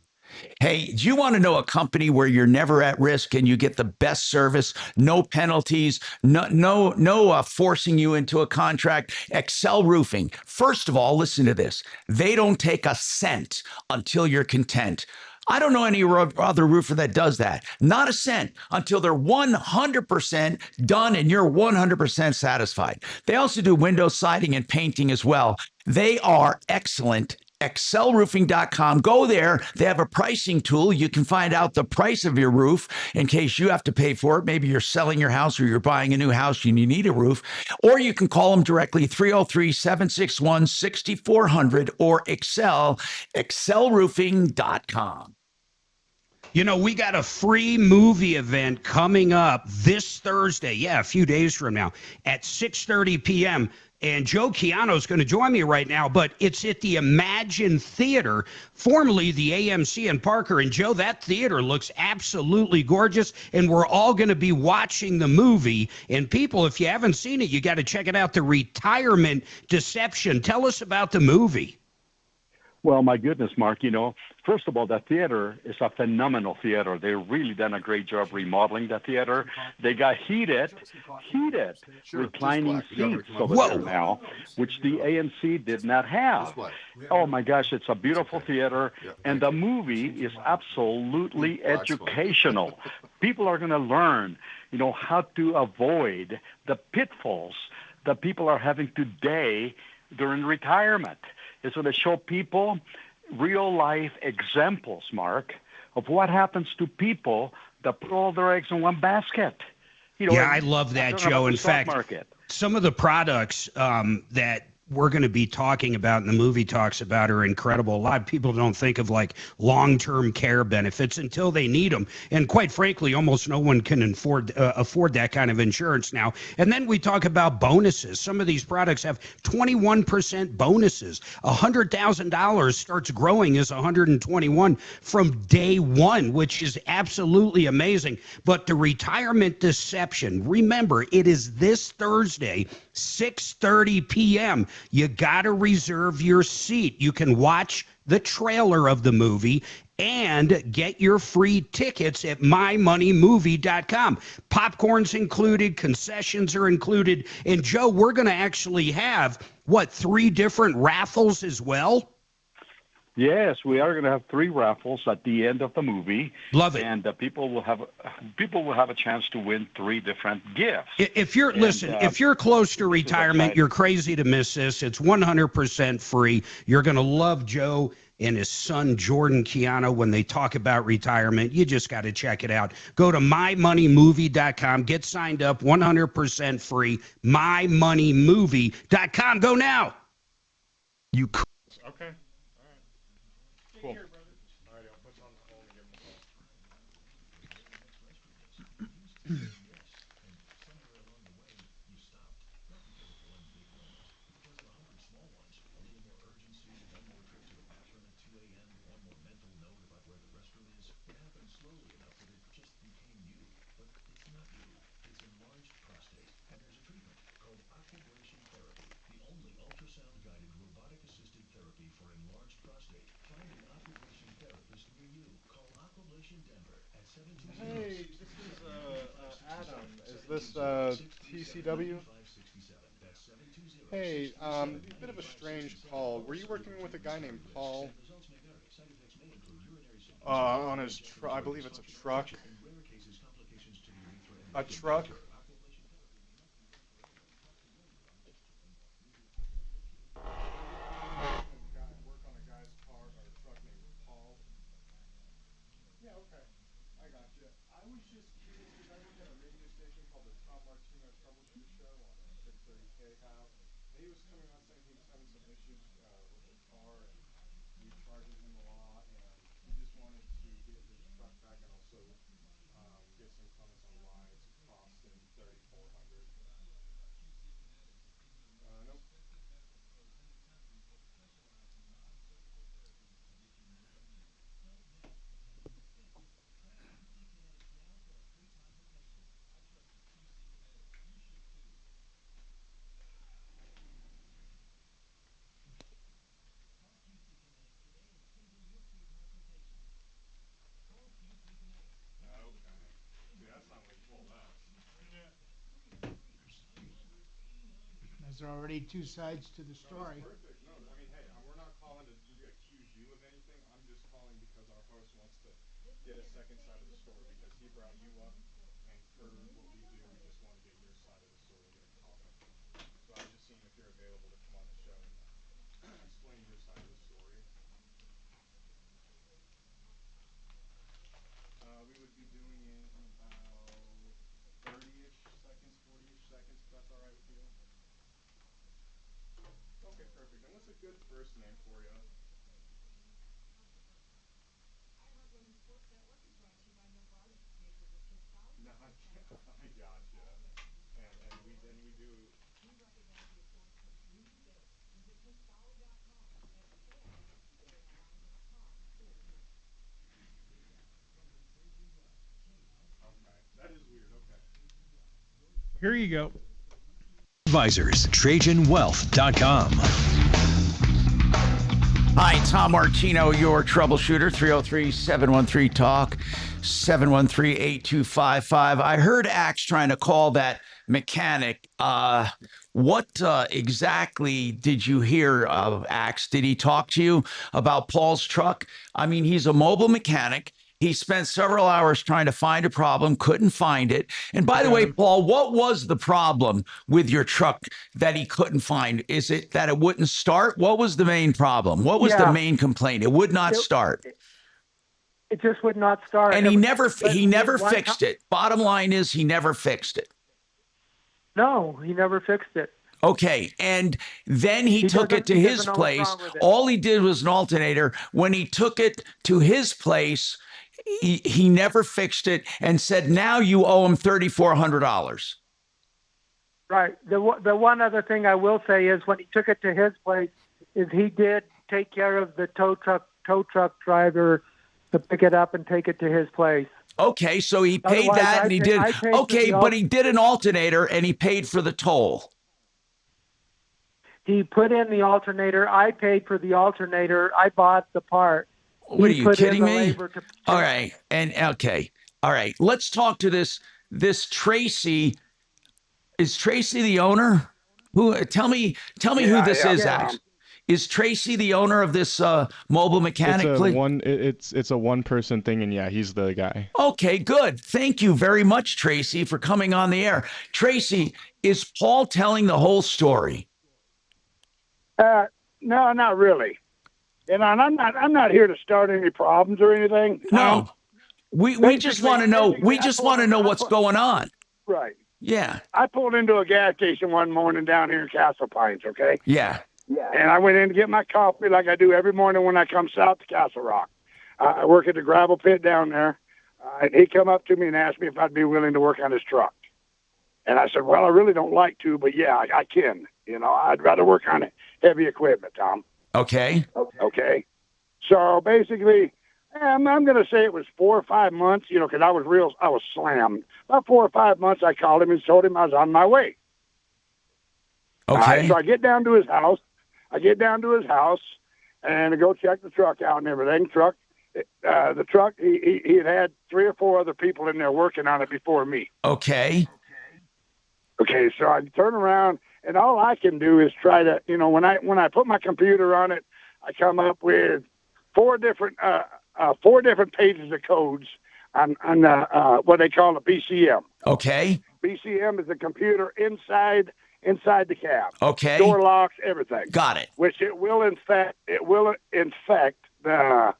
Hey, do you want to know a company where you're never at risk and you get the best service, no penalties, no forcing you into a contract? Excel Roofing. First of all, listen to this. They don't take a cent until you're content. I don't know any other roofer that does that. Not a cent until they're 100% done and you're 100% satisfied. They also do window siding and painting as well. They are excellent. excelroofing.com. Go there. They have a pricing tool. You can find out the price of your roof in case you have to pay for it. Maybe you're selling your house or you're buying a new house and you need a roof. Or you can call them directly, 303-761-6400 or excelroofing.com. You know, we got a free movie event coming up this Thursday. Yeah, a few days from now at 6:30 p.m. And Joe Chiano's going to join me right now, but it's at the Imagine Theater, formerly the AMC in Parker. And Joe, that theater looks absolutely gorgeous, and we're all going to be watching the movie. And people, if you haven't seen it, you got to check it out, The Retirement Deception. Tell us about the movie. Well, my goodness, Mark, you know, first of all, that theater is a phenomenal theater. They've really done a great job remodeling the theater. They got heated reclining seats over there now, which the AMC did not have. Oh, my gosh, it's a beautiful theater, and the movie is absolutely educational. People are going to learn, you know, how to avoid the pitfalls that people are having today during retirement. It's going to show people real-life examples, Mark, of what happens to people that put all their eggs in one basket. You know, yeah, I love that, Joe. In fact, some of the products that we're going to be talking about and the movie talks about are incredible. A lot of people don't think of like long-term care benefits until they need them. And quite frankly, almost no one can afford that kind of insurance now. And then we talk about bonuses. Some of these products have 21% bonuses. $100,000 starts growing as 121 from day one, which is absolutely amazing. But the Retirement Deception, remember, it is this Thursday, 6:30 p.m. You got to reserve your seat. You can watch the trailer of the movie and get your free tickets at mymoneymovie.com. Popcorn's included, concessions are included. And Joe, we're going to actually have, 3 different raffles as well? Yes, we are going to have 3 raffles at the end of the movie. Love it. And people will have a chance to win 3 different gifts. If you're if you're close to retirement, you're crazy to miss this. It's 100% free. You're going to love Joe and his son Jordan Chiano when they talk about retirement. You just got to check it out. Go to mymoneymovie.com. Get signed up. 100% free. mymoneymovie.com. Go now. You could. Okay. Cool. All right, I'll put on the phone and give him a call. Hey, this is Adam. Is this TCW? Hey, bit of a strange call. Were you working with a guy named Paul? On his truck, I believe it's a truck. A truck? Work on a guy's car or truck named Paul. Yeah, okay. I got you. I was just curious because I work at a radio station called the Tom Martino Troubleshooter Show on a 630 KHAB. And he was coming on saying he was having some issues with the car and we charging him a lot and he just wanted to get his truck back and also get some comments on why it's costing $3,400. Nope. Okay. See, that's not like full S. There's already two sides to the story. No, that's perfect. No, I mean, hey, we're not calling to accuse you of anything. I'm just calling because our host wants to get a second side of the story because he brought you up, and for what we do, we just want to get your side of the story and get a comment. So I was just seeing if you're available to come on the show and explain your side of the story. We would be doing it in about 30-ish seconds, 40-ish seconds, if that's all right with you. Okay, perfect. And what's a good first name for you? No, I gotcha. And we do. Okay, that is weird. Okay. Here you go. Advisors, TrajanWealth.com. Hi, Tom Martino, your troubleshooter, 303-713-TALK, 713-8255. I heard Axe trying to call that mechanic. What exactly did you hear of Axe? Did he talk to you about Paul's truck? I mean, he's a mobile mechanic. He spent several hours trying to find a problem, couldn't find it. And by the way, Paul, what was the problem with your truck that he couldn't find? Is it that it wouldn't start? What was the main problem? What was the main complaint? It would not start. It just would not start. And he never fixed it. Bottom line is he never fixed it. No, he never fixed it. Okay, and then he took it to his place. All he did was an alternator. When he took it to his place, he never fixed it and said, now you owe him $3,400. Right. The one other thing I will say is when he took it to his place, is he did take care of the tow truck driver to pick it up and take it to his place. Okay, so he paid that and he did. Okay, but he did an alternator and he paid for the toll. He put in the alternator. I paid for the alternator. I bought the part. What are you kidding me? All right. And okay. All right. Let's talk to this Tracy. Is Tracy the owner? Who tell me who this is, Ax. Is Tracy the owner of this mobile mechanic? It's a one-person thing, and yeah, he's the guy. Okay, good. Thank you very much, Tracy, for coming on the air. Tracy, is Paul telling the whole story? No, not really. And I'm not here to start any problems or anything. No, we just want to know. We just want to know what's going on. Right. Yeah. I pulled into a gas station one morning down here in Castle Pines. Okay. Yeah. Yeah. And I went in to get my coffee like I do every morning when I come south to Castle Rock. I work at the gravel pit down there. And he come up to me and asked me if I'd be willing to work on his truck. And I said, well, I really don't like to, but yeah, I can. You know, I'd rather work on heavy equipment, Tom. Okay. Okay. So basically, I'm going to say it was 4 or 5 months, you know, because I was slammed. About 4 or 5 months, I called him and told him I was on my way. Okay. So I get down to his house. And I go check the truck out and everything. Truck The truck, he had 3 or 4 other people in there working on it before me. Okay. Okay, so I turn around, and all I can do is try to, when I put my computer on it, I come up with 4 different pages of codes on what they call a BCM. Okay. BCM is a computer inside the cab. Okay. Door locks, everything. Got it. Which it will infect the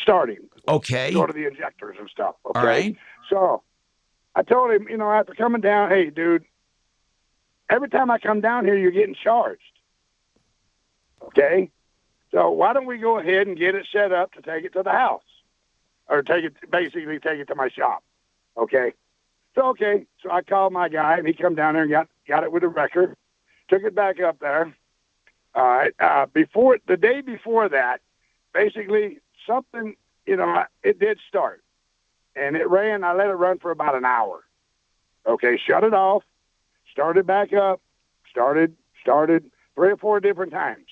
starting. Okay. Go to the injectors and stuff. Okay. All right. So I told him, after coming down, hey, dude, every time I come down here, you're getting charged. Okay. So why don't we go ahead and get it set up to take it to the house, or basically take it to my shop? Okay. So I called my guy, and he come down there and got it with a record, took it back up there. The day before that, basically something, it did start, and it ran. I let it run for about an hour. Okay, shut it off, started back up, started 3 or 4 different times.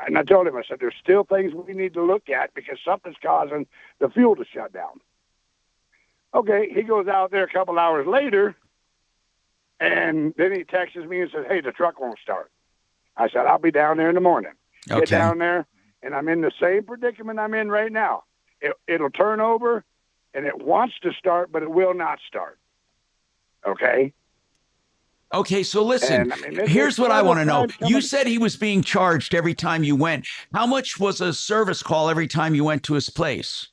And I told him, I said, there's still things we need to look at because something's causing the fuel to shut down. Okay, he goes out there a couple hours later, and then he texts me and says, hey, the truck won't start. I said, I'll be down there in the morning. Okay. Get down there, and I'm in the same predicament I'm in right now. It'll turn over, and it wants to start, but it will not start. Okay? Okay, so listen, And, here's what I want to know. coming- You said he was being charged every time you went. How much was a service call every time you went to his place?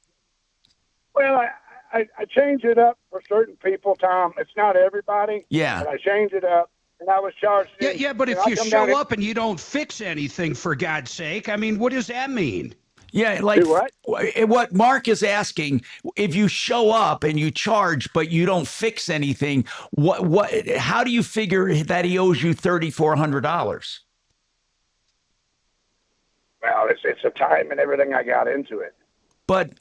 Well, I change it up for certain people, Tom. It's not everybody. Yeah. But I change it up, and I was charged. Yeah, but if I you come down show here- up and you don't fix anything, for God's sake, I mean, what does that mean? Yeah, like Do what Mark is asking, if you show up and you charge but you don't fix anything, how do you figure that he owes you $3,400? Well, it's the time and everything I got into it. But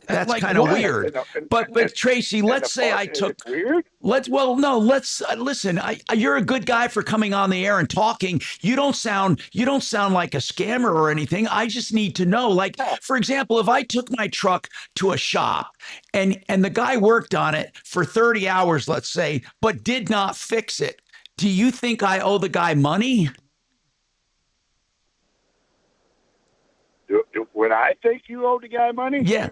that's like kind of what? weird. But Tracy, let's say I took. Weird. Listen. You're a good guy for coming on the air and talking. You don't sound like a scammer or anything. I just need to know. Like, for example, if I took my truck to a shop and the guy worked on it for 30 hours, let's say, but did not fix it, do you think I owe the guy money? Would I think you owe the guy money? Yeah.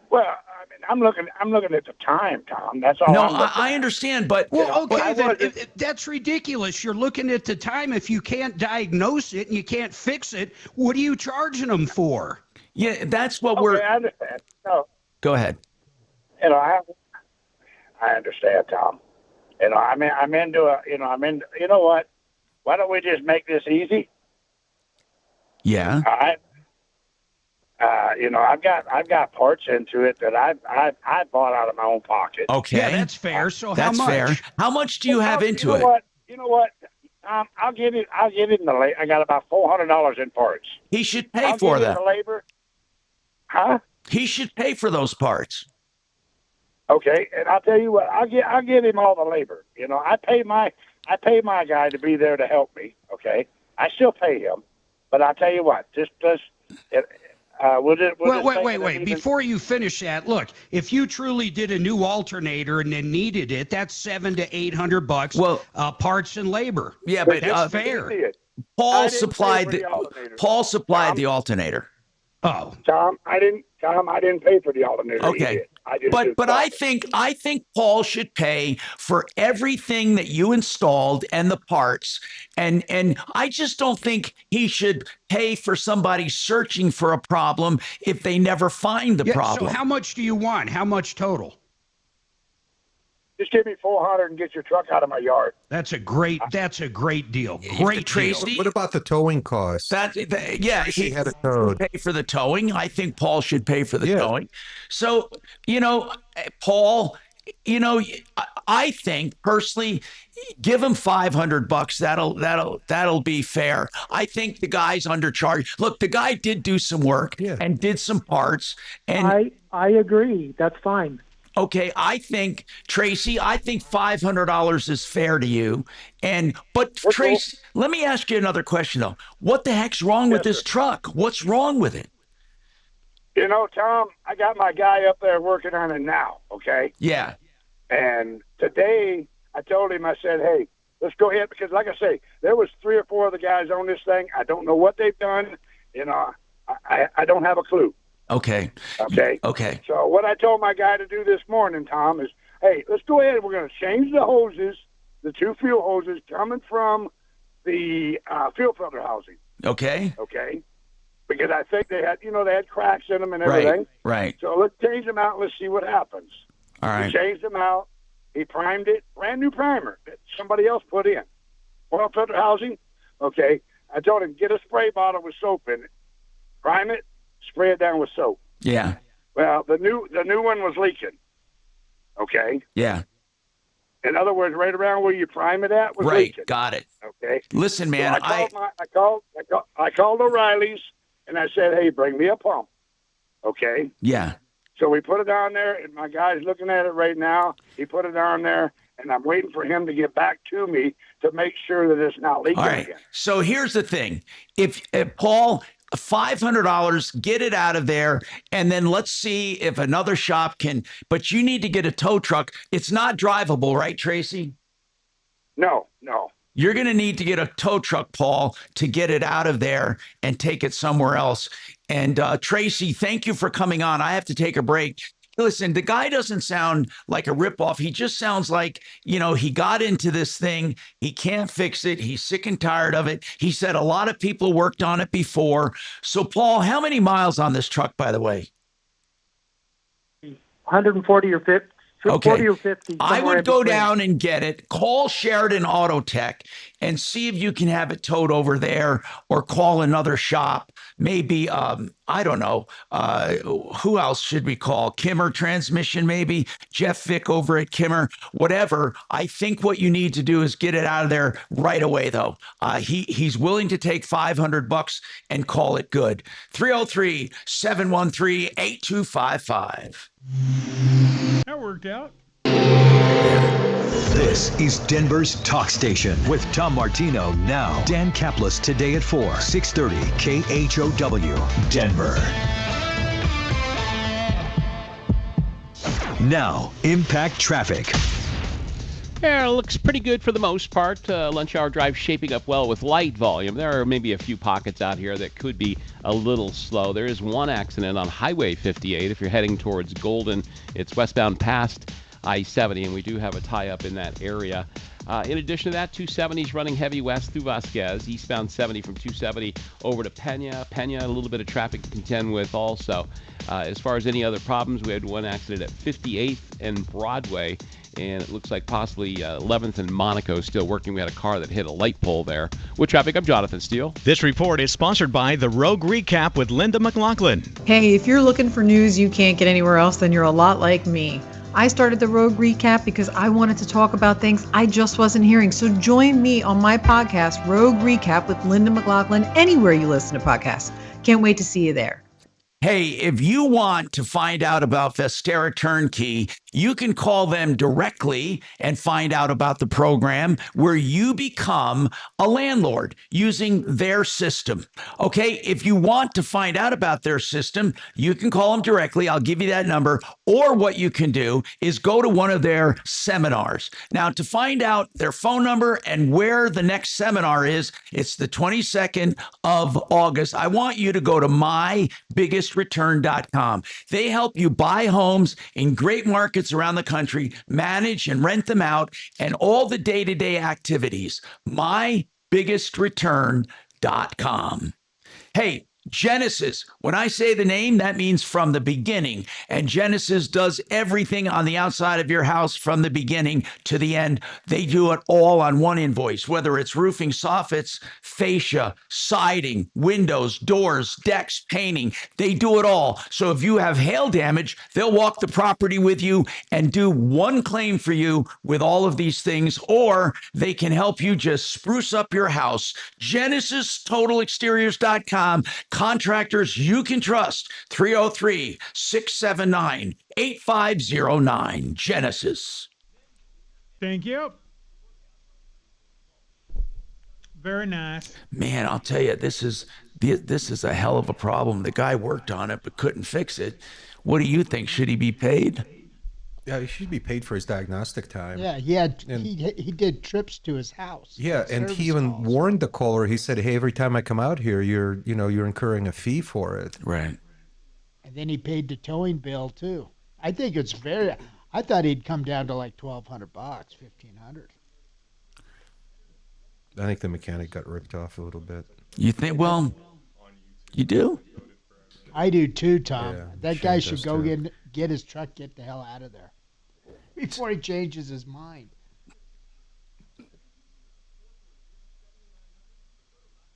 Well, I mean, I'm looking at the time, Tom. That's all. No, I'm looking I at. understand, but Well, okay, then that's ridiculous. You're looking at the time. If you can't diagnose it and you can't fix it, what are you charging them for? Yeah, that's what I understand. No, Go ahead. I understand, Tom. I'm into you know what? Why don't we just make this easy? Yeah. All right. I've got parts into it that I bought out of my own pocket. Okay. Yeah, that's fair. So That's how much? fair. How much do you have into you know it? What? You know what? I'll get it in the labor. I got about $400 in parts. He should pay I'll for get it that. in the labor. Huh? He should pay for those parts. Okay, and I'll tell you what. I'll get him all the labor. I pay my guy to be there to help me. Okay, I still pay him, but I'll tell you what. Wait. Before you finish that, look, if you truly did a new alternator and then needed it, that's $700 to $800. Well, parts and labor. Yeah, but that's fair. Paul supplied the alternator. Oh, Tom, I didn't pay for the alternator. Okay. But I think Paul should pay for everything that you installed and the parts, and I just don't think he should pay for somebody searching for a problem if they never find the problem. So how much do you want? How much total? Just give me $400 and get your truck out of my yard. That's a great deal. Great Tracy. deal. What about the towing cost? He had it towed. Pay for the towing. I think Paul should pay for the towing. So, Paul, I think personally, give him $500. That'll be fair. I think the guy's undercharged. Look, the guy did do some work and did some parts. And I agree. That's fine. Okay, I think, Tracy, I think $500 is fair to you. But Tracy, let me ask you another question though. What the heck's wrong with this truck? What's wrong with it? You know, Tom, I got my guy up there working on it now, okay? Yeah. And today I told him, I said, hey, let's go ahead, because like I say, there was 3 or 4 of the guys on this thing. I don't know what they've done. You know, I don't have a clue. Okay. Okay. Okay. So what I told my guy to do this morning, Tom, is, hey, let's go ahead. We're going to change the hoses, the 2 fuel hoses coming from the fuel filter housing. Okay. Okay. Because I think they had cracks in them and everything. Right. So let's change them out and let's see what happens. All right. He changed them out. He primed it, brand new primer that somebody else put in. Oil filter housing. Okay. I told him, get a spray bottle with soap in it. Prime it, spray it down with soap. Yeah. Well, the new one was leaking. Okay. Yeah. In other words, right around where you prime it at was Right. leaking. Got it. Okay. Listen, man, So I called O'Reilly's and I said, hey, bring me a pump. Okay. Yeah. So we put it on there, and my guy's looking at it right now. He put it on there, and I'm waiting for him to get back to me to make sure that it's not leaking All right. again. So here's the thing. If Paul, $500, get it out of there, and then let's see if another shop can. But you need to get a tow truck. It's not drivable, right, Tracy? No. You're going to need to get a tow truck, Paul, to get it out of there and take it somewhere else. And Tracy, thank you for coming on. I have to take a break. Listen, the guy doesn't sound like a ripoff. He just sounds like, he got into this thing. He can't fix it. He's sick and tired of it. He said a lot of people worked on it before. So, Paul, how many miles on this truck, by the way? 140 or 50. Okay. 40 or 50. I somewhere in would go between. down and get it. Call Sheridan Auto Tech and see if you can have it towed over there, or call another shop. Maybe, I don't know. Who else should we call? Kimmer Transmission, maybe? Jeff Vick over at Kimmer, whatever. I think what you need to do is get it out of there right away, though. He's willing to take $500 and call it good. 303-713-8255. That worked out. This is Denver's Talk Station with Tom Martino now. Dan Kaplis today at 4, 630 KHOW, Denver. Now, Impact Traffic. Yeah, it looks pretty good for the most part. Lunch hour drive shaping up well with light volume. There are maybe a few pockets out here that could be a little slow. There is one accident on Highway 58. If you're heading towards Golden, it's westbound past I-70, and we do have a tie-up in that area. In addition to that, 270 is running heavy west through Vasquez, eastbound 70 from 270 over to Pena. A little bit of traffic to contend with also. As far as any other problems, we had one accident at 58th and Broadway, and it looks like possibly 11th and Monaco still working. We had a car that hit a light pole there. With traffic, I'm Jonathan Steele. This report is sponsored by the Rogue Recap with Linda McLaughlin. Hey, if you're looking for news you can't get anywhere else, then you're a lot like me. I started the Rogue Recap because I wanted to talk about things I just wasn't hearing. So join me on my podcast, Rogue Recap with Linda McLaughlin, anywhere you listen to podcasts. Can't wait to see you there. Hey, if you want to find out about Vestera Turnkey, you can call them directly and find out about the program where you become a landlord using their system. Okay, if you want to find out about their system, you can call them directly. I'll give you that number. Or what you can do is go to one of their seminars. Now, to find out their phone number and where the next seminar is, it's the 22nd of August. I want you to go to mybiggestrureturn.com. They help you buy homes in great markets around the country, manage and rent them out, and all the day-to-day activities. mybiggestrureturn.com. Hey, Genesis, when I say the name, that means from the beginning. And Genesis does everything on the outside of your house from the beginning to the end. They do it all on one invoice, whether it's roofing, soffits, fascia, siding, windows, doors, decks, painting. They do it all. So if you have hail damage, they'll walk the property with you and do one claim for you with all of these things, or they can help you just spruce up your house. GenesisTotalExteriors.com. Contractors you can trust. 303-679-8509. Genesis. Thank you. Very nice. Man, I'll tell you, this is a hell of a problem. The guy worked on it but couldn't fix it. What do you think? Should he be paid? Yeah, he should be paid for his diagnostic time. Yeah, he did trips to his house. Yeah, and he even warned the caller. He said, "Hey, every time I come out here, you're incurring a fee for it." Right. And then he paid the towing bill too. I think it's very. I thought he'd come down to like $1,200, $1,500. I think the mechanic got ripped off a little bit. You think? Well, you do? I do too, Tom. Yeah, that Shane guy does should go too. get his truck, get the hell out of there before he changes his mind.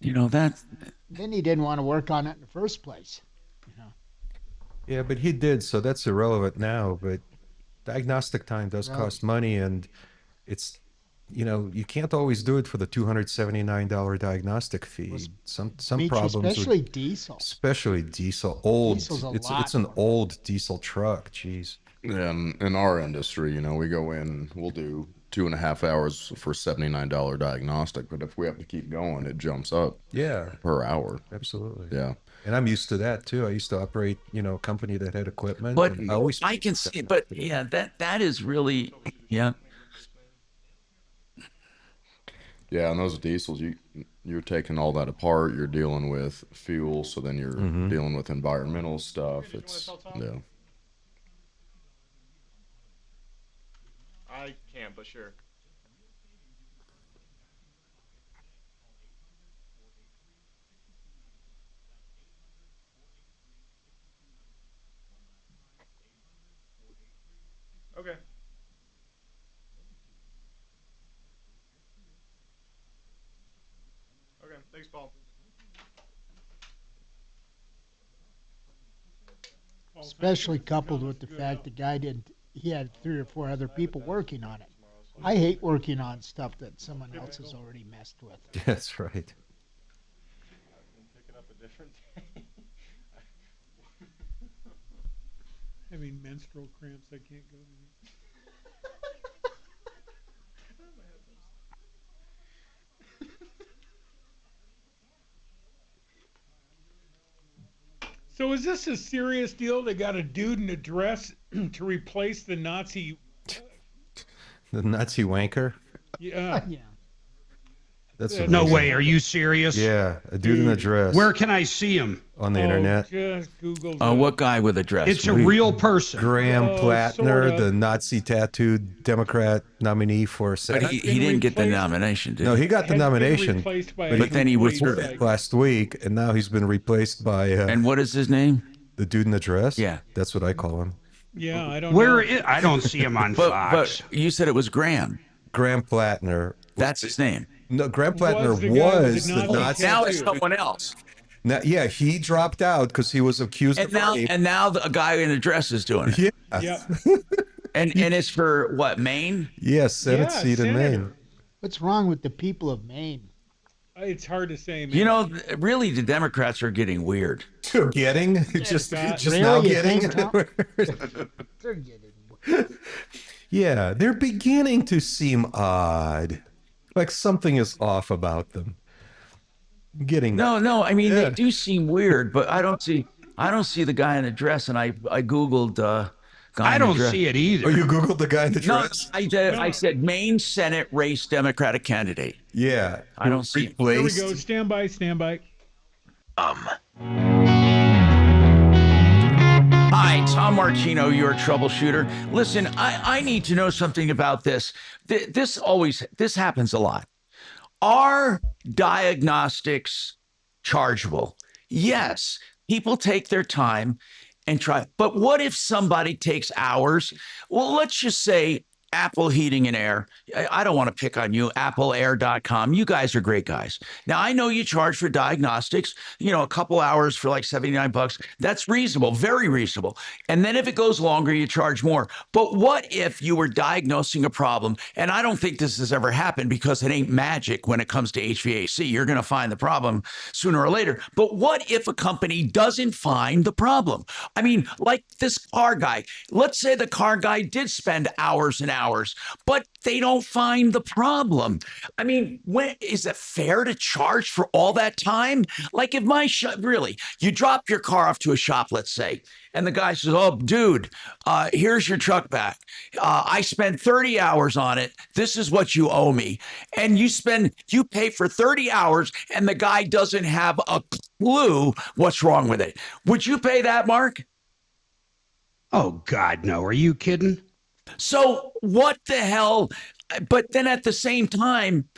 You know, that's... Then he didn't want to work on it in the first place. Yeah, but he did, so that's irrelevant now. But diagnostic time does cost money, and it's, you can't always do it for the $279 diagnostic fee. Some problems, especially diesel. Especially diesel, old. Diesel's a It's lot an more. old diesel truck. Jeez. And in our industry, we go in, we'll do 2.5 hours for $79 diagnostic, but if we have to keep going, it jumps up. Yeah. Per hour. Absolutely. Yeah. And I'm used to that too. I used to operate, a company that had equipment. But and I can see, but yeah, that is really, yeah. Yeah, and those diesels, you're taking all that apart. You're dealing with fuel, so then you're dealing with environmental stuff. It's yeah. I can't, but sure. Okay. Okay, thanks, Paul. Especially coupled with the fact the guy he had 3 or 4 other people working on it. I hate working on stuff that someone else has already messed with. That's right. Pick it up a different day. Having menstrual cramps, I can't go to. So is this a serious deal? They got a dude in a dress to replace the Nazi. The Nazi wanker. Yeah. That's No way. Are you serious? Yeah, a dude in a dress. Where can I see him? On the internet. Just Google. What guy with a dress? It's a real person. Graham Plattner, sorta. the Nazi tattooed Democrat nominee for But Senate. he didn't get the nomination, did No, he got the Has been nomination, replaced by but a then he complete, withdrew like- last week, and now he's been replaced by. And what is his name? The dude in the dress. Yeah. That's what I call him. Yeah, I don't Where know. I don't see him on But Fox. you said it was Graham. Graham Plattner. That's his name. No, Graham Plattner Was the guy with was the the Nazi Nazi. Now it's someone else. Now, yeah, he dropped out because he was accused of rape. And now a guy in a dress is doing it. Yeah. Yep. And it's for what, Maine? Yes, Senate Yeah, seat in senator. Maine. What's wrong with the people of Maine? It's hard to say, man. You know, really, the Democrats are getting weird. Getting just Really? now You getting. think, Tom? They're getting. Yeah, they're beginning to seem odd, like something is off about them. Getting No. I mean, Yeah. they do seem weird, but I don't see the guy in a dress. And I googled guy. I in a don't dress. see it either. Oh, you googled the guy in the No, dress? I said Maine Senate race Democratic candidate. Yeah, I don't see it. Here we replaced. go. Stand by. Stand by. Hi, Tom Martino, your troubleshooter. Listen, I need to know something about this. This happens a lot. Are diagnostics chargeable? Yes, people take their time and try. But what if somebody takes hours? Well, let's just say Apple Heating and Air. I don't want to pick on you, AppleAir.com. You guys are great guys. Now, I know you charge for diagnostics, a couple hours for like $79. That's reasonable, very reasonable. And then if it goes longer, you charge more. But what if you were diagnosing a problem? And I don't think this has ever happened because it ain't magic when it comes to HVAC. You're going to find the problem sooner or later. But what if a company doesn't find the problem? I mean, like this car guy. Let's say the car guy did spend hours and hours, but they don't find the problem. I mean, is it fair to charge for all that time? Like if really, you drop your car off to a shop, let's say, and the guy says, "Oh, dude, here's your truck back. I spent 30 hours on it. This is what you owe me." And you pay for 30 hours and the guy doesn't have a clue what's wrong with it. Would you pay that, Mark? Oh, God, no. Are you kidding? So what the hell? But then at the same time,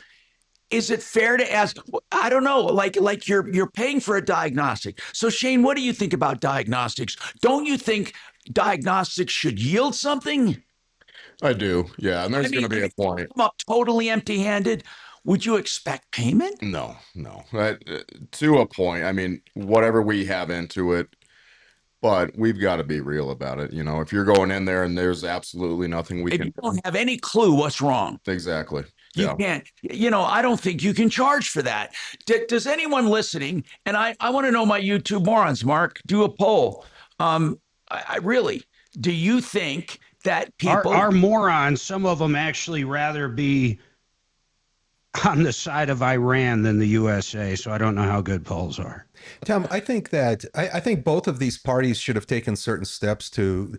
is it fair to ask? I don't know. Like you're paying for a diagnostic. So Shane, what do you think about diagnostics? Don't you think diagnostics should yield something? I do. Yeah, and there's going to be a point. Come up totally empty-handed. Would you expect payment? No. To a point. I mean, whatever we have into it. But we've got to be real about it. If you're going in there and there's absolutely nothing we can do. You don't have any clue what's wrong. Exactly. You can't, I don't think you can charge for that. Does anyone listening, and I want to know my YouTube morons, Mark, do a poll. I really, do you think that people. Our morons, some of them actually rather be on the side of Iran than the USA, so I don't know how good polls are. Tom, I think that I think both of these parties should have taken certain steps to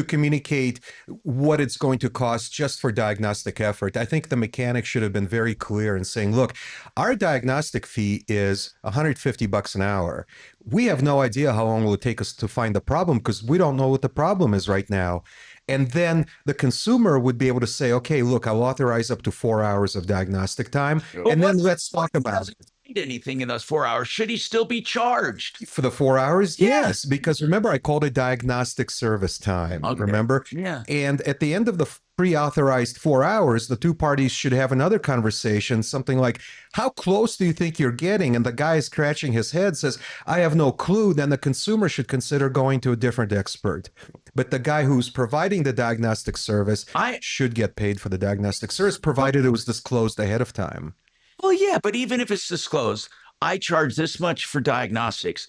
communicate what it's going to cost just for diagnostic effort. I think the mechanic should have been very clear in saying, look, our diagnostic fee is $150 an hour. We have no idea how long it will take us to find the problem because we don't know what the problem is right now. And then the consumer would be able to say, okay, look, I'll authorize up to 4 hours of diagnostic time. And then let's talk about it. Anything in those 4 hours, should he still be charged for the 4 hours? Yes, because remember, I called it diagnostic service time. Okay. Remember? Yeah. And at the end of the pre-authorized 4 hours, the two parties should have another conversation, something like, how close do you think you're getting? And the guy is scratching his head, says, I have no clue. Then the consumer should consider going to a different expert. But the guy who's providing the diagnostic service should get paid for the diagnostic service, provided it was disclosed ahead of time. Well, yeah, but even if it's disclosed, I charge this much for diagnostics,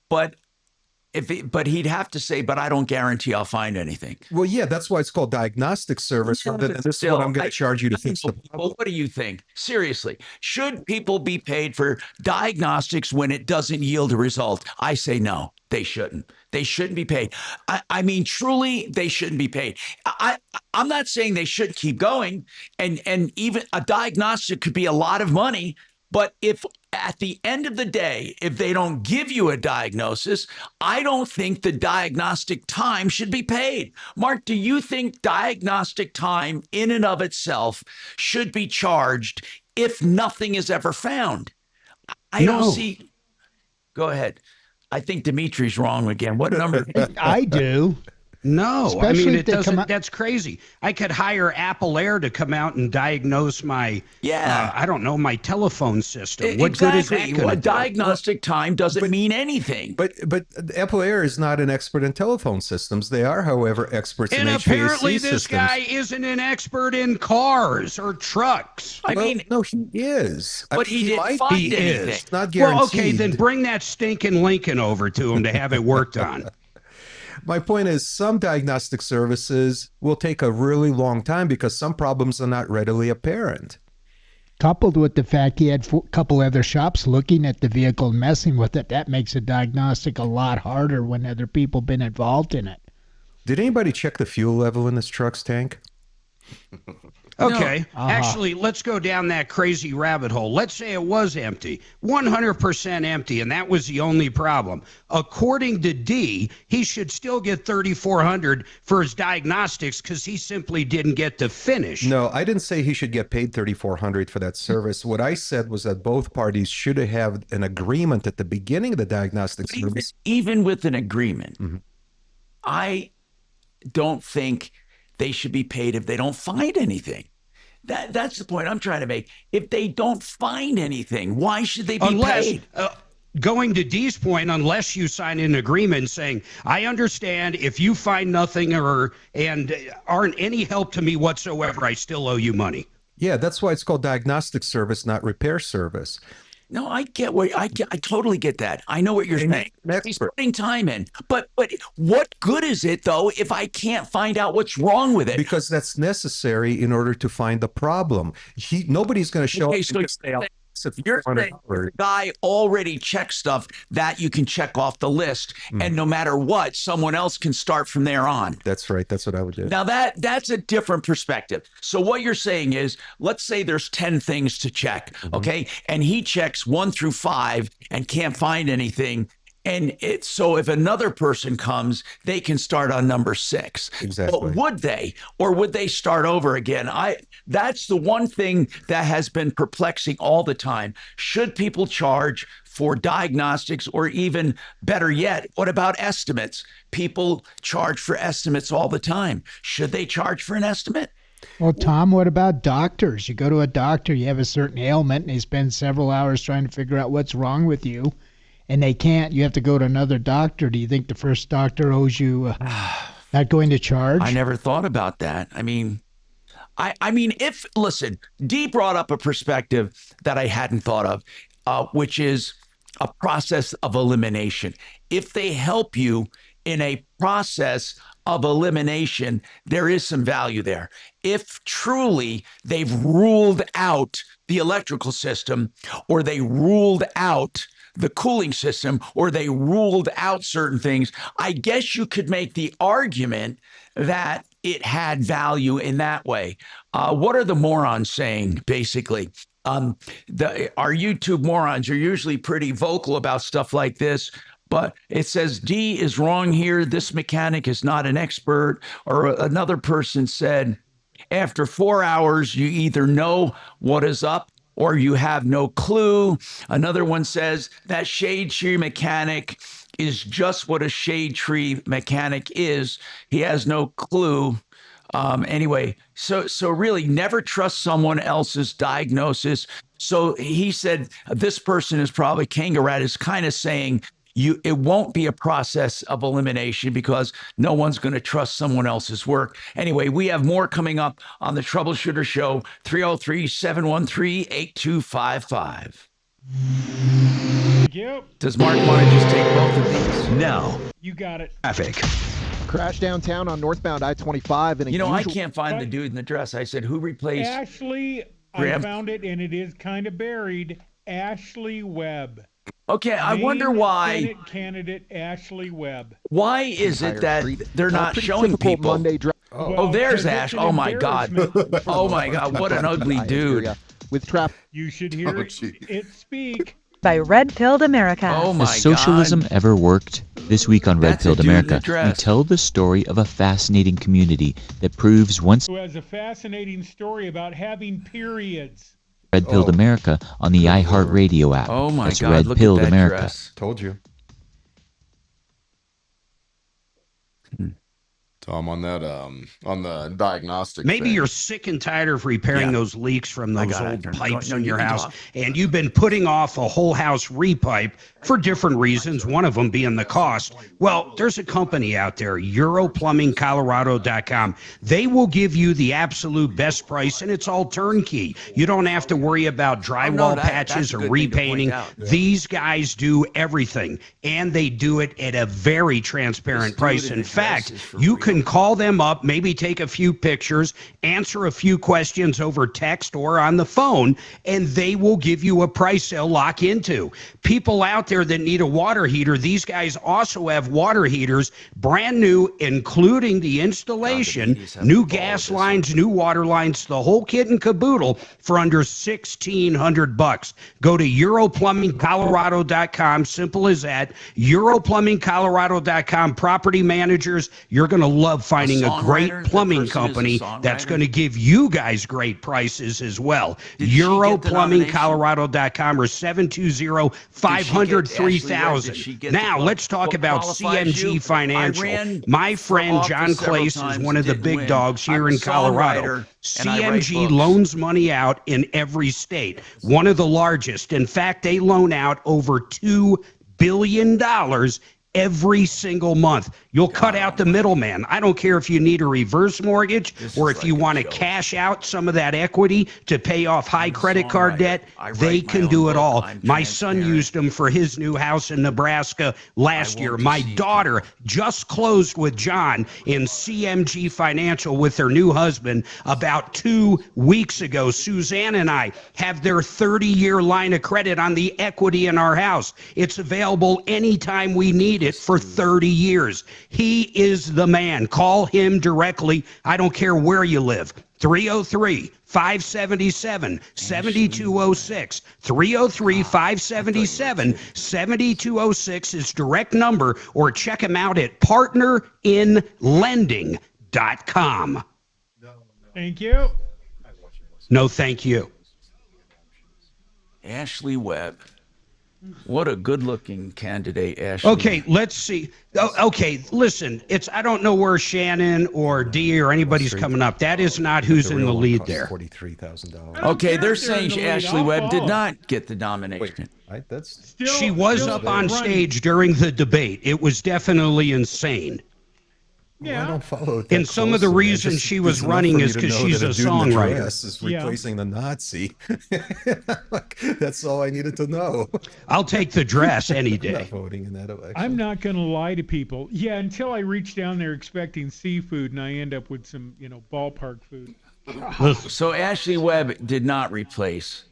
but he'd have to say, but I don't guarantee I'll find anything. Well, yeah, that's why it's called diagnostic service. Rather than this is what I'm going to charge you to fix the problem. Well, what do you think? Seriously, should people be paid for diagnostics when it doesn't yield a result? I say no, they shouldn't. They shouldn't be paid. I mean, truly, they shouldn't be paid. I'm not saying they should keep going, and even a diagnostic could be a lot of money, but if at the end of the day, if they don't give you a diagnosis, I don't think the diagnostic time should be paid. Mark, do you think diagnostic time in and of itself should be charged if nothing is ever found? I don't see. Go ahead. I think Dimitri's wrong again. What number? I do. No, Especially I mean, if they come out- that's crazy. I could hire Apple Air to come out and diagnose my, I don't know, my telephone system. What good is that going to do? Diagnostic time doesn't mean anything. But Apple Air is not an expert in telephone systems. They are, however, experts in HVAC systems. And apparently this guy isn't an expert in cars or trucks. I mean, no, he is. But he didn't find anything. It's not guaranteed. Well, okay, then bring that stinking Lincoln over to him to have it worked on. My point is some diagnostic services will take a really long time because some problems are not readily apparent. Coupled with the fact he had a couple other shops looking at the vehicle and messing with it, that makes a diagnostic a lot harder when other people been involved in it. Did anybody check the fuel level in this truck's tank? Okay, actually, let's go down that crazy rabbit hole. Let's say it was empty, 100% empty, and that was the only problem. According to D, he should still get $3,400 for his diagnostics because he simply didn't get to finish. No, I didn't say he should get paid $3,400 for that service. What I said was that both parties should have an agreement at the beginning of the diagnostic service. Even with an agreement, I don't think they should be paid if they don't find anything. That's the point I'm trying to make. If they don't find anything, why should they be paid? Going to Dee's point, unless you sign an agreement saying, I understand if you find nothing and aren't any help to me whatsoever, I still owe you money. Yeah, that's why it's called diagnostic service, not repair service. No, I totally get that. I know what you're saying. He's putting time in. But what good is it, though, if I can't find out what's wrong with it? Because that's necessary in order to find the problem. Nobody's going to show Okay, up. so you're saying the guy already checked stuff that you can check off the list, and no matter what, someone else can start from there on. That's right. That's what I would do. Now that's a different perspective. So what you're saying is, let's say there's 10 things to check, okay? And he checks 1 through 5 and can't find anything. And so if another person comes, they can start on number 6. Exactly. But would they, or would they start over again? That's the one thing that has been perplexing all the time. Should people charge for diagnostics, or even better yet, what about estimates? People charge for estimates all the time. Should they charge for an estimate? Well, Tom, what about doctors? You go to a doctor, you have a certain ailment, and they spend several hours trying to figure out what's wrong with you. And they can't, you have to go to another doctor. Do you think the first doctor owes you not going to charge? I never thought about that. I mean, listen, Dee brought up a perspective that I hadn't thought of, which is a process of elimination. If they help you in a process of elimination, there is some value there. If truly they've ruled out the electrical system, or they ruled out the cooling system, or they ruled out certain things, I guess you could make the argument that it had value in that way. What are the morons saying, basically? Our YouTube morons are usually pretty vocal about stuff like this, but it says D is wrong here. This mechanic is not an expert. Or another person said, after 4 hours, you either know what is up or you have no clue. Another one says that shade tree mechanic is just what a shade tree mechanic is. He has no clue. Anyway, so really never trust someone else's diagnosis. So he said this person is probably Kangarat is kind of saying it won't be a process of elimination because no one's going to trust someone else's work. Anyway, we have more coming up on the Troubleshooter Show, 303-713-8255. Thank you. Does Mark want to just take both of these? Now. You got it. Traffic. Crash downtown on northbound I-25. And I can't find the dude in the dress. I said, who replaced Ashley? Graham? I found it, and it is kind of buried. Ashley Webb. Okay, I wonder why. Senate candidate Ashley Webb. Why is it that they're not showing people? There's Ash. Oh my God. Oh my God. What an ugly dude. With trap. You should hear it speak. By Red Pilled America. Oh my God. Has socialism ever worked? This week on Red Pilled America, we tell the story of a fascinating community that proves once. Who has a fascinating story about having periods. Red Pilled America on the iHeartRadio app. Oh my That's God! Red Look Pilled at that America. dress. Told you. Tom, on that, on the diagnostic. Maybe thing. you're sick and tired of repairing those leaks from those old pipes in your house, talk. and you've been putting off a whole house repipe for different reasons, one of them being the cost. Well, there's a company out there, EuroPlumbingColorado.com. They will give you the absolute best price, and it's all turnkey. You don't have to worry about drywall patches or repainting. These guys do everything, and they do it at a very transparent price. In fact, you can call them up, maybe take a few pictures, answer a few questions over text or on the phone, and they will give you a price they'll lock into. People out there that need a water heater, these guys also have water heaters, brand new, including the installation, new gas lines, new water lines, the whole kit and caboodle for under $1,600. Go to EuroPlumbingColorado.com, simple as that. EuroPlumbingColorado.com, property managers, you're going to love love finding a great songwriter? The plumbing person is a company that's songwriter? going to give you guys great prices as well. Did she get the nomination? EuroPlumbingColorado.com or 720-500-3000. Now, let's talk about CMG Financial. My friend John Clace is one of the big dogs here in Colorado. CMG loans money out in every state, one of the largest. In fact, they loan out over $2 billion every single month. You'll cut out the middleman. I don't care if you need a reverse mortgage or if you want to cash out some of that equity to pay off high credit card debt. They can do it all. My son used them for his new house in Nebraska last year. My daughter just closed with John in CMG Financial with her new husband about 2 weeks ago. Suzanne and I have their 30-year line of credit on the equity in our house. It's available anytime we need it for 30 years. He is the man. Call him directly. I don't care where you live. 303-577-7206. 303-577-7206 is direct number, or check him out at partnerinlending.com. Thank you. No, thank you. Ashley Webb. What a good-looking candidate, Ashley. Okay, let's see. Okay, listen, I don't know where Shannon or Dee or anybody's coming up. That is not who's in the lead there. $43,000. Okay, they're saying Ashley Webb did not get the nomination. She was up on stage during the debate. It was definitely insane. Yeah. I don't follow it. And some of the reasons she was running is because she's a songwriter. Is replacing the Nazi. That's all I needed to know. I'll take the dress any day. I'm not voting in that election. I'm not going to lie to people. Yeah, until I reach down there expecting seafood and I end up with some, ballpark food. So Ashley Webb did not replace.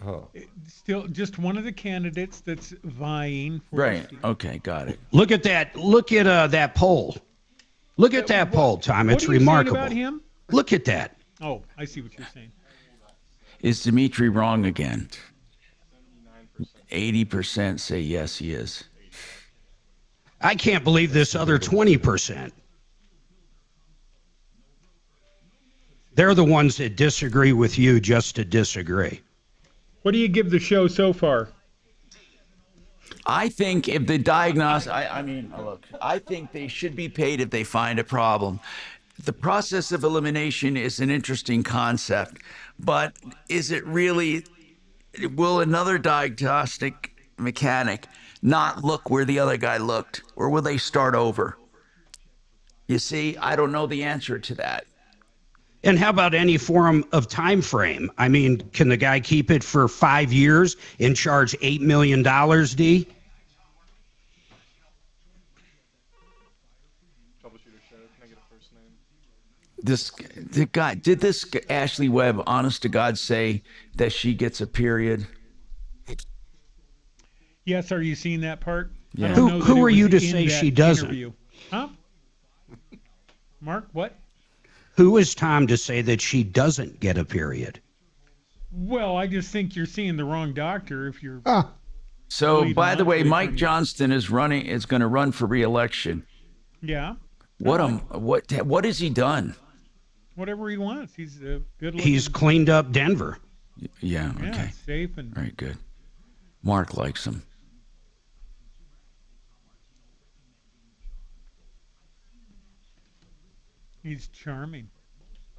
Oh. Still just one of the candidates that's vying for Right. Okay, got it. Look at that. Look at that poll. Look at that poll, Tom. It's remarkable. What are you saying about him? Look at that. Oh, I see what you're saying. Is Dimitri wrong again? 80% say yes, he is. I can't believe this other 20%. They're the ones that disagree with you just to disagree. What do you give the show so far? I think if the look, I think they should be paid if they find a problem. The process of elimination is an interesting concept, but is it really, will another diagnostic mechanic not look where the other guy looked, or will they start over? You see, I don't know the answer to that. And how about any form of time frame? I mean, can the guy keep it for 5 years and charge $8 million, D? Troubleshooter Show. Can I get a first name? Did this Ashley Webb, honest to God, say that she gets a period? Yes, are you seeing that part? Yeah. Who are you to say she doesn't? Interview. Huh? Mark, what? Who is Tom to say that she doesn't get a period? Well, I just think you're seeing the wrong doctor if you're. So, by the way, Mike Johnston is going to run for re-election. Yeah. What has he done? Whatever he wants. He's a good. He's cleaned up Denver. Yeah. Okay. Yeah, safe and. Very good. Mark likes him. He's charming.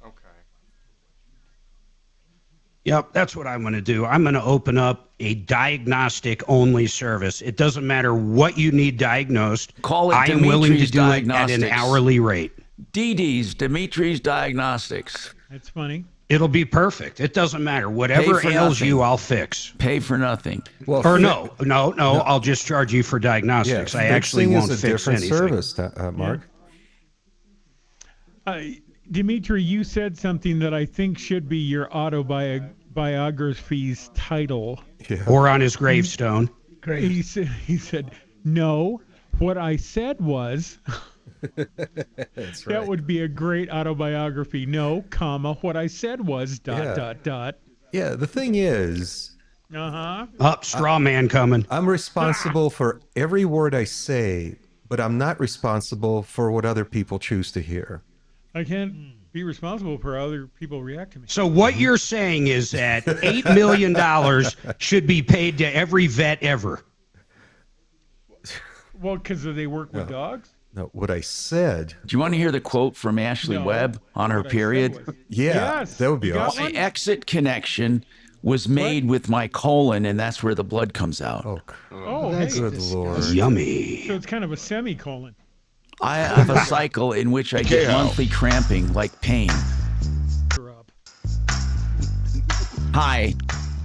Okay. Yep, that's what I'm going to do. I'm going to open up a diagnostic-only service. It doesn't matter what you need diagnosed. Call it I am willing to Dimitri's do it at an Diagnostics. hourly rate. Dimitri's Diagnostics. That's funny. It'll be perfect. It doesn't matter. Whatever ails nothing. you, I'll fix. Pay for nothing. Well, Or no, I'll just charge you for diagnostics. I actually won't is a fix different anything. service, Mark. Dimitri, you said something that I think should be your autobiography's title. Yeah. Or on his gravestone. He said, no, what I said was... That's right. That would be a great autobiography. No, comma, what I said was ... Yeah, the thing is... Uh-huh. Straw man coming. I'm responsible for every word I say, but I'm not responsible for what other people choose to hear. I can't be responsible for how other people react to me. So what you're saying is that $8 million should be paid to every vet ever. Well, because they work with dogs? No, what I said. Do you want to hear the quote from Ashley Webb on her period? Yes, that would be you got awesome. one? My exit connection was made with my colon, and that's where the blood comes out. Oh, That's hey. good Lord. Yummy. So it's kind of a semicolon. I have a cycle in which I get monthly cramping, like pain. Hi,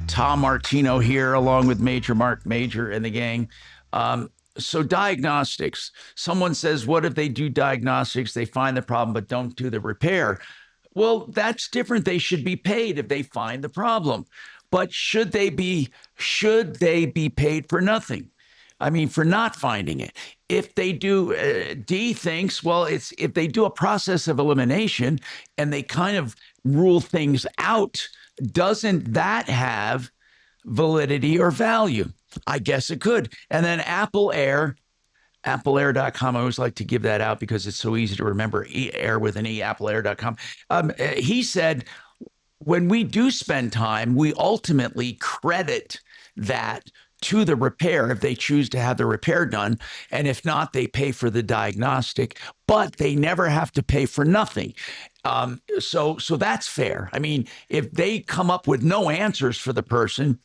Tom Martino here, along with Major Marc Mager and the gang. So diagnostics. Someone says, what if they do diagnostics, they find the problem, but don't do the repair? Well, that's different. They should be paid if they find the problem. But should they be paid for nothing? I mean, for not finding it. If they do, D thinks, well, it's if they do a process of elimination and they kind of rule things out, doesn't that have validity or value? I guess it could. And then AppleAir.com. I always like to give that out because it's so easy to remember. Air with an E, AppleAir.com. He said, when we do spend time, we ultimately credit that to the repair if they choose to have the repair done. And if not, they pay for the diagnostic, but they never have to pay for nothing. So that's fair. I mean, if they come up with no answers for the person,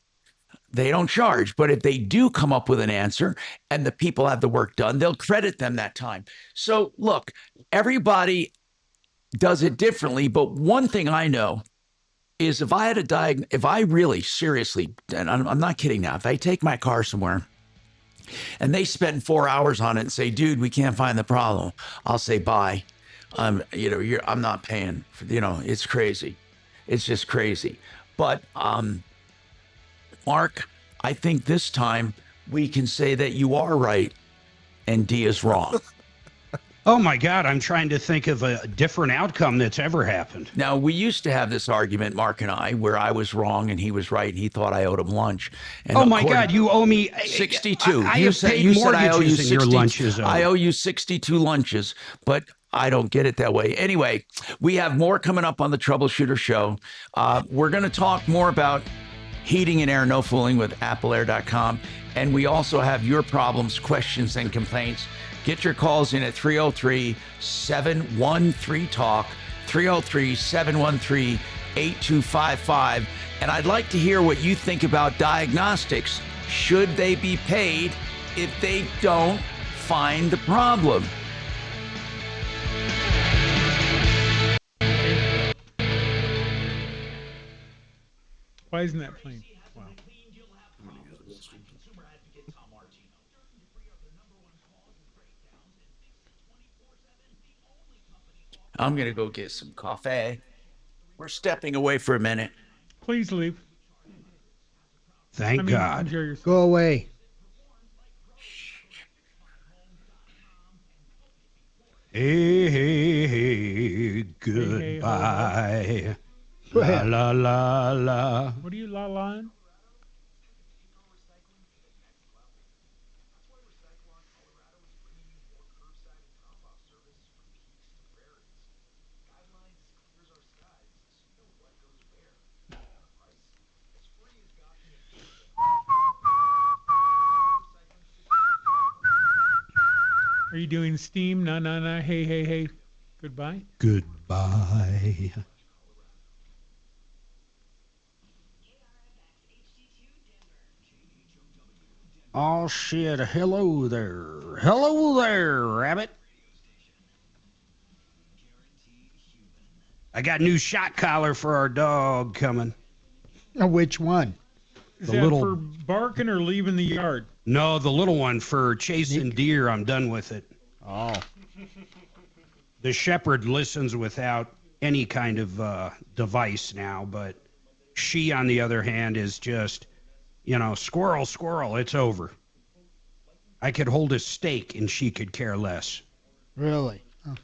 they don't charge. But if they do come up with an answer and the people have the work done, they'll credit them that time. So look, everybody does it differently. But one thing I know is if I really seriously, and I'm not kidding now, if I take my car somewhere and they spend 4 hours on it and say, dude, we can't find the problem, I'll say, bye. I'm not paying. It's crazy. It's just crazy. But Mark, I think this time we can say that you are right and D is wrong. Oh my God, I'm trying to think of a different outcome that's ever happened. Now, we used to have this argument, Mark and I, where I was wrong and he was right and he thought I owed him lunch. And oh my God, you owe me 62. I have paid mortgages and your lunches. I owe you 62 lunches, but I don't get it that way. Anyway, we have more coming up on the Troubleshooter Show. We're going to talk more about heating and air, no fooling, with AppleAir.com. And we also have your problems, questions, and complaints. Get your calls in at 303-713-TALK, 303-713-8255. And I'd like to hear what you think about diagnostics. Should they be paid if they don't find the problem? Why isn't that playing? Wow. I'm going to go get some coffee. We're stepping away for a minute. Please leave. Thank God. Go away. Hey, goodbye. La la la la. What are you la-laing? Are you doing steam? Na na na. Hey hey hey. Goodbye. Goodbye. Oh shit! Hello there. Hello there, Rabbit. I got a new shot collar for our dog coming. Which one? Is that for barking or leaving the yard? No, the little one for chasing deer. I'm done with it. Oh. The shepherd listens without any kind of device now, but she, on the other hand, is just, squirrel, squirrel, it's over. I could hold a steak and she could care less. Really? Oh.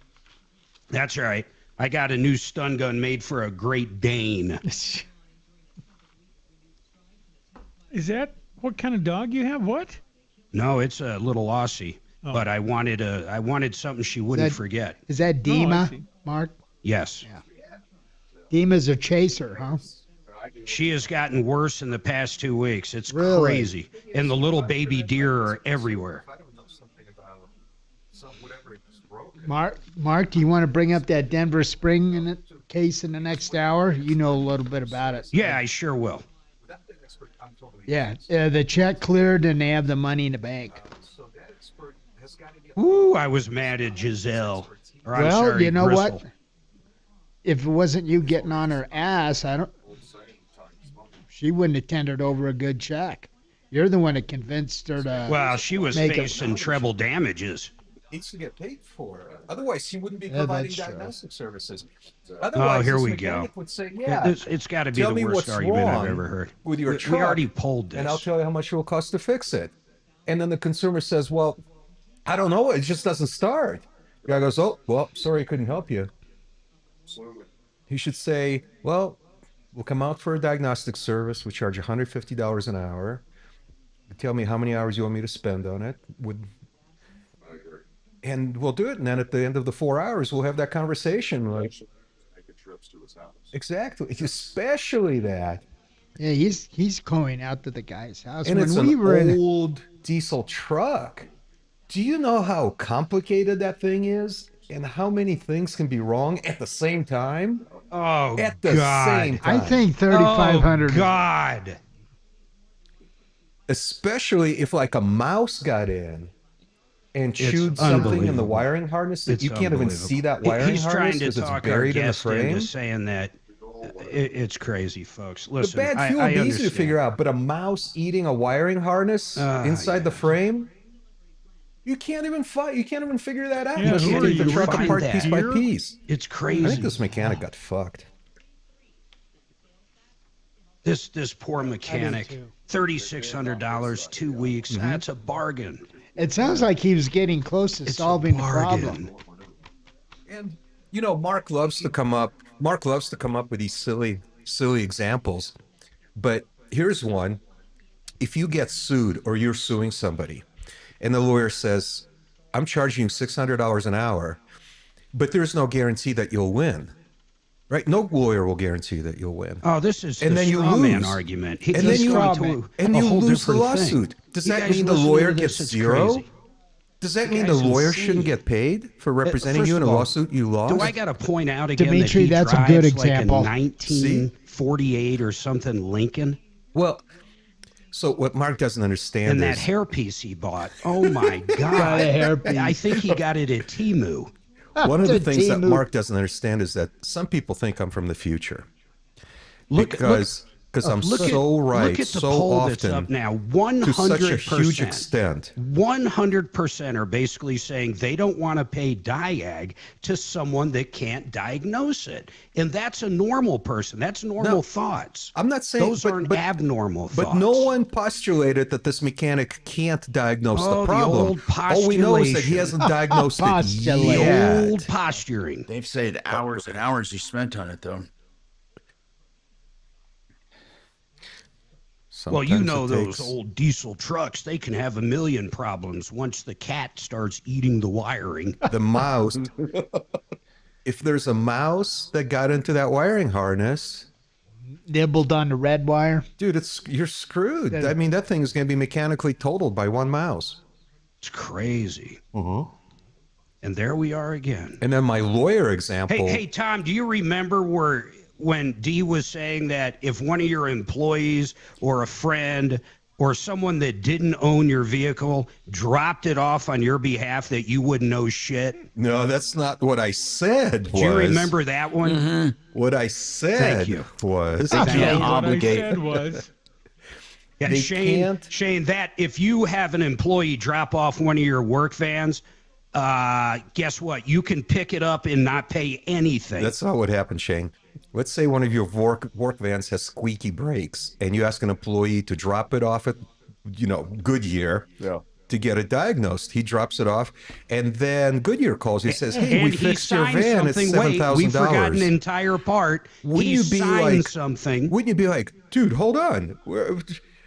That's right. I got a new stun gun made for a Great Dane. Is that what kind of dog you have? What? No, it's a little Aussie. but I wanted something she wouldn't forget. Is that Dima, Mark? Yes. Dima's a chaser, huh? She has gotten worse in the past 2 weeks. It's Really? crazy. And the little baby deer are everywhere. Mark, do you want to bring up that Denver Spring case in the next hour? You know a little bit about it. Yeah, I sure will. Yeah, the check cleared and they have the money in the bank. Ooh, I was mad at Giselle. Or, I'm Well, sorry, you know Gristle. what? If it wasn't you getting on her ass, she wouldn't have tendered over a good check. You're the one that convinced her to. Well, she was make facing treble damages. Needs to get paid for it. Otherwise, he wouldn't be Yeah, providing that's true. diagnostic services. Oh, Otherwise, here this we mechanic go. would say, "Yeah, It's got to be tell the me worst what's argument I've wrong ever heard. with your we truck, already pulled this. and I'll tell you how much it will cost to fix it." And then the consumer says, "Well, I don't know. It just doesn't start." The guy goes, "Oh, well, sorry, I couldn't help you." He should say, "Well, we'll come out for a diagnostic service. We charge $150 an hour. You tell me how many hours you want me to spend on it. And we'll do it. And then at the end of the 4 hours, we'll have that conversation." Like, exactly, especially that. Yeah, he's going out to the guy's house. And When it's we an were in, old diesel truck. Do you know how complicated that thing is, and how many things can be wrong at the same time? Oh, At the God. same time. I think 3,500. Oh, God. Especially if like a mouse got in and It's chewed something in the unbelievable. wiring harness that It's you can't even unbelievable. see that wiring He's harness trying to because it's talk our buried in the guest frame. into saying that it's crazy, folks. Listen, the bad I fuel would be easy to understand. figure out, but a mouse eating a wiring harness inside the frame, you can't even you can't even figure that out. Yeah, Unless who you are take the you? truck Find apart that. piece by piece. It's I crazy. think this mechanic got fucked. This poor mechanic, $3,600, 2 weeks. Mm-hmm. That's a bargain. it sounds like he was getting close to solving the bargain. problem. And you know, Mark loves to come up with these silly examples. But here's one. If you get sued or you're suing somebody and the lawyer says, "I'm charging you $600 an hour, but there's no guarantee that you'll win." Right? No lawyer will guarantee that you'll win. Oh, this is And the then you straw man lose. argument. And then you going to and a you whole lose the different thing. lawsuit. Does You that guys mean the listen to lawyer this, gets it's zero? crazy. Does that You mean the guys lawyer insane. shouldn't get paid for representing First you in a of all, lawsuit you lost? Do I got to point out again Dimitri, that he that's a drives good like example. a 1948 or something Lincoln? Well, so what Mark doesn't understand And is that hairpiece he bought. Oh my God! Got a hairpiece. I think he got it at Temu. one of the things that Timu. Mark doesn't understand is that some people think I'm from the future. Look Because I'm look so at, right Look at the so poll often that's up now. to such a 100%. huge extent. 100% are basically saying they don't want to pay diag to someone that can't diagnose it, and that's a normal person. That's normal thoughts. I'm not saying those aren't abnormal thoughts. But no one postulated that this mechanic can't diagnose Oh, the problem. old All we know is that he postulation. hasn't diagnosed it Postulation. yet. Old posturing. They've said hours and hours he spent on it, though. Well, you Sometimes know it those takes- old diesel trucks, they can have a million problems once the cat starts eating the wiring. The mouse. If there's a mouse that got into that wiring harness, Nibbled on the red wire. dude, you're screwed. I mean, that thing is going to be mechanically totaled by one mouse. It's crazy. Uh-huh. And there we are again. And then my lawyer example. Hey, Tom, do you remember when Dee was saying that if one of your employees or a friend or someone that didn't own your vehicle dropped it off on your behalf that you wouldn't know shit? No, that's not what I said. Do you remember that one? What I said Thank you. was Thank you. What I said was, Yeah, They Shane, that if you have an employee drop off one of your work vans, guess what? You can pick it up and not pay anything. That's not what happened, Shane. Let's say one of your work vans has squeaky brakes, and you ask an employee to drop it off at, Goodyear to get it diagnosed. He drops it off, and then Goodyear calls you and says, "Hey, we And fixed he your signed van. It's something. Wait, we forgot an $7,000." entire part. Wouldn't He you be signed like something? Wouldn't you be like, dude, hold on.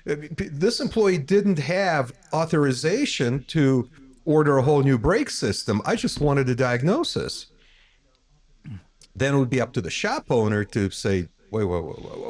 This employee didn't have authorization to order a whole new brake system. I just wanted a diagnosis. Then it would be up to the shop owner to say, wait,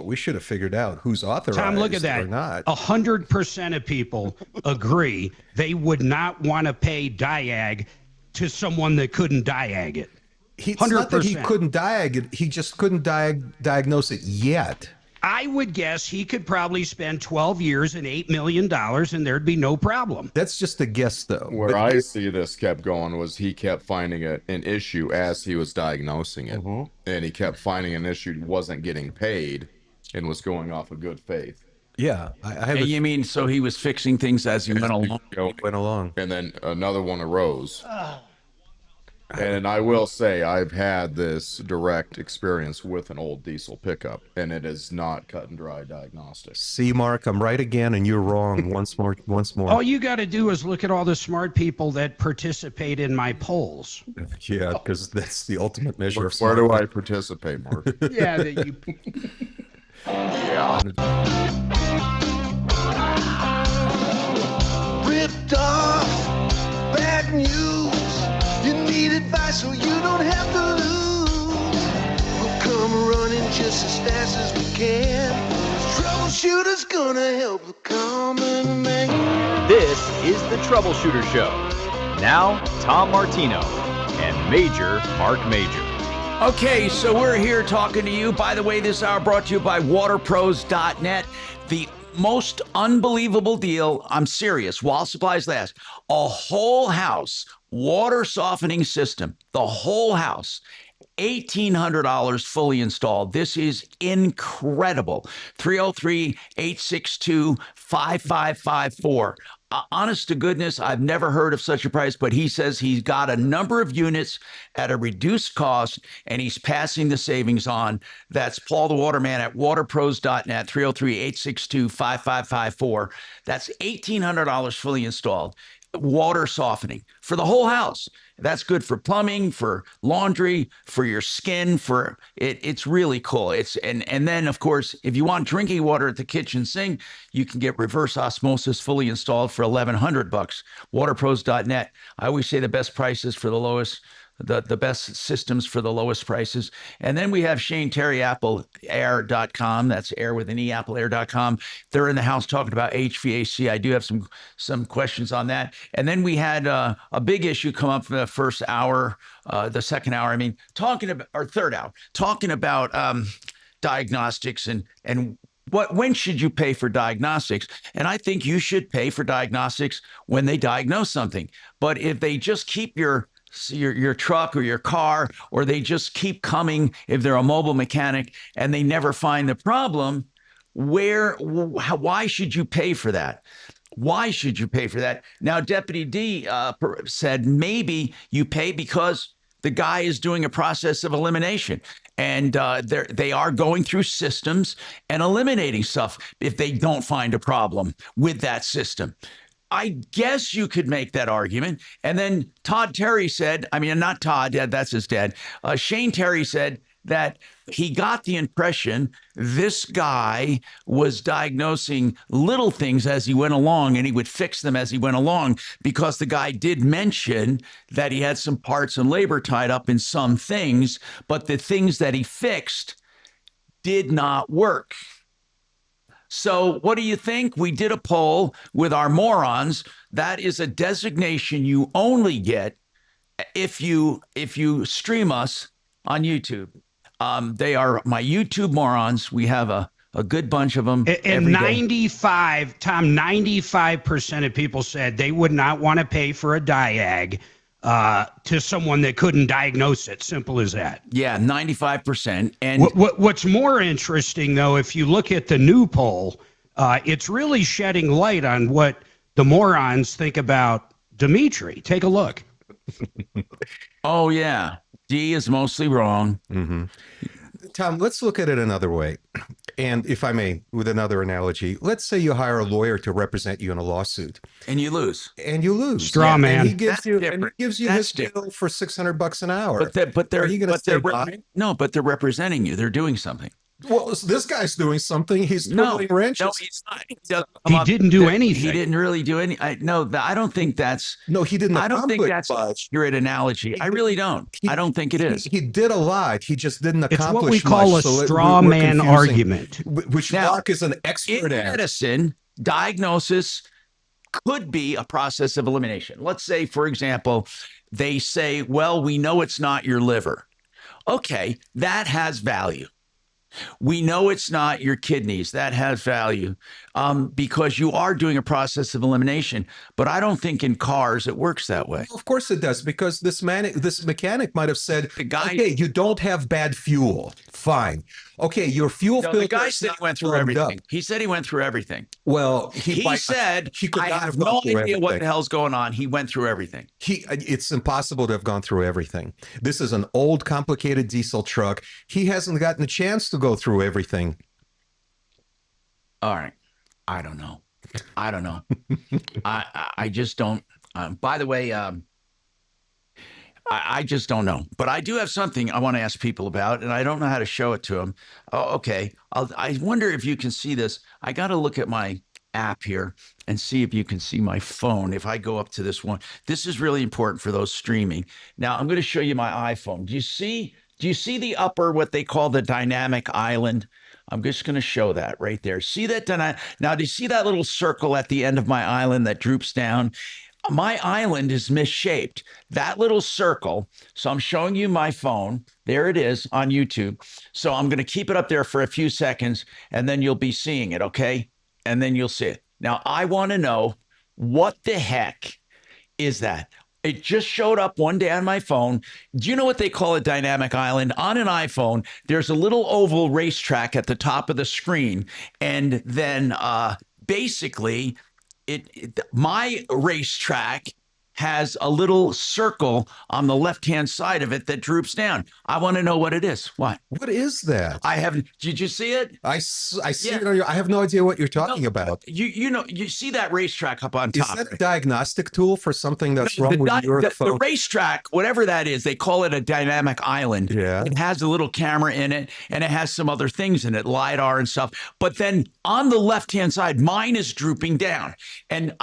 we should have figured out who's authorized Tom, look at that. or not. 100% of people agree they would not want to pay diag to someone that couldn't diag it. It's not that he couldn't diag it, he just couldn't diagnose it yet. I would guess he could probably spend 12 years and $8 million and there'd be no problem. That's just a guess, though. Where I see this kept going was he kept finding an issue as he was diagnosing it. And he kept finding an issue wasn't getting paid and was going off of good faith. Yeah. You mean so he was fixing things as he went along? And then another one arose. And I will say I've had this direct experience with an old diesel pickup, and it is not cut and dry diagnostics. See, Mark, I'm right again, and you're wrong once more. All you got to do is look at all the smart people that participate in my polls. Yeah, because that's the ultimate measure of Where smart. do I participate, Mark? Yeah, that you. Ripped off, bad news. You need advice so you don't have to lose. We'll come running just as fast as we can. Troubleshooter's gonna help the common man. This is the Troubleshooter Show. Now, Tom Martino and Major Marc Mager. Okay, so we're here talking to you. By the way, this hour brought to you by waterpros.net. The most unbelievable deal, I'm serious, while supplies last, a whole house water softening system, the whole house, $1,800 fully installed. This is incredible. 303-862-5554. Honest to goodness, I've never heard of such a price, but he says he's got a number of units at a reduced cost, and he's passing the savings on. That's Paul the Waterman at waterpros.net, 303-862-5554. That's $1,800 fully installed. Water softening for the whole house. That's good for plumbing, for laundry, for your skin, for it. It's really cool. And then of course, if you want drinking water at the kitchen sink, you can get reverse osmosis fully installed for $1,100. Waterpros.net. I always say the best prices for the lowest. The best systems for the lowest prices. And then we have Shane Terry, AppleAir.com. That's air with an E, AppleAir.com. They're in the house talking about HVAC. I do have some questions on that. And then we had a big issue come up for the first hour, the second hour, or third hour, talking about diagnostics and when should you pay for diagnostics? And I think you should pay for diagnostics when they diagnose something. But if they just keep your truck or your car, or they just keep coming if they're a mobile mechanic and they never find the problem, why should you pay for that? Why should you pay for that? Now, Deputy D said maybe you pay because the guy is doing a process of elimination, and they are going through systems and eliminating stuff if they don't find a problem with that system. I guess you could make that argument. And then Todd Terry said, not Todd, that's his dad. Shane Terry said that he got the impression this guy was diagnosing little things as he went along, and he would fix them as he went along, because the guy did mention that he had some parts and labor tied up in some things, but the things that he fixed did not work. So what do you think? We did a poll with our morons. That is a designation you only get if you stream us on YouTube. They are my YouTube morons. We have a good bunch of them. And 95% of people said they would not want to pay for a diag to someone that couldn't diagnose it. Simple as that. Yeah, 95%. And what's more interesting, though, if you look at the new poll, it's really shedding light on what the morons think about Dimitri. Take a look. Oh, yeah. D is mostly wrong. Mm-hmm. Tom, let's look at it another way. And if I may, with another analogy, let's say you hire a lawyer to represent you in a lawsuit. And you lose. Straw man. And he gives you his bill for $600 an hour. But they're representing you. They're doing something. Well, so this guy's doing something. He's No, twiddling wrenches. no, he's not. He doesn't He come up- didn't do that- anything. He didn't really do any. I don't think that's. No, he didn't I don't think accomplish that's a much. accurate analogy. I really don't. I don't think it is. He did a lot. He just didn't It's accomplish what we call much, a so straw we're man confusing. argument. Which Now, Mark is an expert in at. medicine, diagnosis could be a process of elimination. Let's say, for example, they say, well, we know it's not your liver. Okay, that has value. We know it's not your kidneys. That has value because you are doing a process of elimination. But I don't think in cars it works that way. Of course it does, because this mechanic might have said, okay, you don't have bad fuel. Fine. Okay, your fuel No, filter the guy is said not he went through plugged everything. up. He said he went through everything. Well, He said, could I not have gone no through idea what everything. the hell's going on. He went through everything. It's impossible to have gone through everything. This is an old, complicated diesel truck. He hasn't gotten a chance to go through everything. All right. I don't know. I just don't. By the way, I just don't know. But I do have something I want to ask people about, and I don't know how to show it to them. Oh, okay. I wonder if you can see this. I got to look at my app here and see if you can see my phone. If I go up to this one, this is really important for those streaming. Now I'm going to show you my iPhone. Do you see the upper, what they call the dynamic island? I'm just going to show that right there. See that? Now, do you see that little circle at the end of my island that droops down? My island is misshaped. That little circle. So I'm showing you my phone. There it is on YouTube. So I'm going to keep it up there for a few seconds, and then you'll be seeing it, okay? And then you'll see it. Now, I want to know, what the heck is that? It just showed up one day on my phone. Do you know what they call a dynamic island? On an iPhone, there's a little oval racetrack at the top of the screen. And then basically, my racetrack has a little circle on the left-hand side of it that droops down. I want to know what it is. What? What is that? I haven't. Did you see it? I see it. I have no idea what you're talking about. You see that racetrack up on top. Is that a diagnostic tool for something that's wrong with your phone? The racetrack, whatever that is, they call it a dynamic island. Yeah. It has a little camera in it, and it has some other things in it, LiDAR and stuff. But then on the left-hand side, mine is drooping down. And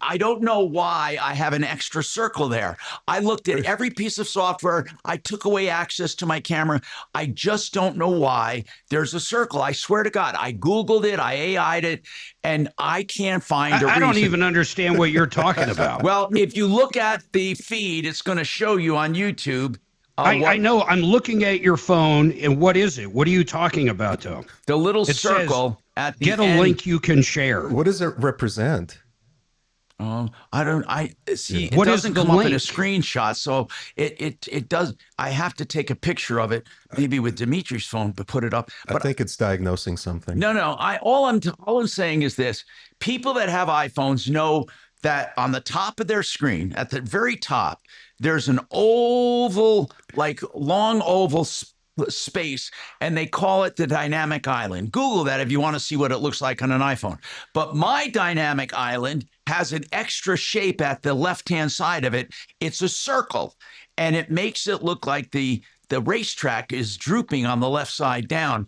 I don't know why I have an extra circle there. I looked at every piece of software. I took away access to my camera. I just don't know why there's a circle. I swear to God, I Googled it, I AI'd it, and I can't find a reason. I don't even understand what you're talking about. Well, if you look at the feed, it's going to show you on YouTube. I know. I'm looking at your phone, and what is it? What are you talking about, though? The little It circle says, at the get end. a link you can share. What does it represent? I see. It What is doesn't the come up in a link? screenshot, so it does. I have to take a picture of it, maybe with Dimitri's phone, but put it up. I think it's diagnosing something. No. All I'm saying is this: people that have iPhones know that on the top of their screen, at the very top, there's an oval, like long oval space, and they call it the dynamic island. Google that if you want to see what it looks like on an iPhone. But my dynamic island has an extra shape at the left-hand side of it. It's a circle, and it makes it look like the racetrack is drooping on the left side down.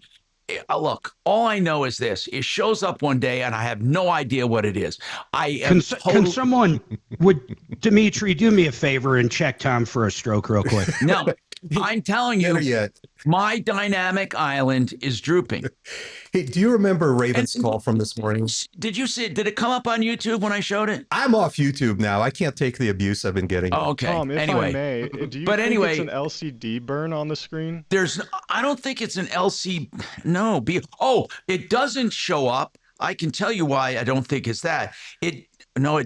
Look, all I know is this: it shows up one day, and I have no idea what it is. Can someone, would Dimitri do me a favor and check Tom for a stroke real quick? No, I'm telling you, my dynamic island is drooping. Hey, do you remember Raven's call from this morning? Did you see it? Did it come up on YouTube when I showed it? I'm off YouTube now. I can't take the abuse I've been getting. Oh, okay. Tom, if Anyway. I may, do you But think anyway- it's an LCD burn on the screen? I don't think it's an LC. No, it doesn't show up. I can tell you why I don't think it's that. It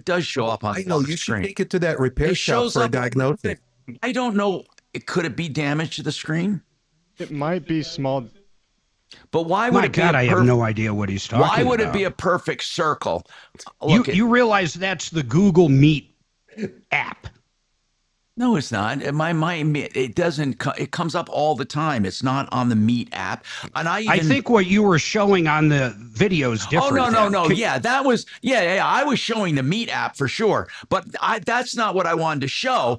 does show up on I the know. lock You screen. should take it to that repair It shop shows for a up- diagnosis. I don't know. Could it be damage to the screen? It might be small. But why would My it be God, a I have no idea what he's talking about. Why would it be a perfect circle? You realize that's the Google Meet app. No, it's not. It doesn't. It comes up all the time. It's not on the Meet app. And I think what you were showing on the video is different. No. Yeah, that was. Yeah. I was showing the Meet app for sure. But that's not what I wanted to show.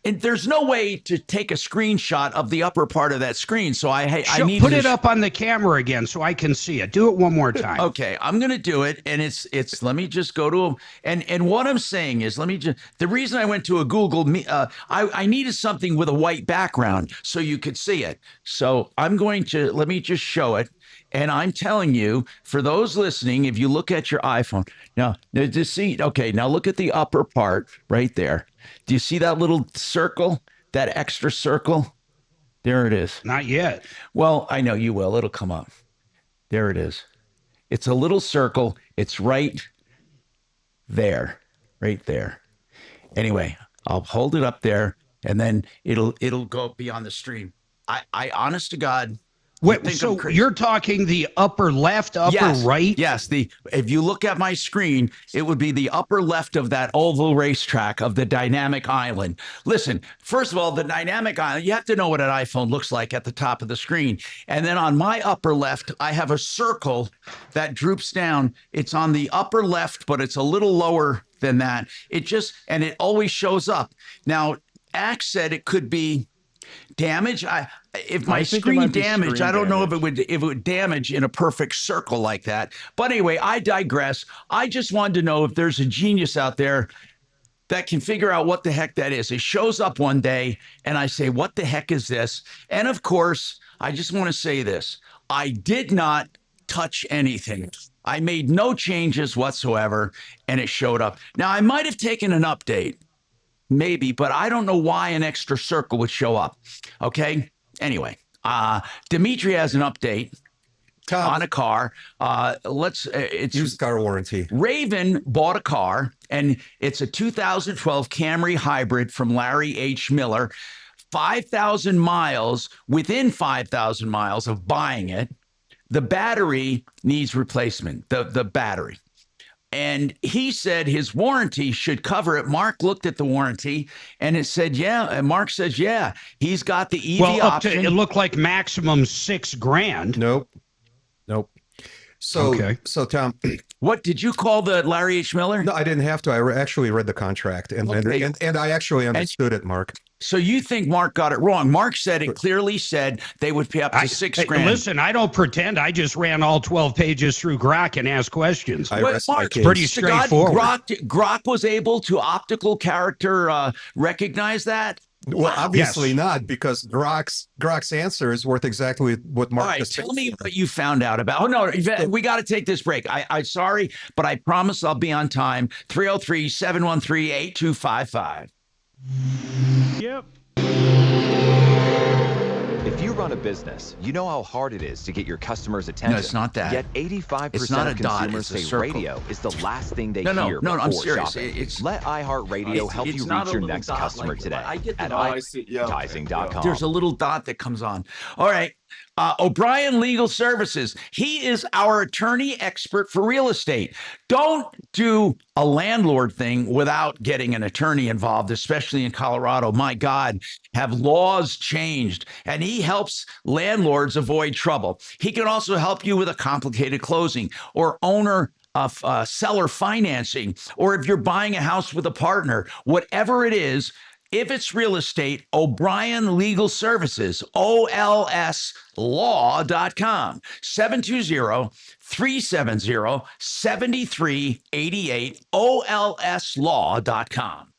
And there's no way to take a screenshot of the upper part of that screen. So I need put to it up on the camera again so I can see it. Do it one more time. Okay, I'm going to do it. And it's let me just go to and what I'm saying is, the reason I went to a Google, I needed something with a white background so you could see it. So let me just show it. And I'm telling you, for those listening, if you look at your iPhone, now look at the upper part right there. Do you see that little circle, that extra circle? There it is. Not yet. Well, I know you will. It'll come up. There it is. It's a little circle. It's right there. Anyway, I'll hold it up there, and then it'll go beyond the stream. I honest to God. Wait, so you're talking the upper left, right? Yes. If you look at my screen, it would be the upper left of that oval racetrack of the dynamic island. Listen, first of all, the dynamic island, you have to know what an iPhone looks like at the top of the screen. And then on my upper left, I have a circle that droops down. It's on the upper left, but it's a little lower than that. And it always shows up. Now, Axe said it could be damage. If my screen damaged, I don't know if it would damage in a perfect circle like that. But anyway, I digress. I just wanted to know if there's a genius out there that can figure out what the heck that is. It shows up one day and I say, what the heck is this? And of course, I just want to say this. I did not touch anything. I made no changes whatsoever and it showed up. Now, I might have taken an update. Maybe, but I don't know why an extra circle would show up. Okay. Anyway, Dimitri has an update on a car. It's used car warranty. Raven bought a car, and it's a 2012 Camry hybrid from Larry H. Miller. 5,000 miles, within 5,000 miles of buying it, the battery needs replacement. The battery. And he said his warranty should cover it. Mark looked at the warranty and it said, yeah. And Mark says, yeah, he's got the EV option. It looked like maximum $6,000. Nope. So Tom, what did you call the Larry H. Miller? No, I didn't have to. I actually read the contract and I actually understood it, Mark. So you think Mark got it wrong? Mark said it clearly said they would pay up to $6,000. Listen, I don't pretend. I just ran all 12 pages through Grok and asked questions. Mark, pretty straightforward. Grok was able to optical character recognize that? Well, obviously not, because Grok's answer is worth exactly what Mark just said. Tell me what you found out about. Oh, no, we got to take this break. I'm sorry, but I promise I'll be on time. 303-713-8255. Yep. If you run a business, you know how hard it is to get your customers' attention. No, it's not that. Yet 85% of consumers say radio is the last thing they hear before I'm serious. shopping. Let iHeartRadio help you reach your next customer today at advertising.com. There's a little dot that comes on. All right. O'Brien Legal Services. He is our attorney expert for real estate. Don't do a landlord thing without getting an attorney involved, especially in Colorado. My God, have laws changed? And he helps landlords avoid trouble. He can also help you with a complicated closing or owner of seller financing, or if you're buying a house with a partner, whatever it is. If it's real estate, O'Brien Legal Services, OLSlaw.com, 720-370-7388, OLSlaw.com.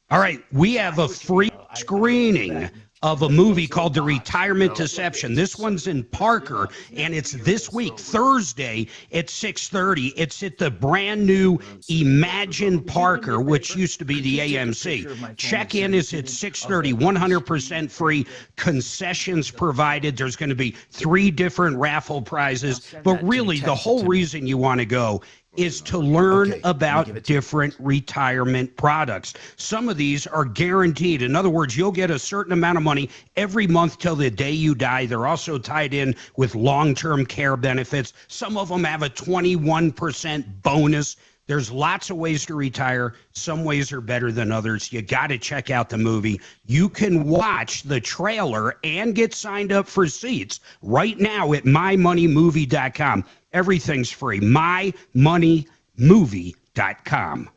All right, we have a free screening of a movie called The Retirement Deception. This one's in Parker, and it's this week, Thursday at 6:30. It's at the brand new Imagine Parker, which used to be the AMC. Check-in is at 6:30, 100% free. Concessions provided. There's going to be 3 different raffle prizes. But really, the whole reason you want to go is to learn about different retirement products. Some of these are guaranteed. In other words, you'll get a certain amount of money every month till the day you die. They're also tied in with long-term care benefits. Some of them have a 21% bonus. There's lots of ways to retire. Some ways are better than others. You got to check out the movie. You can watch the trailer and get signed up for seats right now at mymoneymovie.com. Everything's free. mymoneymovie.com.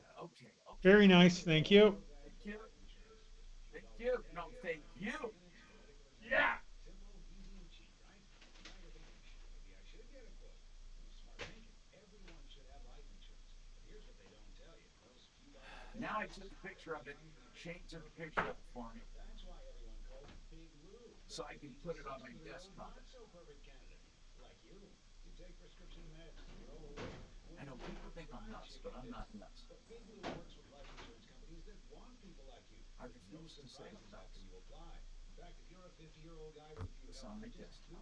Very nice. Thank you. I took a picture of it. Shane took a picture of it for me. So I can put it on my desktop. I know people think I'm nuts, but I'm not nuts. I refuse to say I'm nuts. It's on my desktop.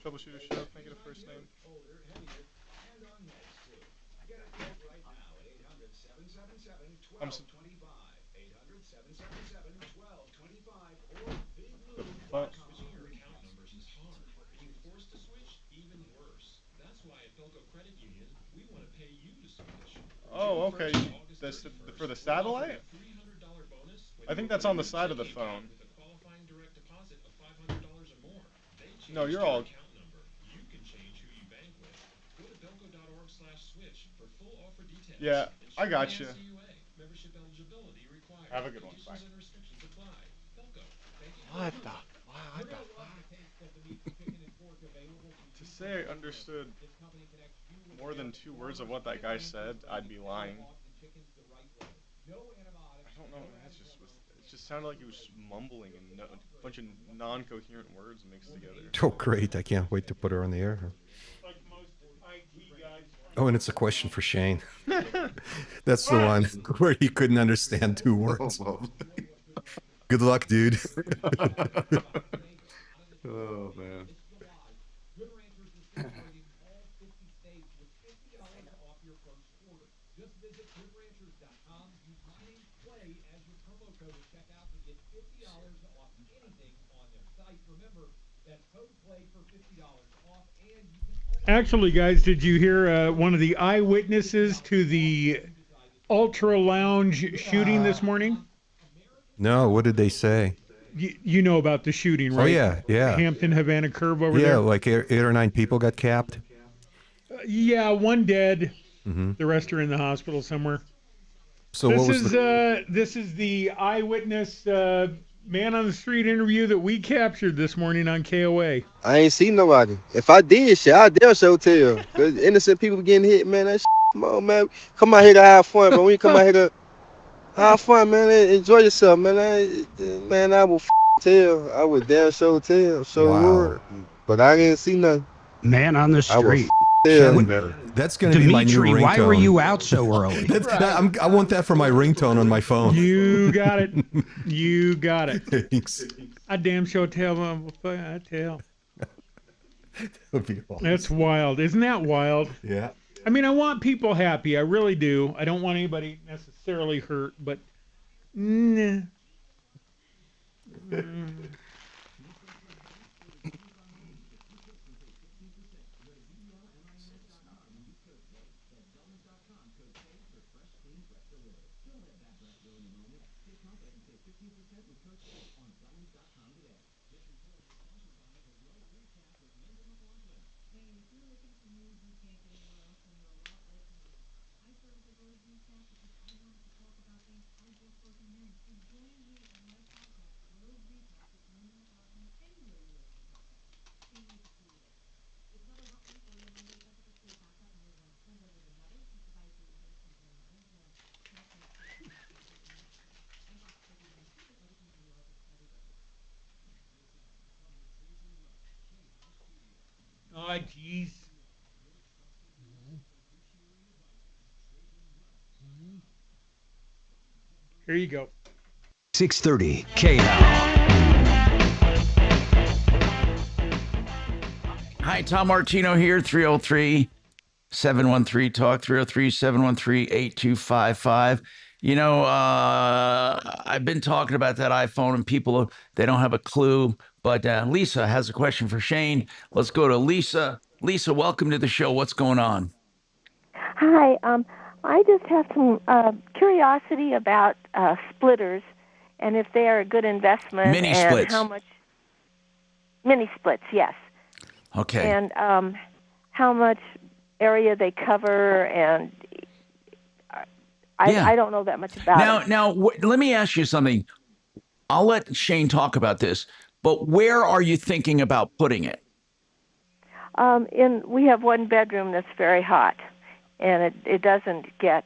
Troubleshooter Show, can I get a first name? The fuck? Oh, okay. That's for the satellite? I think that's on the side of the phone. No, you're all. Yeah, I got you. Have a good one. Bye. What the? What the fuck? To say I understood more than 2 words of what that guy said, I'd be lying. I don't know. It just sounded like he was mumbling and a bunch of non-coherent words mixed together. Oh, great. I can't wait to put her on the air. Oh, and it's a question for Shane. That's the one where he couldn't understand 2 words. Good luck, dude. Oh, man. Actually, guys, did you hear one of the eyewitnesses to the Ultra Lounge shooting this morning? No, what did they say? You know about the shooting, right? Oh, yeah, yeah. Hampton Havana Curve over there? Yeah, like 8 or 9 people got capped. Yeah, one dead. Mm-hmm. The rest are in the hospital somewhere. So this is the eyewitness man on the street interview that we captured this morning on KOA. I ain't seen nobody. If I did shit, I'd damn sure tell. Cause innocent people getting hit, man. That shit, come on, man. Come out here to have fun, but when you come out here to have fun, man, enjoy yourself, man. I will tell. I would damn sure tell. Would. But I didn't see nothing. Man on the street. That's going to be my new ringtone. Why were you out so early? I want that for my ringtone on my phone. You got it. You got it. Thanks. I damn sure tell them. I tell. That would be awesome. That's wild. Isn't that wild? Yeah. I mean, I want people happy. I really do. I don't want anybody necessarily hurt, but nah. Oh, jeez. Here you go. 630 KL. Hi, Tom Martino here, 303-713-TALK, 303-713-8255. You know, I've been talking about that iPhone and people, they don't have a clue. But Lisa has a question for Shane. Let's go to Lisa. Lisa, welcome to the show. What's going on? Hi. I just have some curiosity about splitters and if they are a good investment. Mini and splits. How much? Mini splits, yes. Okay. And how much area they cover, and I don't know that much about it. Now, let me ask you something. I'll let Shane talk about this. But where are you thinking about putting it? We have one bedroom that's very hot, and it doesn't get.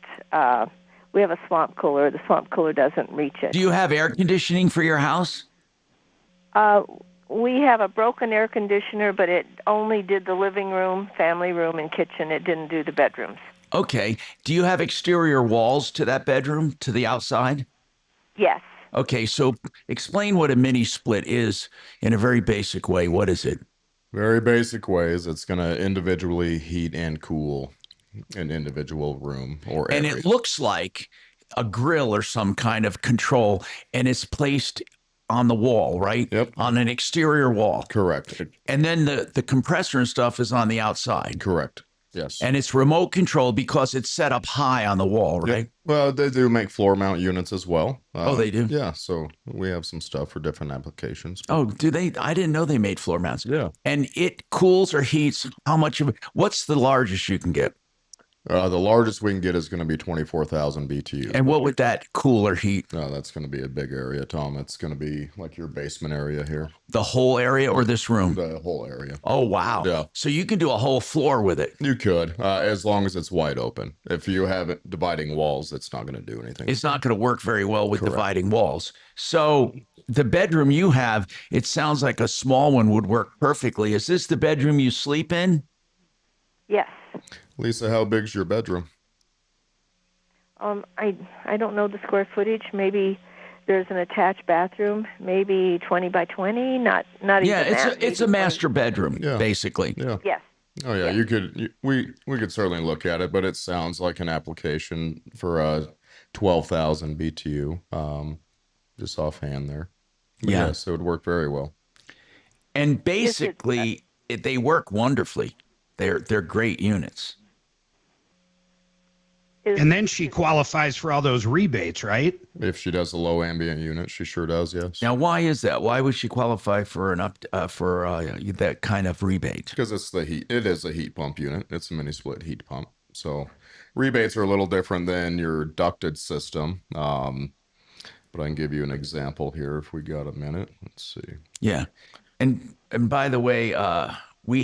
We have a swamp cooler. The swamp cooler doesn't reach it. Do you have air conditioning for your house? We have a broken air conditioner, but it only did the living room, family room, and kitchen. It didn't do the bedrooms. Okay. Do you have exterior walls to that bedroom, to the outside? Yes. Okay, so explain what a mini split is in a very basic way. What is it? Very basic ways. It's going to individually heat and cool an individual room or area. And it looks like a grill or some kind of control, and it's placed on the wall, right? Yep. On an exterior wall. Correct. And then the compressor and stuff is on the outside. Correct. Yes. And it's remote control because it's set up high on the wall, right? Yep. Well, they do make floor mount units as well. Oh, they do? Yeah. So we have some stuff for different applications. Oh, do they? I didn't know they made floor mounts. Yeah. And it cools or heats how much of it? What's the largest you can get? The largest we can get is going to be 24,000 BTU. And what would that cool or heat? No, that's going to be a big area, Tom. It's going to be like your basement area here. The whole area or this room? The whole area. Oh, wow. Yeah. So you can do a whole floor with it. You could, as long as it's wide open. If you have it dividing walls, it's not going to do anything. It's not going to work very well with Correct. dividing walls. So the bedroom you have, it sounds like a small one would work perfectly. Is this the bedroom you sleep in? Yes. Lisa, how big's your bedroom? I don't know the square footage. Maybe there's an attached bathroom, maybe 20 by 20. Not even that. It's a master bedroom, basically. Yeah. Yes. Oh yeah, you could. We could certainly look at it, but it sounds like an application for 12,000 BTU. Just offhand there. But Yeah. Yes, it would work very well. And basically, they work wonderfully. They're great units. And then she qualifies for all those rebates, right? If she does a low ambient unit, she sure does. Yes. Now, why is that? Why would she qualify for that kind of rebate? Because it's the heat. It is a heat pump unit. It's a mini split heat pump. So rebates are a little different than your ducted system. But I can give you an example here if we got a minute. Let's see. Yeah, and by the way, we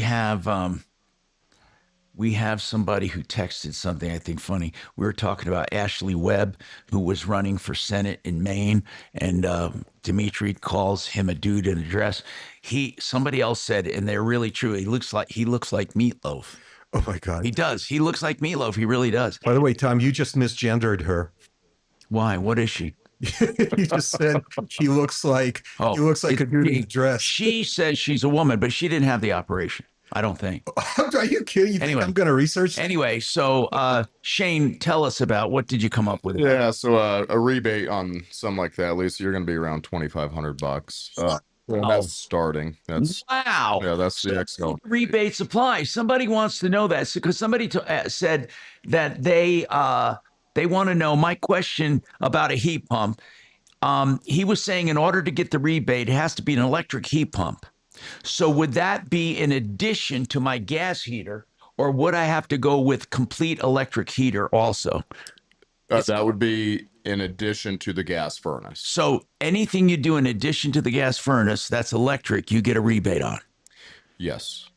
have somebody who texted something I think funny. We were talking about Ashley Webb, who was running for Senate in Maine, and Dimitri calls him a dude in a dress. Somebody else said, and they're really true. He looks like Meatloaf. Oh my God. He does. He looks like Meatloaf. He really does. By the way, Tom, you just misgendered her. Why? What is she? You just said he looks like a dude in a dress. She says she's a woman, but she didn't have the operation. I don't think. Are you kidding? You think I'm going to research? Anyway, so Shane, tell us about what did you come up with? Yeah, so a rebate on something like that, Lisa, you're going to be around $2,500. That's starting. That's wow. Yeah, that's the XL. Rebate supply. Somebody wants to know that because somebody said that they want to know my question about a heat pump. He was saying in order to get the rebate, it has to be an electric heat pump. So would that be in addition to my gas heater, or would I have to go with complete electric heater also? That would be in addition to the gas furnace. So anything you do in addition to the gas furnace that's electric, you get a rebate on. Yes.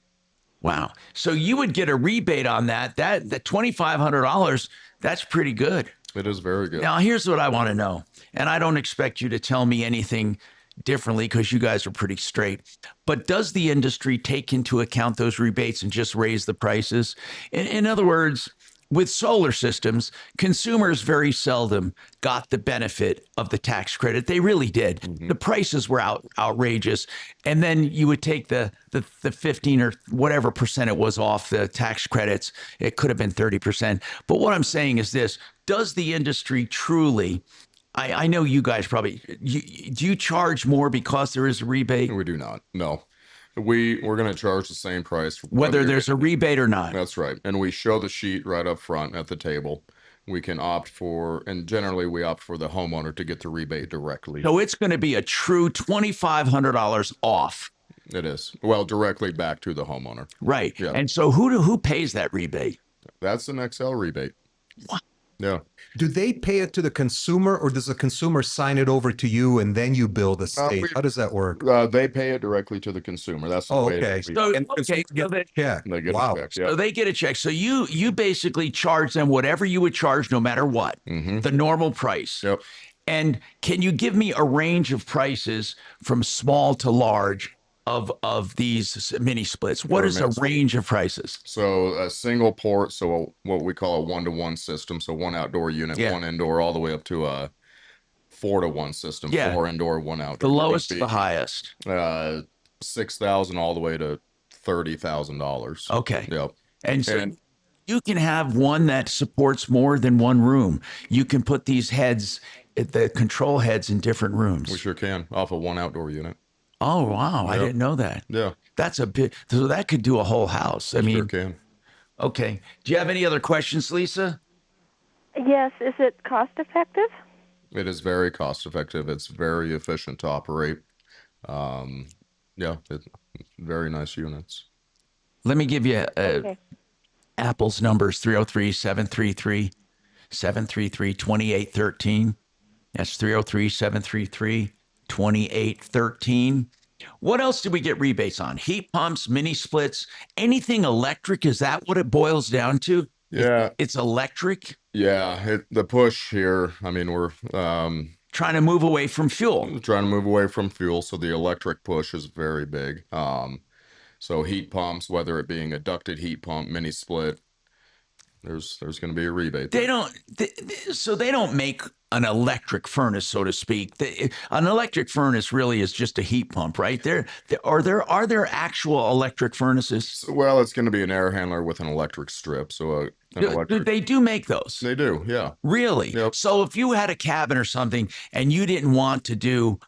Wow. So you would get a rebate on that. That $2,500, that's pretty good. It is very good. Now, here's what I want to know, and I don't expect you to tell me anything differently because you guys are pretty straight. But does the industry take into account those rebates and just raise the prices? In other words, with solar systems, consumers very seldom got the benefit of the tax credit. They really did. Mm-hmm. The prices were outrageous. And then you would take the 15 or whatever percent it was off the tax credits. It could have been 30%. But what I'm saying is this, does the industry truly, I know you guys probably, do you charge more because there is a rebate? We do not. No. We're going to charge the same price. Whether there's a rebate or not. That's right. And we show the sheet right up front at the table. We can opt for, and generally we opt for the homeowner to get the rebate directly. So it's going to be a true $2,500 off. It is. Well, directly back to the homeowner. Right. Yeah. And so who pays that rebate? That's an XL rebate. What? Yeah. Do they pay it to the consumer, or does the consumer sign it over to you and then you bill the state? How does that work? They pay it directly to the consumer. That's the way. Okay. So, And okay, so they, check. They get Wow. a check. so Yeah. they get a check. So you basically charge them whatever you would charge no matter what, the normal price. Yep. And can you give me a range of prices from small to large of these mini splits? What is a range of prices? So a single port, so what we call a 1-to-1 system, so one outdoor unit, one indoor, all the way up to a 4-to-1 system, 4 indoor, 1 outdoor. The lowest to the highest. $6,000 all the way to $30,000. Okay. Yep. And so you can have one that supports more than one room. You can put these heads, the control heads, in different rooms. We sure can, off of one outdoor unit. Oh, wow. I didn't know that. Yeah. That's a bit, so that could do a whole house. I mean, sure can. Okay. Do you have any other questions, Lisa? Yes. Is it cost effective? It is very cost effective. It's very efficient to operate. Yeah, very nice units. Let me give you Apple's numbers, 303-733-2813. That's 303-733-2813. What else do we get rebates on? Heat pumps, mini splits, anything electric? Is that what it boils down to? Yeah. It's electric? Yeah, the push here, I mean, we're trying to move away from fuel. So the electric push is very big. So heat pumps, whether it being a ducted heat pump, mini split, there's going to be a rebate. They don't make an electric furnace, so to speak. An electric furnace really is just a heat pump, right? Are there actual electric furnaces? Well, it's going to be an air handler with an electric strip. So they do make those. They do, yeah. Really? Yep. So if you had a cabin or something and you didn't want to do,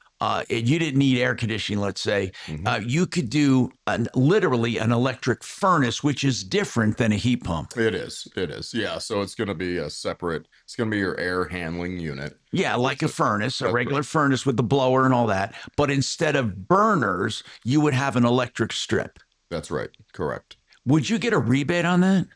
you didn't need air conditioning, let's say, you could do literally an electric furnace, which is different than a heat pump. It is. Yeah. So it's going to be it's going to be your air handling unit. Yeah, like a furnace, a regular furnace with the blower and all that. But instead of burners, you would have an electric strip. That's right. Correct. Would you get a rebate on that?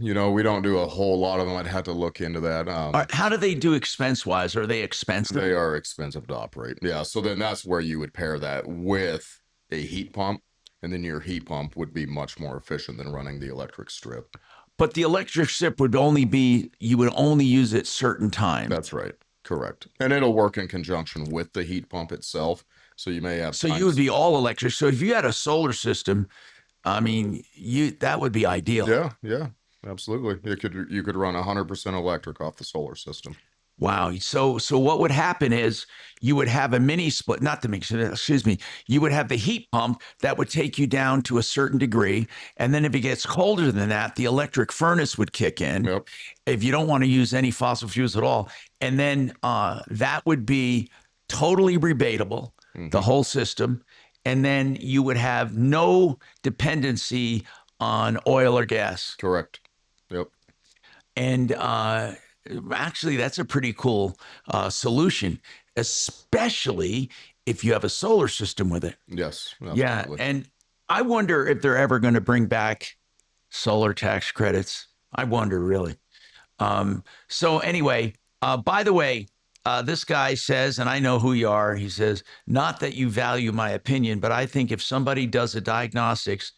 You know, we don't do a whole lot of them. I'd have to look into that. How do they do expense-wise? Are they expensive? They are expensive to operate. Yeah, so then that's where you would pair that with a heat pump, and then your heat pump would be much more efficient than running the electric strip. But the electric strip would you would only use it certain times. That's right. Correct. And it'll work in conjunction with the heat pump itself. So you may have So you would be all electric. So if you had a solar system, I mean, that would be ideal. Yeah. Absolutely. You could run 100% electric off the solar system. Wow. So what would happen is you would have a mini split, you would have the heat pump that would take you down to a certain degree. And then if it gets colder than that, the electric furnace would kick in. Yep. If you don't want to use any fossil fuels at all. And then that would be totally rebatable, the whole system. And then you would have no dependency on oil or gas. Correct. Yep. And actually, that's a pretty cool solution, especially if you have a solar system with it. Yes. Yeah. Absolutely. And I wonder if they're ever going to bring back solar tax credits. I wonder, really. So anyway, by the way, this guy says, and I know who you are, he says, not that you value my opinion, but I think if somebody does a diagnostics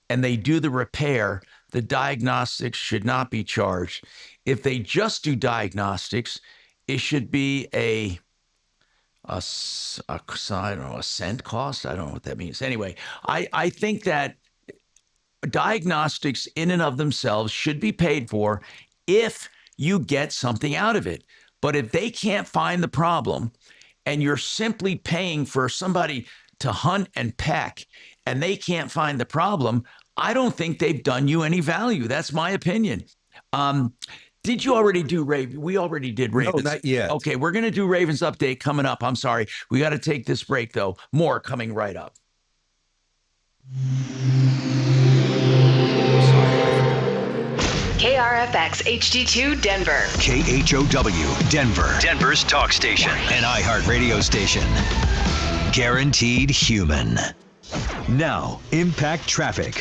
and they do the repair, the diagnostics should not be charged. If they just do diagnostics, it should be a cent cost. I don't know what that means. Anyway, I think that diagnostics in and of themselves should be paid for if you get something out of it. But if they can't find the problem and you're simply paying for somebody to hunt and peck and they can't find the problem, I don't think they've done you any value. That's my opinion. Did you already do Ravens? We already did Ravens. No, not yet. Okay, we're going to do Ravens update coming up. I'm sorry. We got to take this break, though. More coming right up. KRFX HD2 Denver. KHOW Denver. Denver's talk station. An iHeartRadio station. Guaranteed human. Now, Impact Traffic.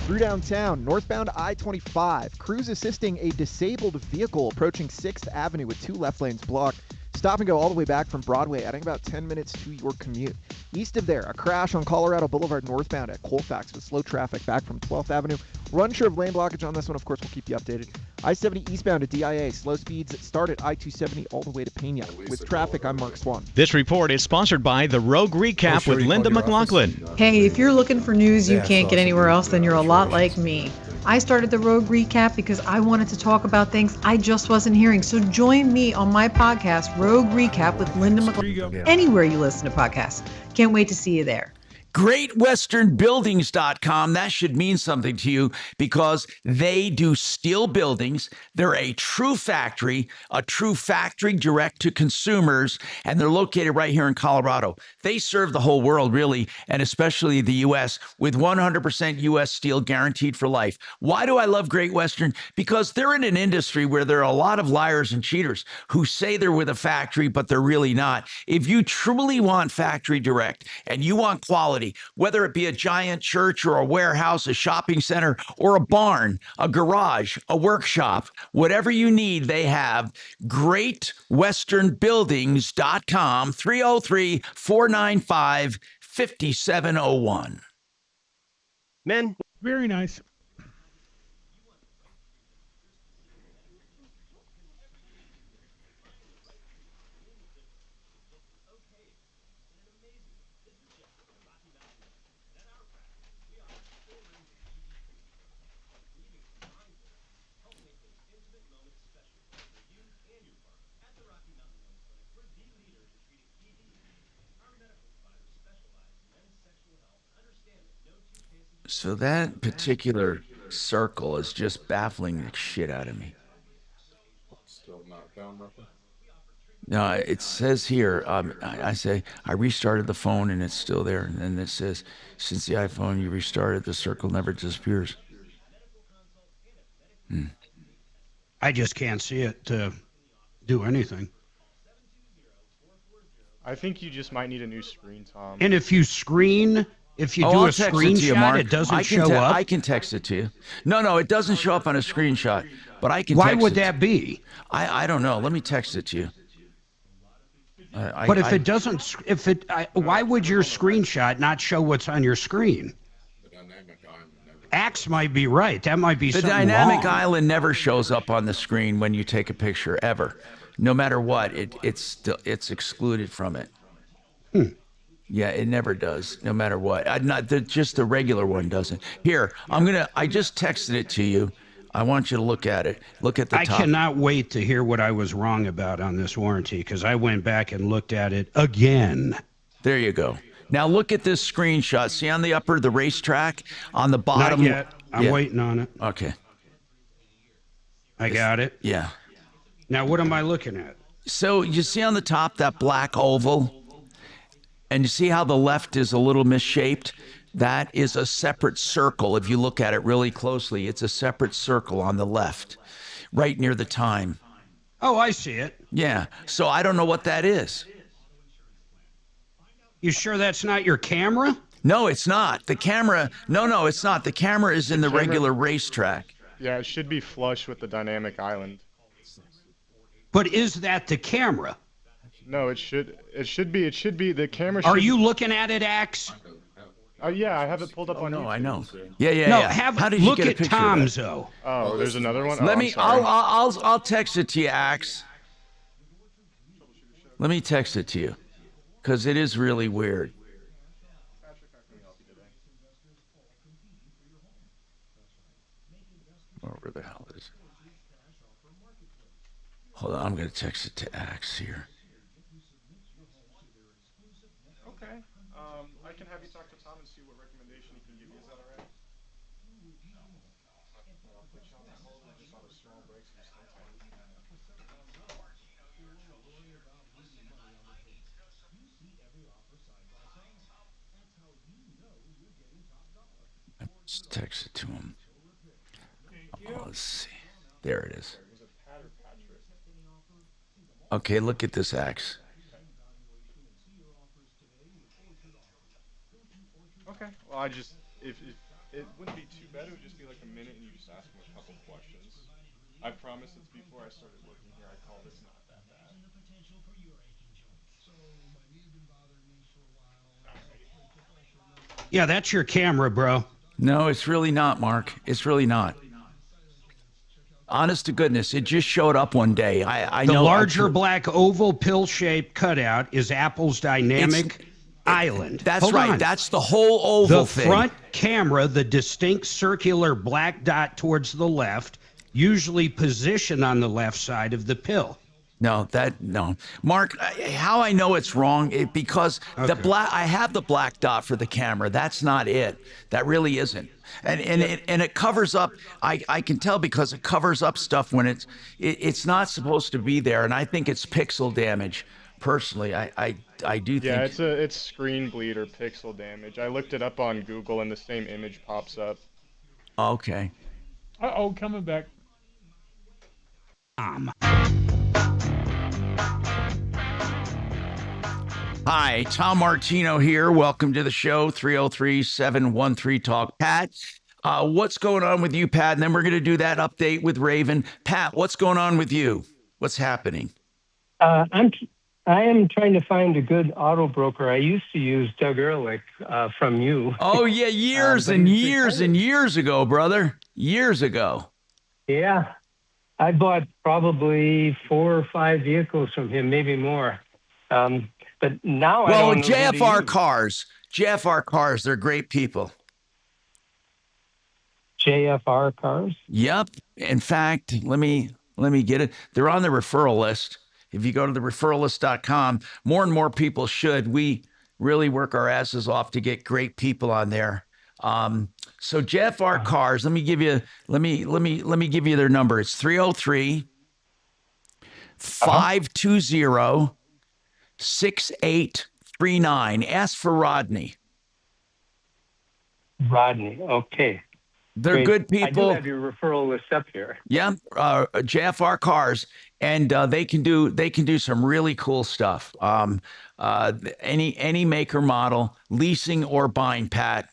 Through downtown, northbound I-25, crews assisting a disabled vehicle approaching 6th Avenue with 2 left lanes blocked. Stop and go all the way back from Broadway, adding about 10 minutes to your commute. East of there, a crash on Colorado Boulevard northbound at Colfax with slow traffic back from 12th Avenue. We're unsure of lane blockage on this one. Of course, we'll keep you updated. I-70 eastbound at DIA. Slow speeds start at I-270 all the way to Pena. With traffic, I'm Mark Swan. This report is sponsored by the Rogue Recap with Linda McLaughlin. Hey, if you're looking for news you can't get anywhere else, then you're a lot like me. I started the Rogue Recap because I wanted to talk about things I just wasn't hearing. So join me on my podcast, Rogue Recap with Linda McLaughlin, anywhere you listen to podcasts. Can't wait to see you there. GreatWesternBuildings.com. That should mean something to you because they do steel buildings. They're a true factory direct to consumers, and they're located right here in Colorado. They serve the whole world, really, and especially the U.S. with 100% U.S. steel guaranteed for life. Why do I love Great Western? Because they're in an industry where there are a lot of liars and cheaters who say they're with a factory, but they're really not. If you truly want factory direct and you want quality, whether it be a giant church or a warehouse, a shopping center, or a barn, a garage, a workshop, whatever you need, they have. GreatWesternBuildings.com, 303-495-5701. Men. Very nice. So that particular circle is just baffling the shit out of me. Still not found nothing. No, it says here, I say, I restarted the phone and it's still there. And then it says, since the iPhone you restarted, the circle never disappears. I just can't see it to do anything. I think you just might need a new screen, Tom. And if you do a screenshot, it doesn't show up? I can text it to you. No, it doesn't show up on a screenshot, but I can Why text would it. that be? I don't know. Let me text it to you. But if it doesn't, why would your screenshot not show what's on your screen? Axe might be right. That might be the something dynamic wrong. island never shows up on the screen when you take a picture ever, no matter what. It's excluded from it. Yeah, it never does, no matter what. Just the regular one doesn't. Here, I just texted it to you. I want you to look at it. Look at the top. I cannot wait to hear what I was wrong about on this warranty, because I went back and looked at it again. There you go. Now look at this screenshot. See on the upper, the racetrack? On the bottom? Not yet. I'm waiting on it. Okay. I got it. Yeah. Now what am I looking at? So you see on the top that black oval? And you see how the left is a little misshaped? That is a separate circle. If you look at it really closely, it's a separate circle on the left, right near the time. Oh, I see it. Yeah. So I don't know what that is. You sure that's not your camera? No, it's not. The camera, no, it's not. The camera is in the regular racetrack. Yeah, it should be flush with the dynamic island. But is that the camera? No, it should be the camera. Are you looking at it, Axe? Yeah, I have it pulled up on YouTube. I know. Yeah. No, How did you look get a at picture Tom's of that? though. Oh, there's another one. Let me. I'll text it to you, Axe. Let me text it to you, because it is really weird. Where the hell is it? Hold on, I'm going to text it to Axe here. Okay. I can have you talk to Tom and see what recommendation he can give you. Is that all right? Just text it to him. Oh, let's see. There it is. Okay, look at this Axe. Okay. Well, I just if It wouldn't be too bad. It would just be like a minute, and you just ask them a couple questions. I promise it's before I started working here. I called. It's not that bad. Yeah, that's your camera, bro. No, it's really not, Mark. It's really not. Honest to goodness, it just showed up one day. I The know. larger black oval pill-shaped cutout is Apple's dynamic island. That's Hold right. on. That's the whole oval The thing. front camera, the distinct circular black dot towards the left, usually positioned on the left side of the pill. No, Mark, how I know it's wrong because I have the black dot for the camera. That's not it. That really isn't. And it covers up. I can tell because it covers up stuff when it's not supposed to be there. And I think it's pixel damage. Personally, I do think. Yeah, it's screen bleed or pixel damage. I looked it up on Google, and the same image pops up. Okay. Uh-oh, coming back. Hi, Tom Martino here. Welcome to the show, 303-713-TALK. Pat, what's going on with you, Pat? And then we're going to do that update with Raven. Pat, what's going on with you? What's happening? I am trying to find a good auto broker. I used to use Doug Ehrlich from you. Oh, yeah, years and years and years ago, brother. Years ago. Yeah. I bought probably 4 or 5 vehicles from him, maybe more. But now I don't know JFR Cars, they're great people. JFR Cars? Yep. In fact, let me get it. They're on the referral list. If you go to the referrallist.com, more and more people should. We really work our asses off to get great people on there. So JFR Cars, let me give you their number. It's 303-520-6839. Ask for Rodney. Rodney, okay. They're Great. good people. I do have your referral list up here. Yeah, JFR Cars, and they can do some really cool stuff. Any maker model, leasing or buying, Pat.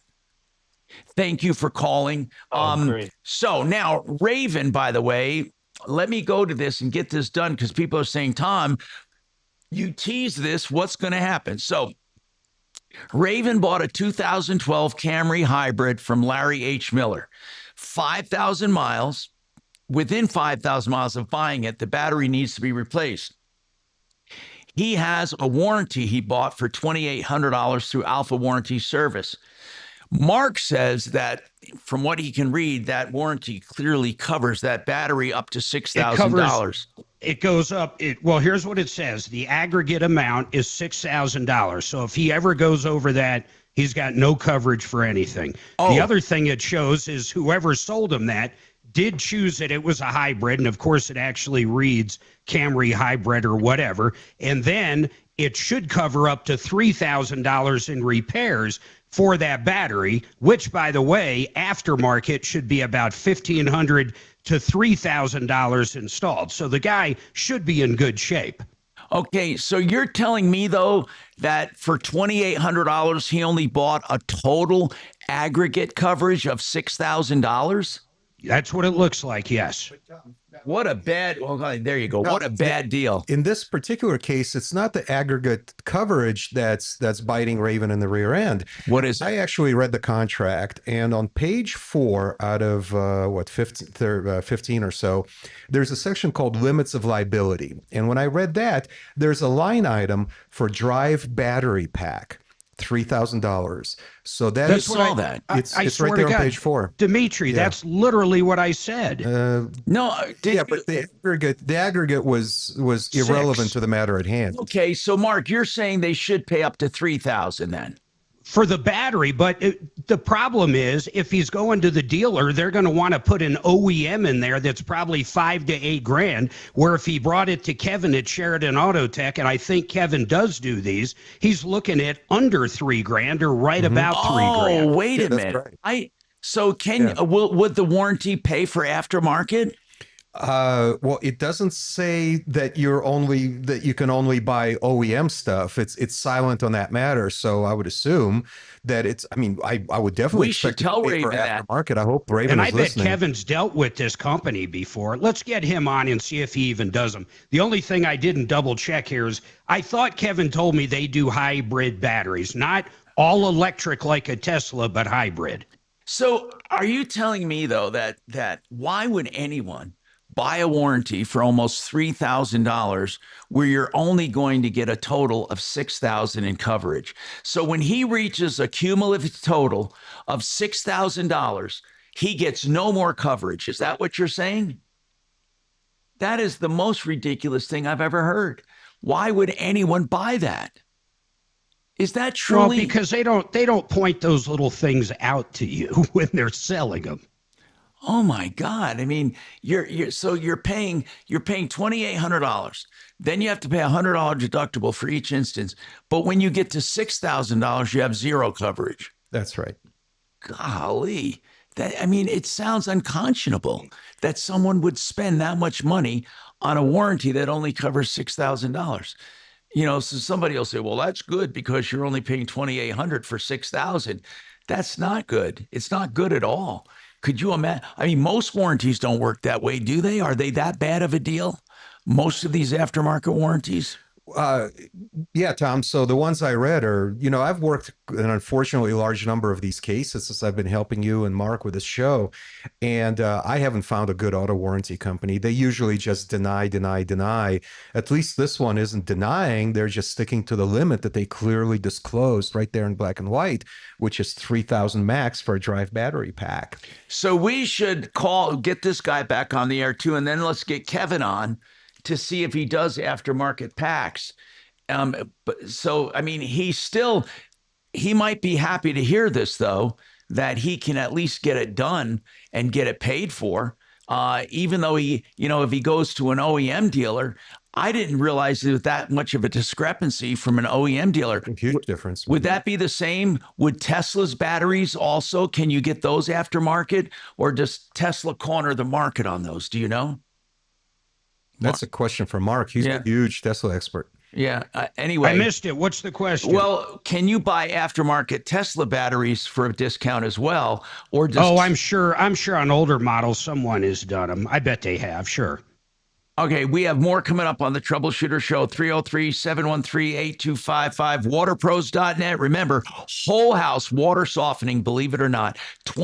Thank you for calling. Great. So now, Raven, by the way, let me go to this and get this done because people are saying, Tom, you tease this, what's going to happen? So Raven bought a 2012 Camry hybrid from Larry H. Miller. 5,000 miles. Within 5,000 miles of buying it, the battery needs to be replaced. He has a warranty he bought for $2,800 through Alpha Warranty Service. Mark says that from what he can read, that warranty clearly covers that battery up to $6,000. It goes up. Well, here's what it says. The aggregate amount is $6,000. So if he ever goes over that, he's got no coverage for anything. The other thing it shows is whoever sold him that did choose it. It was a hybrid. And of course, it actually reads Camry hybrid or whatever. And then it should cover up to $3,000 in repairs for that battery, which, by the way, aftermarket should be about $1,500 to $3,000 installed. So the guy should be in good shape. Okay, so you're telling me, though, that for $2,800, he only bought a total aggregate coverage of $6,000? That's what it looks like, yes. What a bad, well, there you go. What a bad deal. In this particular case, it's not the aggregate coverage that's biting Raven in the rear end. What is it? I actually read the contract, and on page 4 out of 15 or so, there's a section called Limits of Liability. And when I read that, there's a line item for drive battery pack. $3,000. So That's is what I it's swear right there to on God, page 4. Dimitri, that's literally what I said. But the aggregate was irrelevant to the matter at hand. Okay, so Mark, you're saying they should pay up to $3,000 then? For the battery, but the problem is if he's going to the dealer, they're going to want to put an OEM in there that's probably $5,000 to $8,000. Where if he brought it to Kevin at Sheridan Auto Tech, and I think Kevin does do these, he's looking at under $3,000 or right about $3,000. Oh, wait a minute. Right. Would the warranty pay for aftermarket? Well, it doesn't say that you can only buy OEM stuff. It's silent on that matter. So I would assume that it's. I mean, I would definitely We should expect it tell to pay for Raven that. aftermarket. I hope Raven And is I bet listening. Kevin's dealt with this company before. Let's get him on and see if he even does them. The only thing I didn't double check here is I thought Kevin told me they do hybrid batteries, not all electric like a Tesla, but hybrid. So are you telling me though that why would anyone buy a warranty for almost $3,000 where you're only going to get a total of $6,000 in coverage? So when he reaches a cumulative total of $6,000, he gets no more coverage. Is that what you're saying? That is the most ridiculous thing I've ever heard. Why would anyone buy that? Is that truly? Well, because they don't point those little things out to you when they're selling them. Oh my God! I mean, you're paying $2,800. Then you have to pay $100 deductible for each instance. But when you get to $6,000, you have zero coverage. That's right. Golly, it sounds unconscionable that someone would spend that much money on a warranty that only covers $6,000. So somebody will say, well, that's good because you're only paying $2,800 for $6,000. That's not good. It's not good at all. Could you imagine? I mean, most warranties don't work that way, do they? Are they that bad of a deal? Most of these aftermarket warranties? Yeah, Tom. So the ones I read are, I've worked an unfortunately large number of these cases since I've been helping you and Mark with this show. And I haven't found a good auto warranty company. They usually just deny. At least this one isn't denying. They're just sticking to the limit that they clearly disclosed right there in black and white, which is 3,000 max for a drive battery pack. So we should get this guy back on the air too. And then let's get Kevin on to see if he does aftermarket packs. He might be happy to hear this though, that he can at least get it done and get it paid for. Even though if he goes to an OEM dealer, I didn't realize there was that much of a discrepancy from an OEM dealer. Huge difference. Would that be the same? Would Tesla's batteries also, can you get those aftermarket, or does Tesla corner the market on those? Do you know? That's a question for Mark. He's a huge Tesla expert. Yeah. Anyway, I missed it. What's the question? Well, can you buy aftermarket Tesla batteries for a discount as well, or just? Oh, I'm sure on older models someone has done them. I bet they have. Sure. Okay, we have more coming up on the Troubleshooter Show, 303-713-8255, waterpros.net. Remember, whole house water softening, believe it or not, this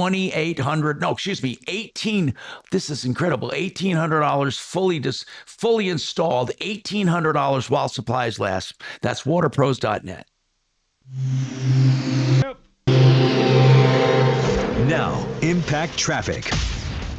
is incredible, $1,800 fully installed, $1,800 while supplies last. That's waterpros.net. Now, impact traffic.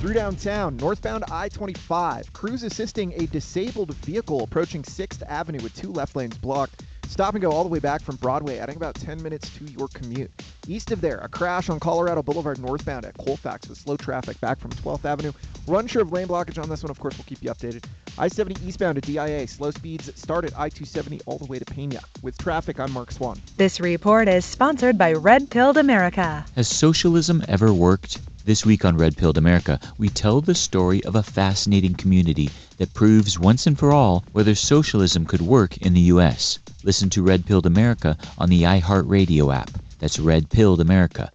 Through downtown, northbound I-25, crews assisting a disabled vehicle approaching 6th Avenue with 2 left lanes blocked. Stop and go all the way back from Broadway, adding about 10 minutes to your commute. East of there, a crash on Colorado Boulevard northbound at Colfax with slow traffic back from 12th Avenue. We're unsure of lane blockage on this one. Of course, we'll keep you updated. I-70 eastbound to DIA, slow speeds start at I-270 all the way to Pena. With traffic, I'm Mark Swan. This report is sponsored by Red Pilled America. Has socialism ever worked? This week on Red Pilled America, we tell the story of a fascinating community that proves once and for all whether socialism could work in the U.S. Listen to Red Pilled America on the iHeartRadio app. That's Red Pilled America.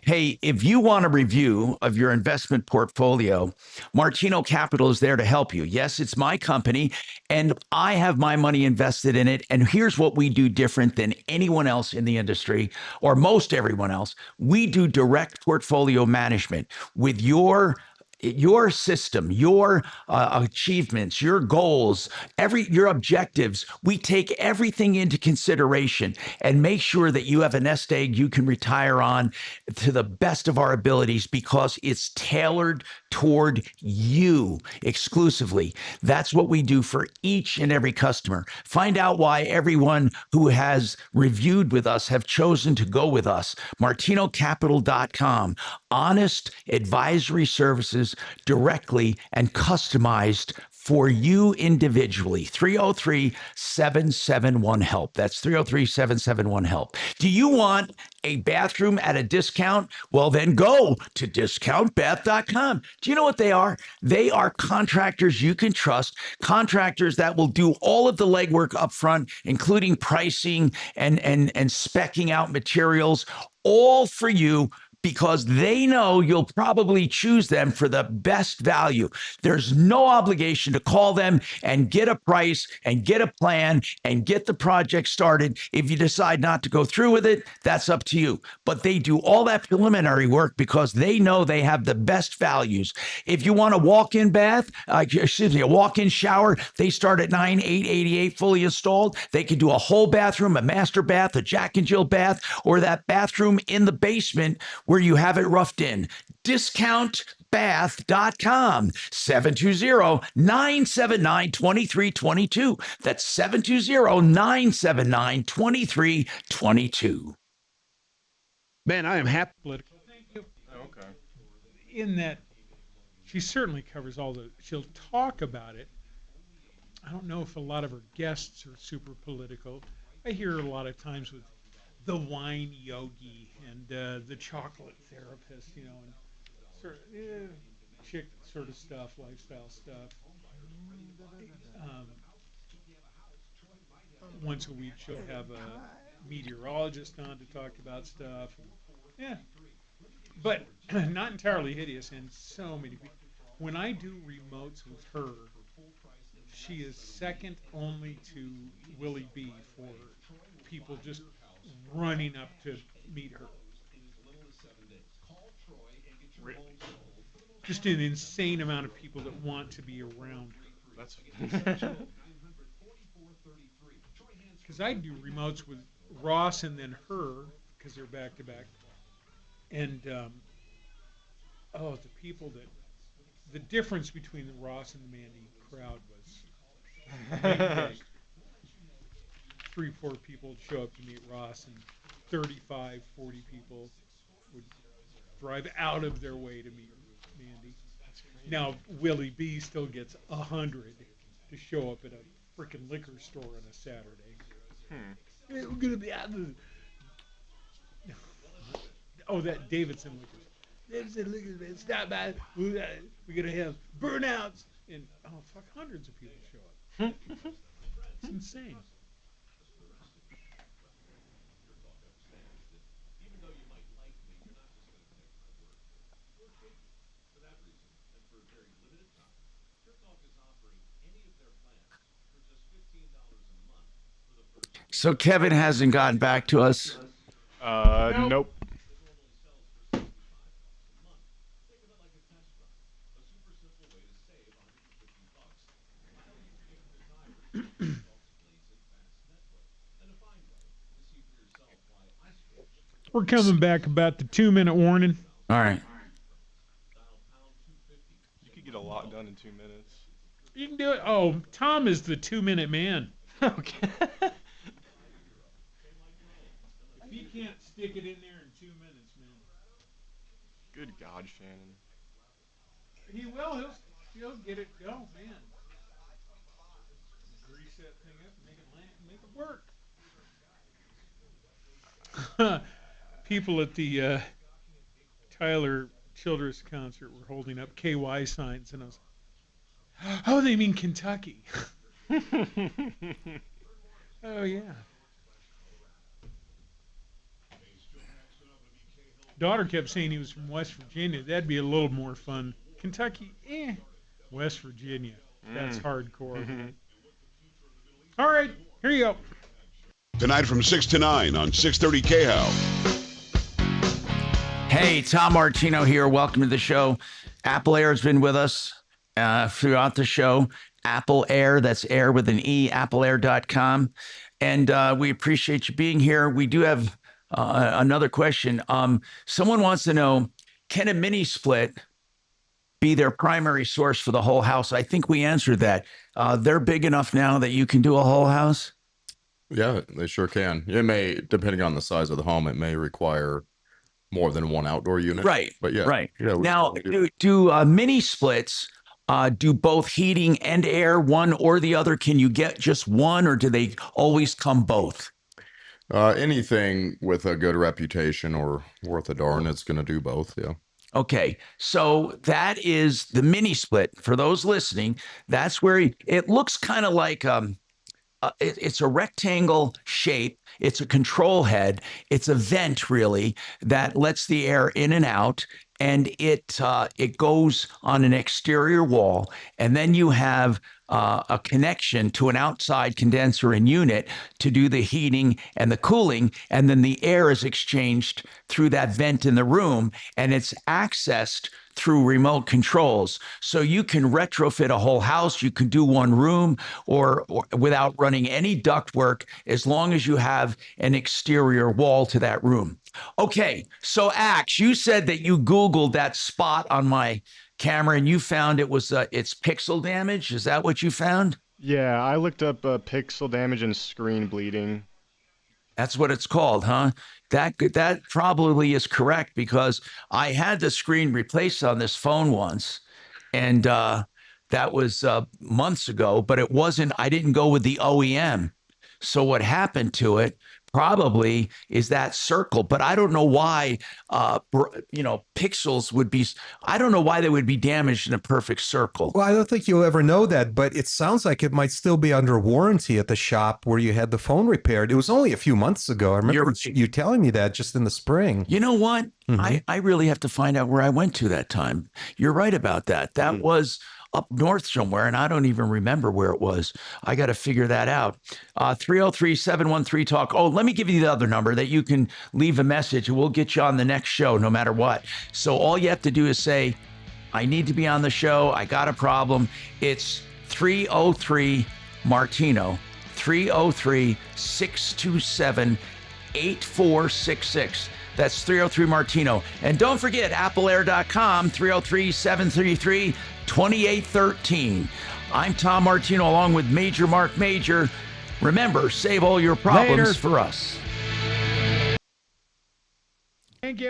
Hey, if you want a review of your investment portfolio, Martino Capital is there to help you. Yes, it's my company, and I have my money invested in it. And here's what we do different than anyone else in the industry, or most everyone else. We do direct portfolio management with your system, your achievements, your goals, your objectives. We take everything into consideration and make sure that you have a nest egg you can retire on to the best of our abilities, because it's tailored toward you exclusively. That's what we do for each and every customer. Find out why everyone who has reviewed with us have chosen to go with us. MartinoCapital.com. Honest advisory services, directly and customized for you individually. 303-771-HELP. That's 303-771-HELP. Do you want a bathroom at a discount? Well, then go to discountbath.com. Do you know what they are? They are contractors you can trust, contractors that will do all of the legwork up front, including pricing and speccing out materials, all for you, because they know you'll probably choose them for the best value. There's no obligation to call them and get a price and get a plan and get the project started. If you decide not to go through with it, that's up to you. But they do all that preliminary work because they know they have the best values. If you want a walk-in bath, a walk-in shower, they start at $9,888 fully installed. They can do a whole bathroom, a master bath, a Jack and Jill bath, or that bathroom in the basement where you have it roughed in. Discountbath.com, 720-979-2322. That's 720-979-2322. Man, I am happy. Political. Thank you. Okay. In that, she certainly covers all the. She'll talk about it. I don't know if a lot of her guests are super political. I hear a lot of times with the wine yogi and the chocolate therapist, and sort of chick sort of stuff, lifestyle stuff. Once a week she'll have a meteorologist on to talk about stuff. Yeah, but not entirely hideous, and so many people. When I do remotes with her, she is second only to Willie B for people just running up to meet her. Just an insane amount of people that want to be around her. That's because I do remotes with Ross and then her because they're back to back, and the people that the difference between the Ross and the Mandy crowd was big. 3-4 people would show up to meet Ross, and 35, 40 people would drive out of their way to meet Mandy. Now, Willie B still gets 100 to show up at a freaking liquor store on a Saturday. Hey, we're going to be out of that Davidson liquor. Davidson liquor, man, stop by. We're going to have burnouts. And, hundreds of people show up. It's insane. So Kevin hasn't gotten back to us. Nope. We're coming back about the 2-minute warning. All right. You could get a lot done in 2 minutes. You can do it. Oh, Tom is the 2-minute man. Okay. If he can't stick it in there in 2 minutes, man. Good God, Shannon. He will. He'll get it go, man. Grease that thing up and make it work. People at the Tyler Childress concert were holding up KY signs, and I was like, oh, they mean Kentucky. Oh, yeah. Daughter kept saying he was from West Virginia. That'd be a little more fun. Kentucky, West Virginia, that's hardcore. All right, here you go. Tonight from 6 to 9 on 630 KHAL. Hey, Tom Martino here. Welcome to the show. Apple Air has been with us throughout the show. Apple Air, that's air with an E, appleair.com. And we appreciate you being here. We do have another question. Someone wants to know, can a mini split be their primary source for the whole house? I think we answered that. They're big enough now that you can do a whole house? Yeah, they sure can. It may, depending on the size of the home, it may require more than one outdoor unit. Right. But yeah. Right. Yeah, now, do mini splits do both heating and air, one or the other? Can you get just one, or do they always come both? Anything with a good reputation or worth a darn, it's going to do both. Yeah. Okay, so that is the mini split. For those listening, that's where it looks kind of like it's a rectangle shape. It's a control head. It's a vent, really, that lets the air in and out, and it goes on an exterior wall, and then you have a connection to an outside condenser and unit to do the heating and the cooling, and then the air is exchanged through that vent in the room, and it's accessed through remote controls. So you can retrofit a whole house. You can do one room or without running any ductwork, as long as you have an exterior wall to that room. Okay, so Axe, you said that you Googled that spot on my camera and you found it was it's pixel damage. Is that what you found? Yeah, I looked up pixel damage and screen bleeding. That's what it's called, huh? That probably is correct, because I had the screen replaced on this phone once, and that was months ago, but it wasn't, I didn't go with the OEM. So what happened to it probably is that circle, but I don't know why, pixels would be, I don't know why they would be damaged in a perfect circle. Well, I don't think you'll ever know that, but it sounds like it might still be under warranty at the shop where you had the phone repaired. It was only a few months ago. I remember you telling me that just in the spring. You know what? I really have to find out where I went to that time. You're right about that. That was up north somewhere, and I don't even remember where it was. I got to figure that out. 303-713-TALK. Oh, let me give you the other number that you can leave a message, and we'll get you on the next show no matter what. So all you have to do is say, I need to be on the show. I got a problem. It's 303-MARTINO, 303-627-8466. That's 303-MARTINO. And don't forget, AppleAir.com, 303-733-2813. I'm Tom Martino, along with Major Marc Mager. Remember, save all your problems for us. Thank you.